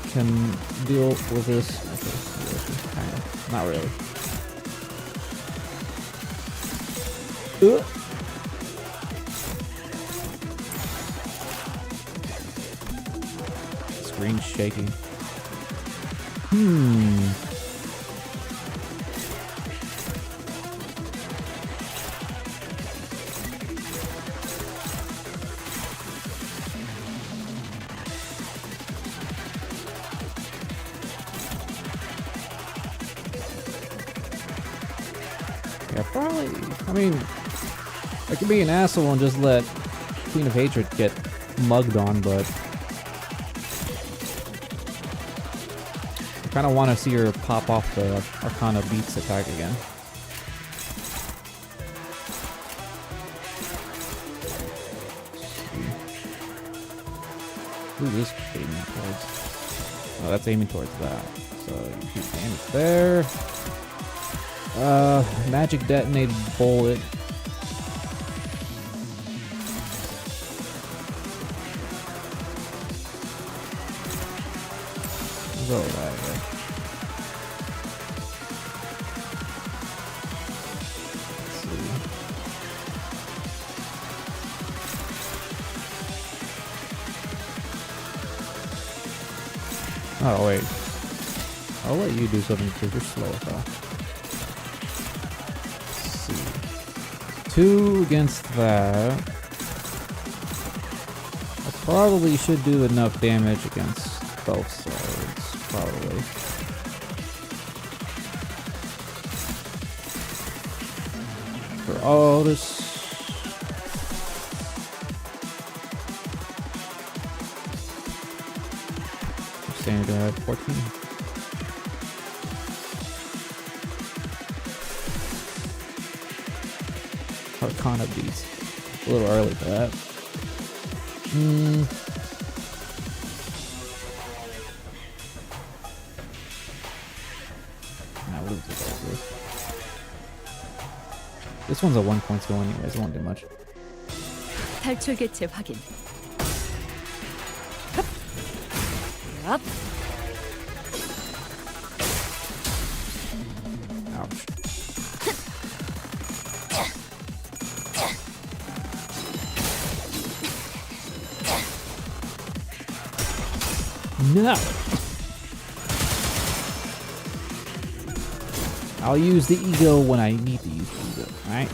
can deal with this? Okay, Ryoshu, kind of. Not really. Screen's shaking. Yeah, probably. I mean, I could be an asshole and just let Queen of Hatred get mugged on, but I kind of want to see her pop off the Arcana Beats attack again. Who is aiming towards? Oh, that's aiming towards that. So you shoot damage there. Magic detonated bullet. Go that way. Let's see. Oh wait. I'll let you do something because you're slow as hell. Let's see. 2 against that. I probably should do enough damage against both swords. Probably. Otis. Standard at 14. Arcana beats. A little early for that. Nah, we'll do this. This one's a 1 point skill anyways, it won't do much. 탈출 개체 확인. 얍. Ouch. No! I'll use the ego when I need to use the ego, alright?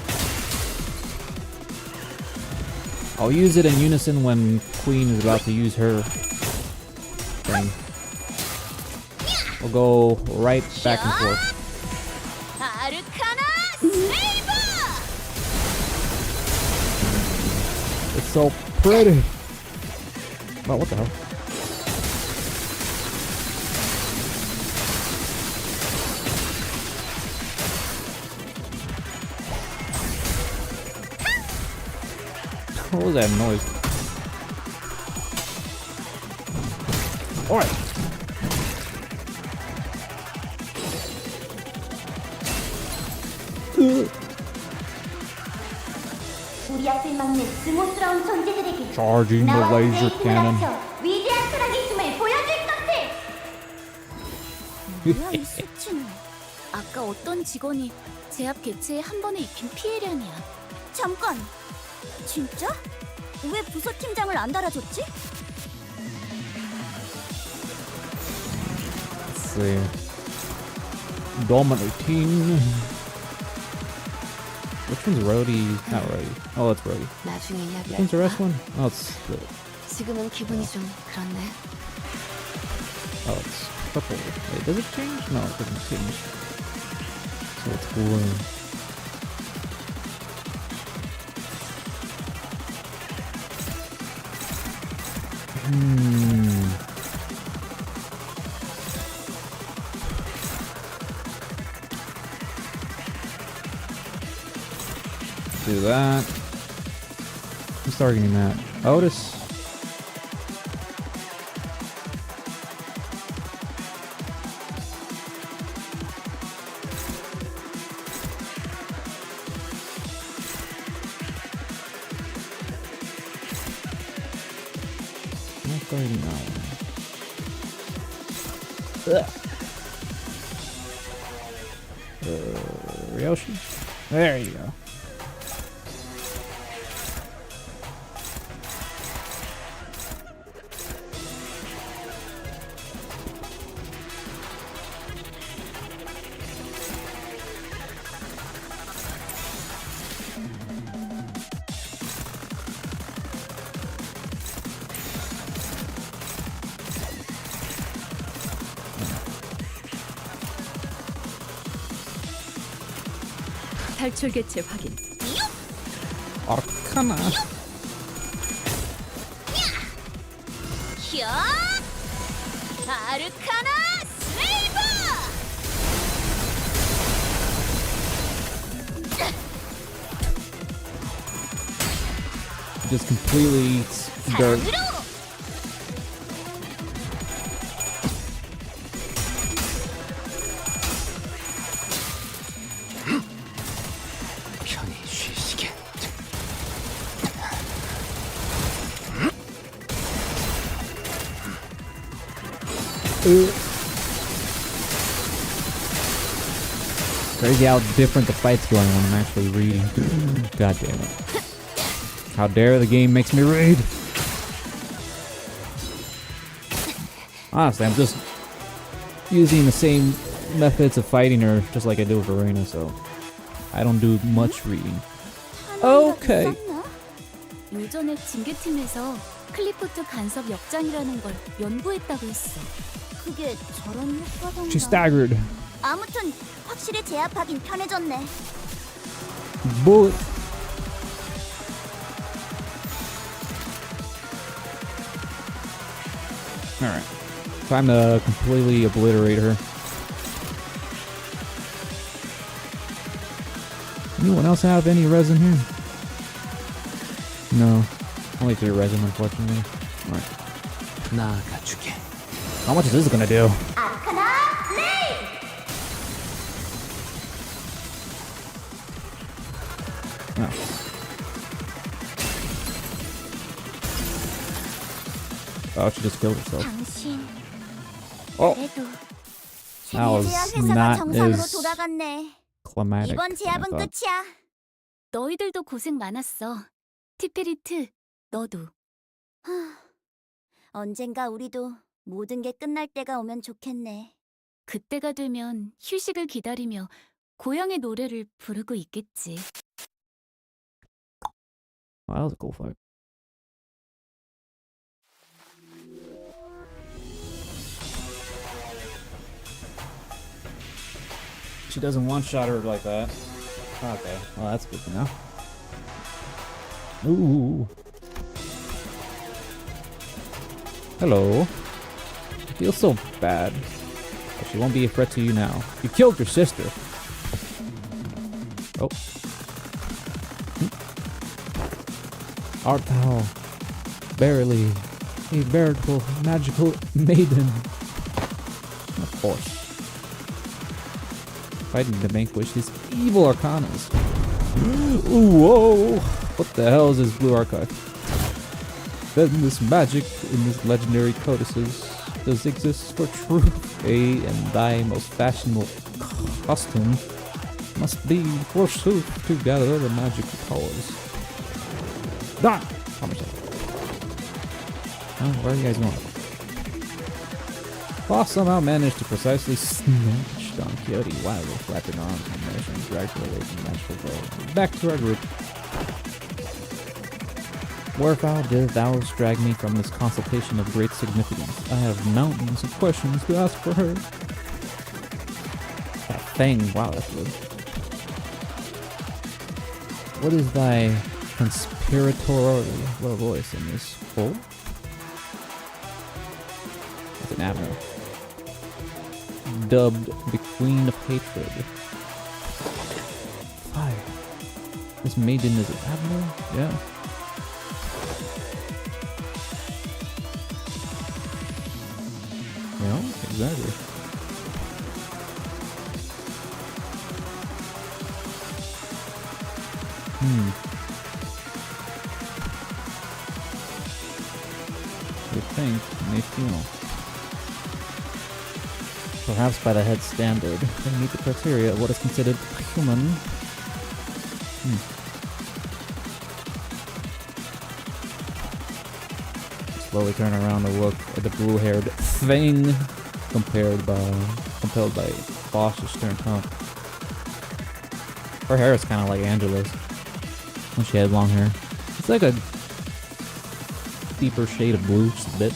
I'll use it in unison when Queen is about to use her thing. We'll go right back and forth. 아르카나 슬레이버! It's so pretty! Oh, what the hell? What was that noise? Alright. 우리 앞을 막는 스무스러운 존재들에게 Charging the 나와 laser 스레이트를 cannon. 합쳐 위대한 철학의 힘을 보여줄 것을! 뭐야 이 수치는. 아까 어떤 직원이 제 앞 개체에 한 번에 입힌 피해량이야. 잠깐! 진짜? 왜 부서팀장을 안 달아줬지? Let's see. Dominating. Which one's Rhodey? Not Rhodey. Oh, it's Rhodey. 나중에 Which one's the rest one? Oh, it's the. 지금은 기분이 좀 그렇네. Oh, it's purple. Wait, does it change? No, it doesn't change. So it's blue. Do that. Who's targeting that? Otis? Not targeting that one. Ryoshi? There you go. 탈출 개체 확인. Arcana. 현! 아르카나 슬레이버! Just completely eats dirt. 사랑으로! 편히 쉬시게. Crazy how different the fight's going when I'm actually reading. God damn it. How dare the game makes me read. Honestly, I'm just using the same methods of fighting her just like I do with Arena, so I don't do much reading. Okay. 예전에 징계팀에서 클리포트 간섭 역장이라는 걸 연구했다고 했어. 그게 저런 효과던가. She staggered. 아무튼 확실히 제압하긴 편해졌네. Bullet. Alright. Time to completely obliterate her. Anyone else have any resin here? No. Only 3 resin, unfortunately. Alright. 나아가주게. How much is this gonna do? 아카나 레이! Oh. Oh, she just killed herself. 당신 Oh, 그래도 that was 최대한 회사가 not 정상으로 as 돌아갔네. climatic. 이번 as I 제압은 thought. 끝이야. 너희들도 고생 많았어. 티페리트, 너도. 언젠가 우리도 모든 게 끝날 때가 오면 좋겠네. 그때가 되면 휴식을 기다리며 고향의 노래를 부르고 있겠지. Wow, that was a cool fight. She doesn't one-shot her like that. Okay, well that's good to know. Ooh. Hello. I feel so bad. But she won't be a threat to you now. You killed your sister. Oh. Art thou barely a veritable magical maiden? Of course. Fighting to vanquish his evil arcanas. Ooh, whoa! What the hell is this blue archive? Then this magic in this legendary codices does exist for truth. A and thy most fashionable costume must be forsooth to gather the magic powers. Done! Oh, where are you guys going? Boss somehow managed to precisely snatch Don Quixote while with flapping arms and managed to drag her away from the magical goal. Back to our group. Wherefore did thou drag me from this consultation of great significance? I have mountains of questions to ask for her. That thing, wow, that's good. What is thy conspiratorial voice in this hole? That's an avenue. Dubbed the Queen of Hatred. Fire. This maiden is an avenue? Yeah. Yeah, exactly. You think, may feel. Perhaps by the head standard, they meet the criteria of what is considered human. Slowly turn around to look at the blue-haired thing, compelled by cautious stern tone. Her hair is kind of like Angela's when she had long hair. It's like a deeper shade of blue, just a bit.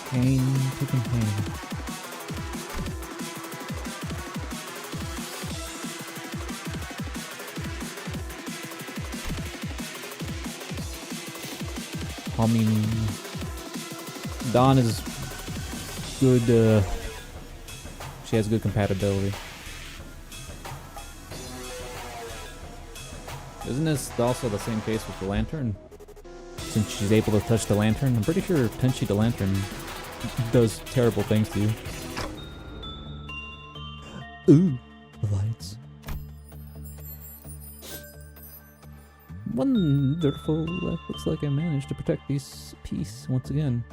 Pain to contain. I mean, Dawn is good, she has good compatibility. Isn't this also the same case with the lantern? Since she's able to touch the lantern, I'm pretty sure Tenchi the lantern does terrible things to you. Ooh, the lights. Wonderful. Looks like I managed to protect this piece once again.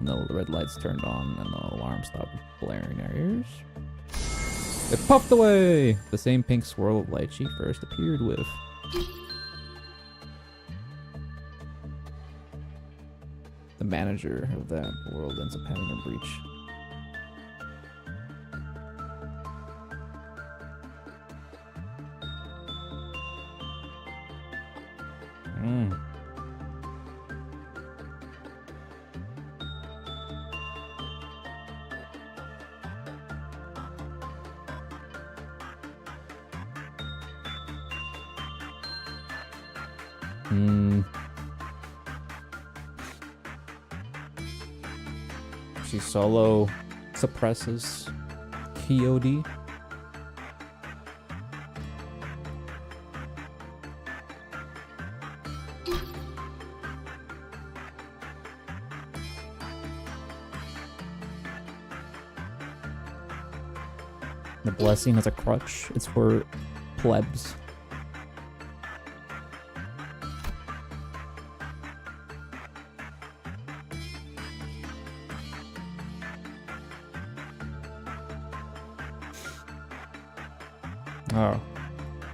No, the red lights turned on and the alarm stopped blaring in our ears. It puffed away! The same pink swirl of light she first appeared with. The manager of that world ends up having a breach. She solo suppresses KOD. The blessing as a crutch. It's for plebs. Oh.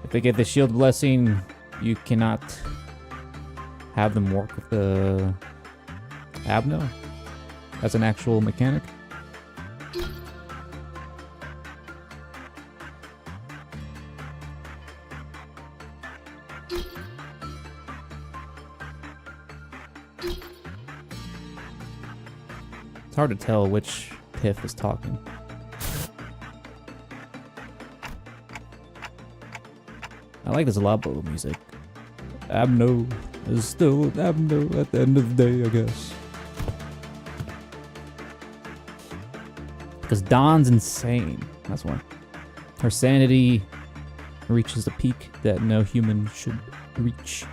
If they get the shield blessing, you cannot have them work with the Abno as an actual mechanic. It's hard to tell which Piff is talking. I like this Labo music. Abno is still an Abno at the end of the day, I guess. Because Dawn's insane. That's why. Her sanity reaches a peak that no human should reach.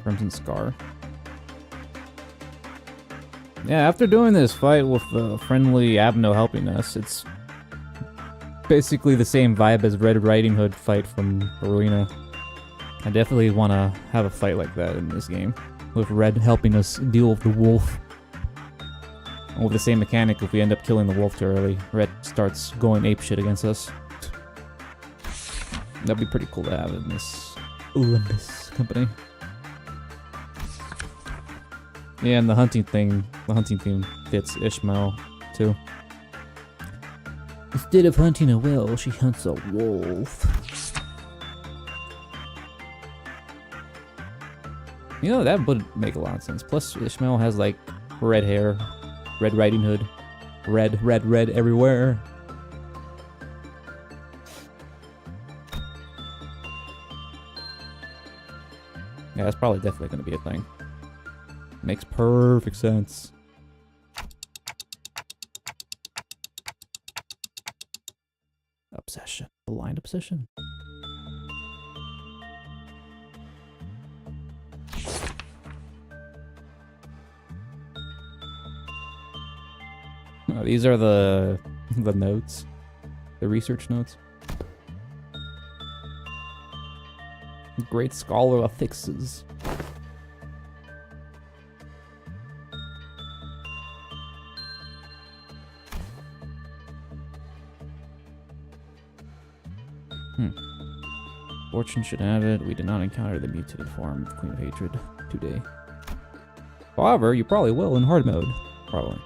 Crimson Scar. Yeah, after doing this fight with the friendly Abno helping us, it's basically the same vibe as Red Riding Hood fight from Arena. I definitely want to have a fight like that in this game, with Red helping us deal with the wolf. And with the same mechanic, if we end up killing the wolf too early, Red starts going apeshit against us. That'd be pretty cool to have in this Limbus company. Yeah, and the hunting theme fits Ishmael too. Instead of hunting a whale, she hunts a wolf. You know, that would make a lot of sense. Plus, Ishmael has like red hair, Red Riding Hood, red everywhere. Yeah, that's probably definitely going to be a thing. Makes perfect sense. Obsession. Blind obsession. Oh, these are the notes. The research notes. Great scholar affixes. Fortune should have it. We did not encounter the mutated form of Queen of Hatred today. However, you probably will in hard mode. Probably.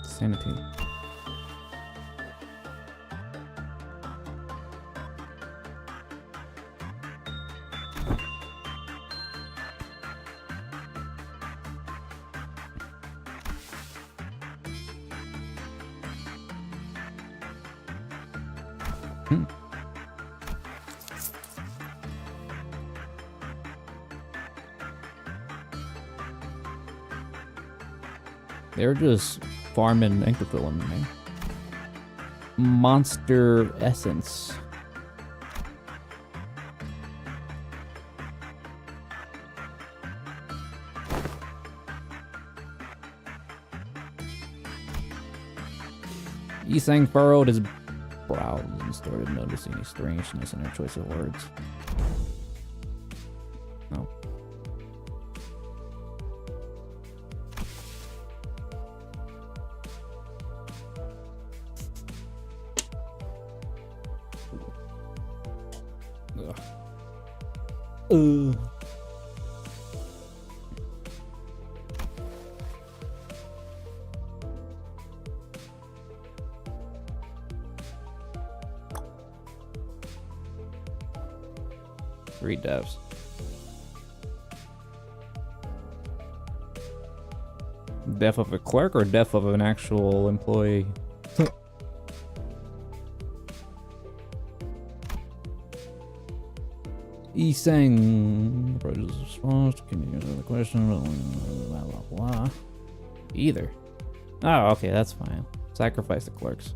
Sanity. They're just farming Incrafilm, man. Monster Essence. Yisang furrowed his brows and started noticing a strangeness in her choice of words. No. Ugh. Three devs. Death of a clerk or death of an actual employee? E sang response. Can you answer the question? Blah blah blah. Either. Oh, okay, that's fine. Sacrifice the clerks.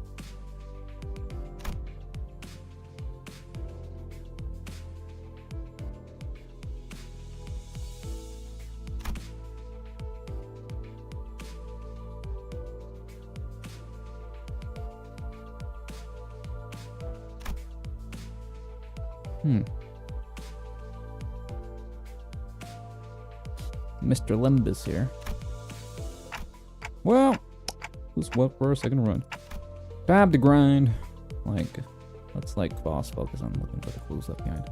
Mr. Limbus here. Well, this what for a second run. Time to grind. Like, let's like boss focus on looking for the clues left behind.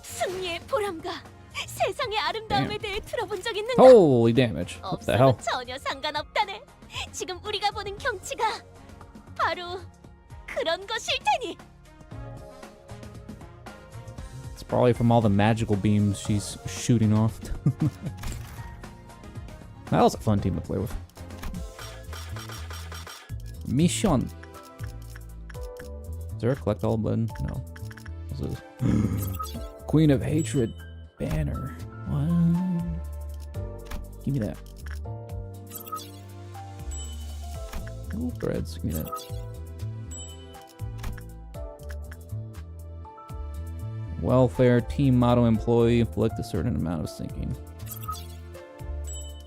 승리의 보람과 세상의 아름다움에 대해 들어본 적 있는가? Holy damage. What the hell? 없어도 전혀 상관없다네. 지금 우리가 보는 경치가 바로 그런 것일 테니. It's probably from all the magical beams she's shooting off. That was a fun team to play with. Mission. Is there a collect all button? No. What's this? Queen of Hatred banner. What? Give me that. Ooh, threads. Give me that. Welfare team motto employee inflict a certain amount of sinking.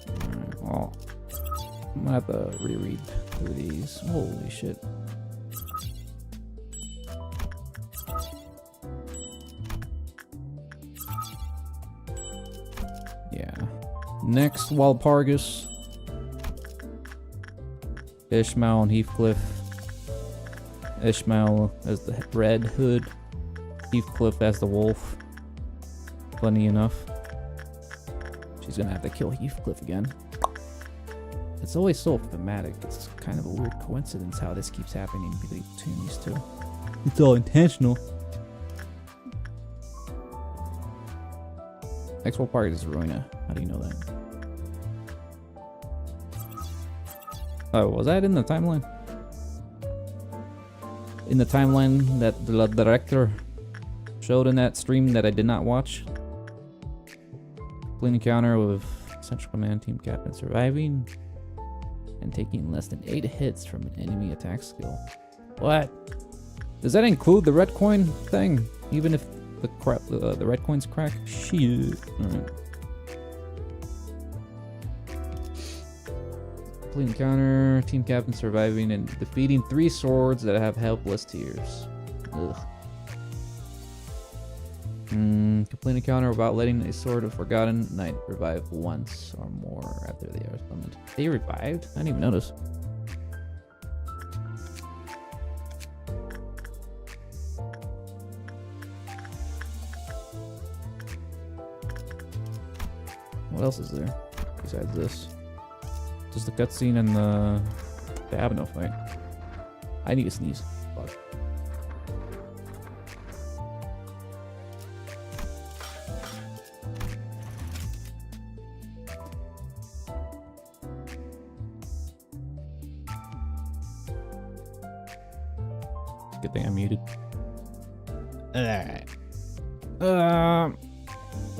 Alright, well, I'm gonna have to reread through these. Holy shit. Yeah. Next, Walpurgis. Ishmael and Heathcliff. Ishmael as the Red Hood. Heathcliff as the wolf. Funny enough. She's gonna have to kill Heathcliff again. It's always so thematic. It's kind of a weird coincidence how this keeps happening between these two. It's all intentional. Next Walpurgis is Ruina. How do you know that? Oh, was that in the timeline? In the timeline that the director showed in that stream that I did not watch? Complete encounter with Central Command Team Captain surviving and taking less than 8 hits from an enemy attack skill. What? Does that include the red coin thing? Even if the red coins crack? Shit. Alright. Complete encounter, team captain surviving and defeating 3 swords that have helpless tears. Ugh. Complete encounter without letting a sword of forgotten knight revive once or more after they are summoned. They revived? I didn't even notice. What else is there besides this? Just the cutscene and the Abno fight. I need to sneeze. Fuck. Good thing I'm muted. Alright.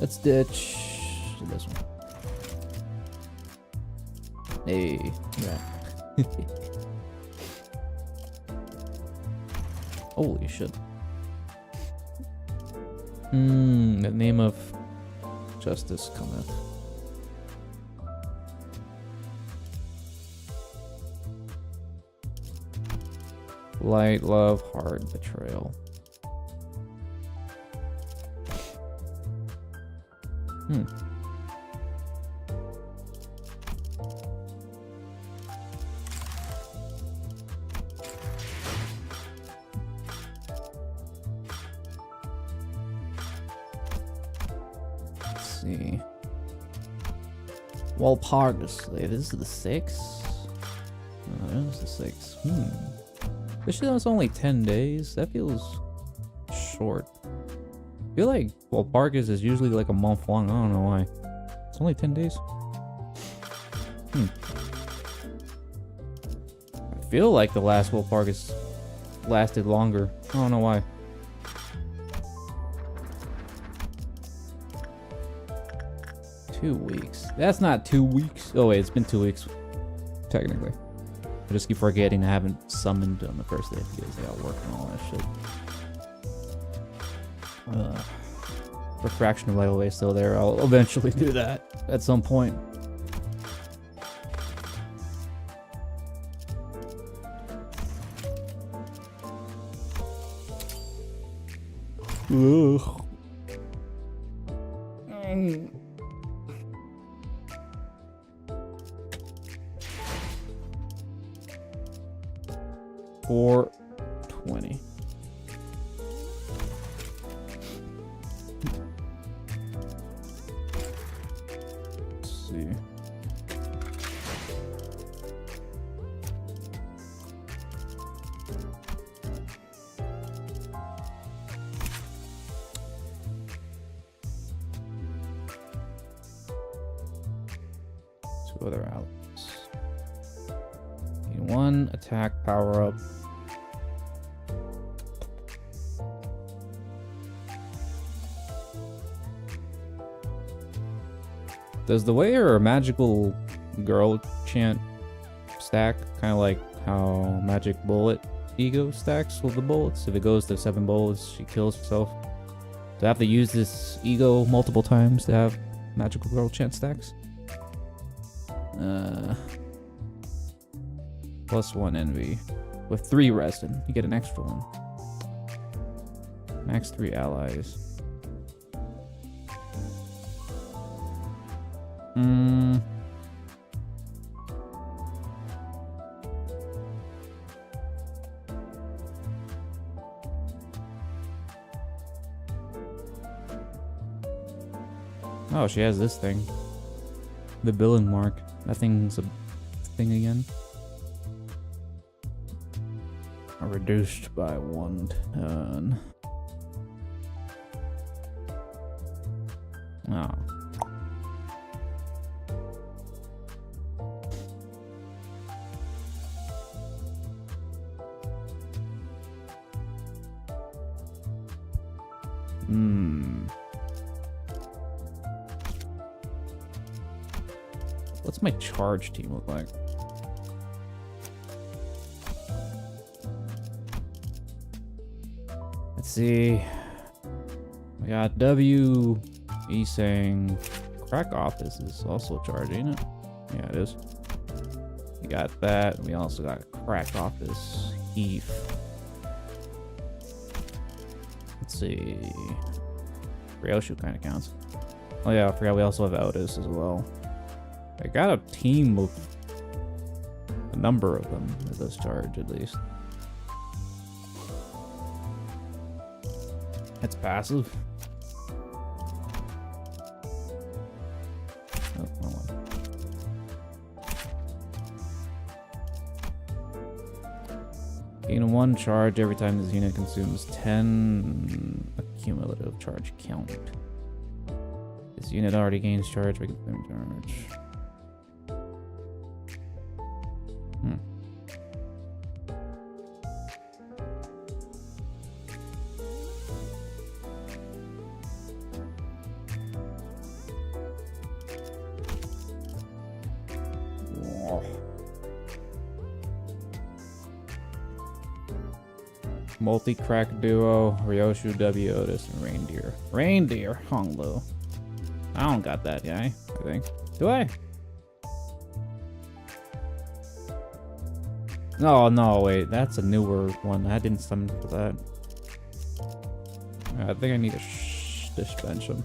Let's ditch this one. Hey, yeah. Holy shit. The name of justice cometh. Light, love, heart, betrayal. see. Walpurgis. Wait, this is the 6th? No, this is the 6th. This shit was only 10 days. That feels short. I feel like Walpurgis is usually like a month long. I don't know why. It's only 10 days. I feel like the last Walpurgis lasted longer. I don't know why. Two weeks. That's not 2 weeks. Oh wait, it's been 2 weeks. Technically. I just keep forgetting I haven't summoned on the first day because they got work and all that shit. Refraction of Vital Waste still there. I'll eventually do that at some point. Ugh. 420. Let's see. Two other outlets. Need one attack power up. Does the way her magical girl chant stack kind of like how magic bullet ego stacks with the bullets? If it goes to 7 bullets, she kills herself. Do I have to use this ego multiple times to have magical girl chant stacks? +1 envy. With 3 resin, you get an extra one. Max 3 allies. Oh, she has this thing. The billing mark. That thing's a thing again. Reduced by 1 ton. Oh. What's my charge team look like? Let's see. We got W. E saying Crack Office is also charging it. Yeah, it is. We got that. We also got Crack Office Heath. Let's see. Ryoshu kind of counts. Oh yeah, I forgot we also have Otis as well. I got a team of a number of them at this charge at least. That's passive. Oh, wrong one. Gain 1 charge every time this unit consumes 10 cumulative charge count. This unit already gains charge by consuming charge. Multi-crack duo, Ryoshu, W, Otis, and Reindeer. Reindeer, Honglu. I don't got that guy, I think. Do I? Oh, no, wait. That's a newer one. I didn't summon for that. I think I need to dispense him.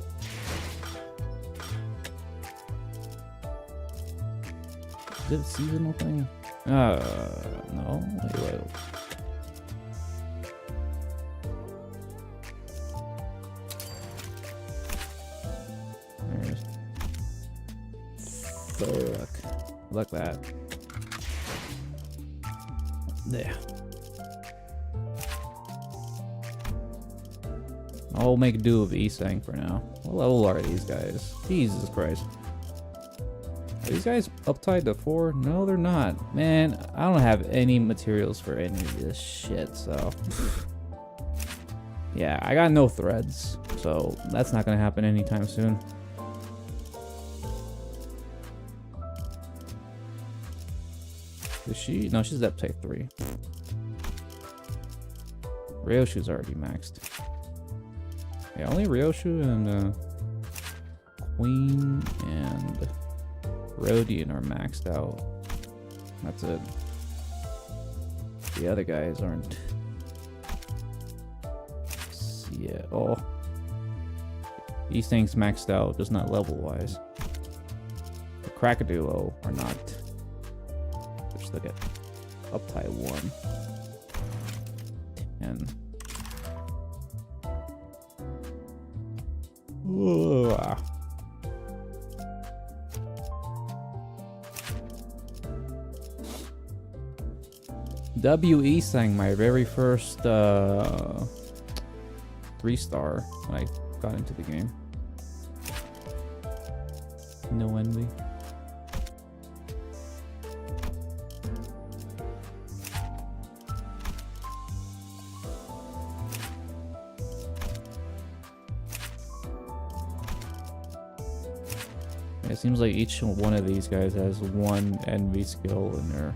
Is it a seasonal thing? No. Wait. Fuck. Like that. There. I'll make do of Isang for now. What level are these guys? Jesus Christ. Are these guys uptied to 4? No, they're not. Man, I don't have any materials for any of this shit, so... yeah, I got no threads, so that's not gonna happen anytime soon. Is she? No, she's uptied 3. Ryoshu's already maxed. Yeah, only Ryoshu and Queen and Rodian are maxed out. That's it. The other guys aren't. Yeah. Oh, these things maxed out, just not level wise. The Crackaduo are not. Let's look at uptie 1 and. Whoa. WE sang my very first 3-star when I got into the game. No envy. It seems like each one of these guys has one envy skill in their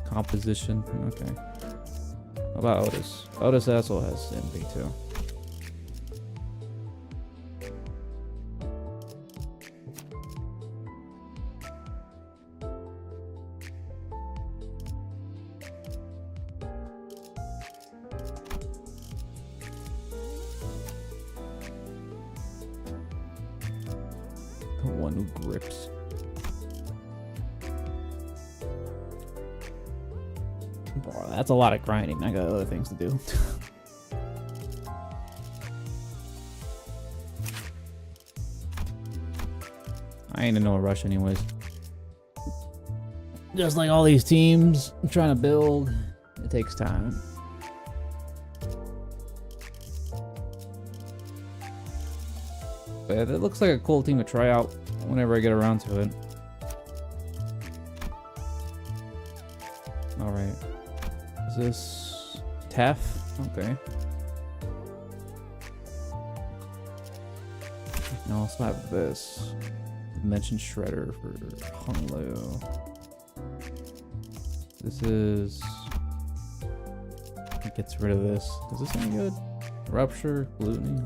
composition. Okay. How about Otis? Otis also has envy too. The one who grips. Bro, that's a lot of grinding. I got other things to do. I ain't in no rush anyways. Just like all these teams I'm trying to build, it takes time. But it looks like a cool team to try out whenever I get around to it. Alright. Is this Tef? Okay. Now let's have this. Dimension Shredder for Honglu. This is... It gets rid of this. Is this any good? Rupture, Gluttony,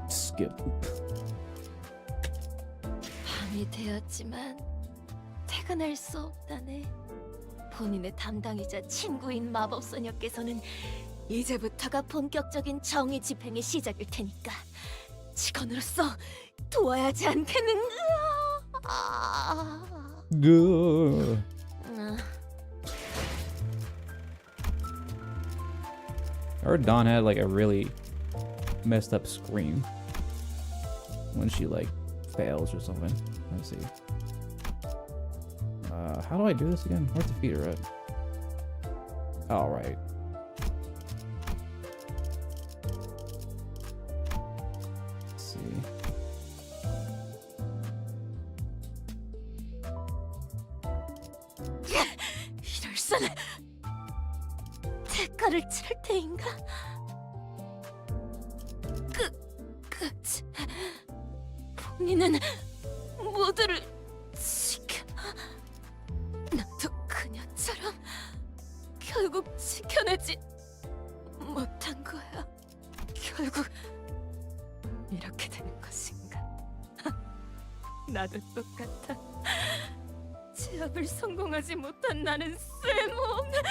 skip. 밤이 되었지만 퇴근할 수 없다네. 본인의 담당이자 친구인 마법소녀께서는 이제부터가 본격적인 정의 집행의 시작일 테니까 직원으로서 도와야 하지 않겠는? I heard Dawn had like a really messed up scream when she like fails or something. Let's see. How do I do this again? Where's the feeder at? All right. Let's see. 이럴 수는. 대가를 치를 때인가? 끝. 본인은 모두를 지켜. 나도 그녀처럼 결국 지켜내지 못한 거야. 결국 이렇게 되는 것인가? 나도 똑같아. 제압을 성공하지 못한 나는 쓸모없는.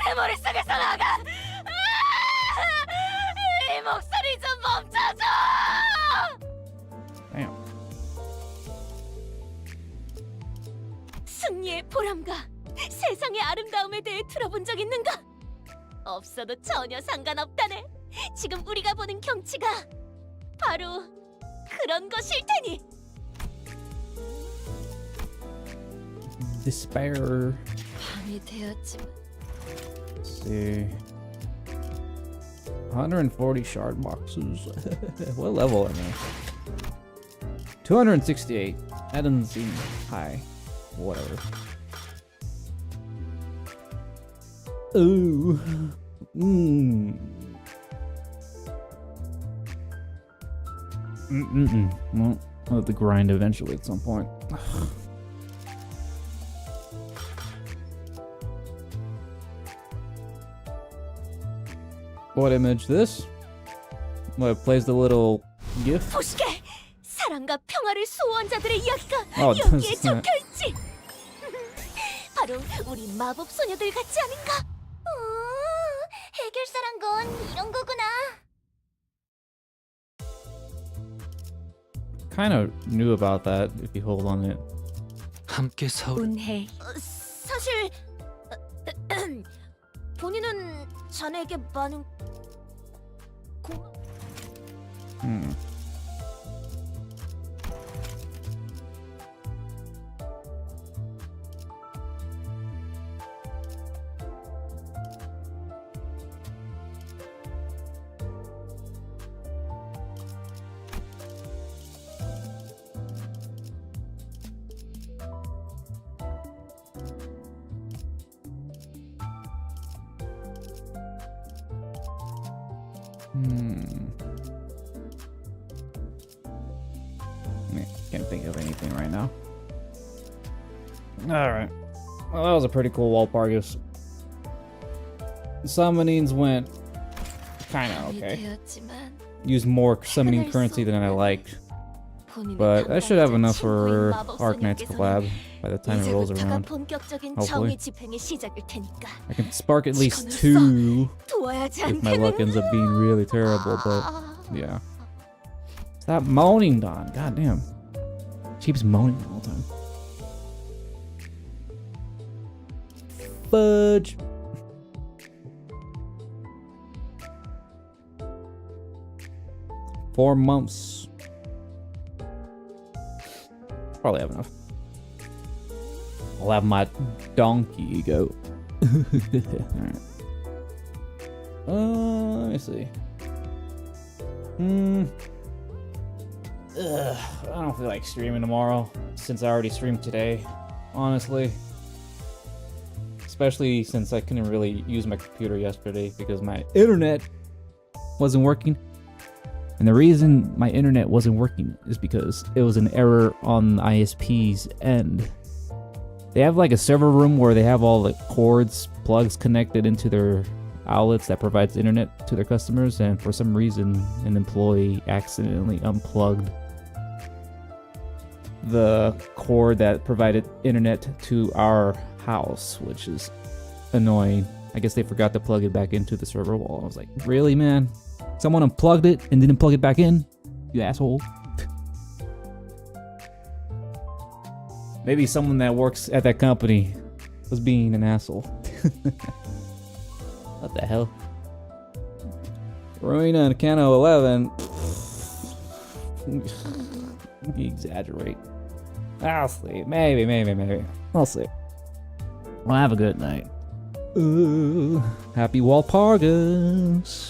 내 머릿속에서 나가. 이 목소리 좀 멈춰줘. Damn. 승리의 보람과 세상의 아름다움에 대해 들어본 적 있는가? 없어도 전혀 상관없다네. 지금 우리가 보는 경치가 바로 그런 것일 테니. Despair. 밤이 되었지만 Let's see. 140 shard boxes. What level am I? 268. That doesn't seem high. Whatever. Ooh. Well, I'll have to grind eventually at some point. What image? This? What plays the little gif? 보시게, 사랑과 평화를 수호한 자들의 이야기가 어, 여기에 진짜. 적혀 있지. 바로 우리 마법 소녀들 같지 않은가? 해결사란 건 이런 거구나. Kind of knew about that if you hold on it. 함께 서울 운해 사실 본인은 자네에게 많은 Hmm. Can't think of anything right now. Alright. Well, that was a pretty cool Walpurgis. Summonings went kinda 밤이 okay. 되었지만 Used more summoning currency than I liked. But I should have enough for Arknight's collab by the time it rolls 이제부터가 around. 본격적인 Hopefully. 정의 집행의 시작일 테니까 I can spark at least 2 도와야지 if my 않겠는? luck ends up being really terrible, but yeah. Stop moaning, Don. God damn. She keeps moaning all the time. Fudge. Four months. Probably have enough. I'll have my donkey go. Alright. Let me see. I don't feel like streaming tomorrow since I already streamed today, honestly. Especially since I couldn't really use my computer yesterday because my internet wasn't working. And the reason my internet wasn't working is because it was an error on the ISP's end. They have like a server room where they have all the cords, plugs connected into their outlets that provides internet to their customers, and for some reason an employee accidentally unplugged the cord that provided internet to our house, which is annoying. I guess they forgot to plug it back into the server wall. I was like, really, man? Someone unplugged it and didn't plug it back in? You asshole. Maybe someone that works at that company was being an asshole. What the hell? Rowena and Kano 11. You exaggerate. I'll sleep. Maybe. I'll sleep. Well, have a good night. Happy Walpurgis.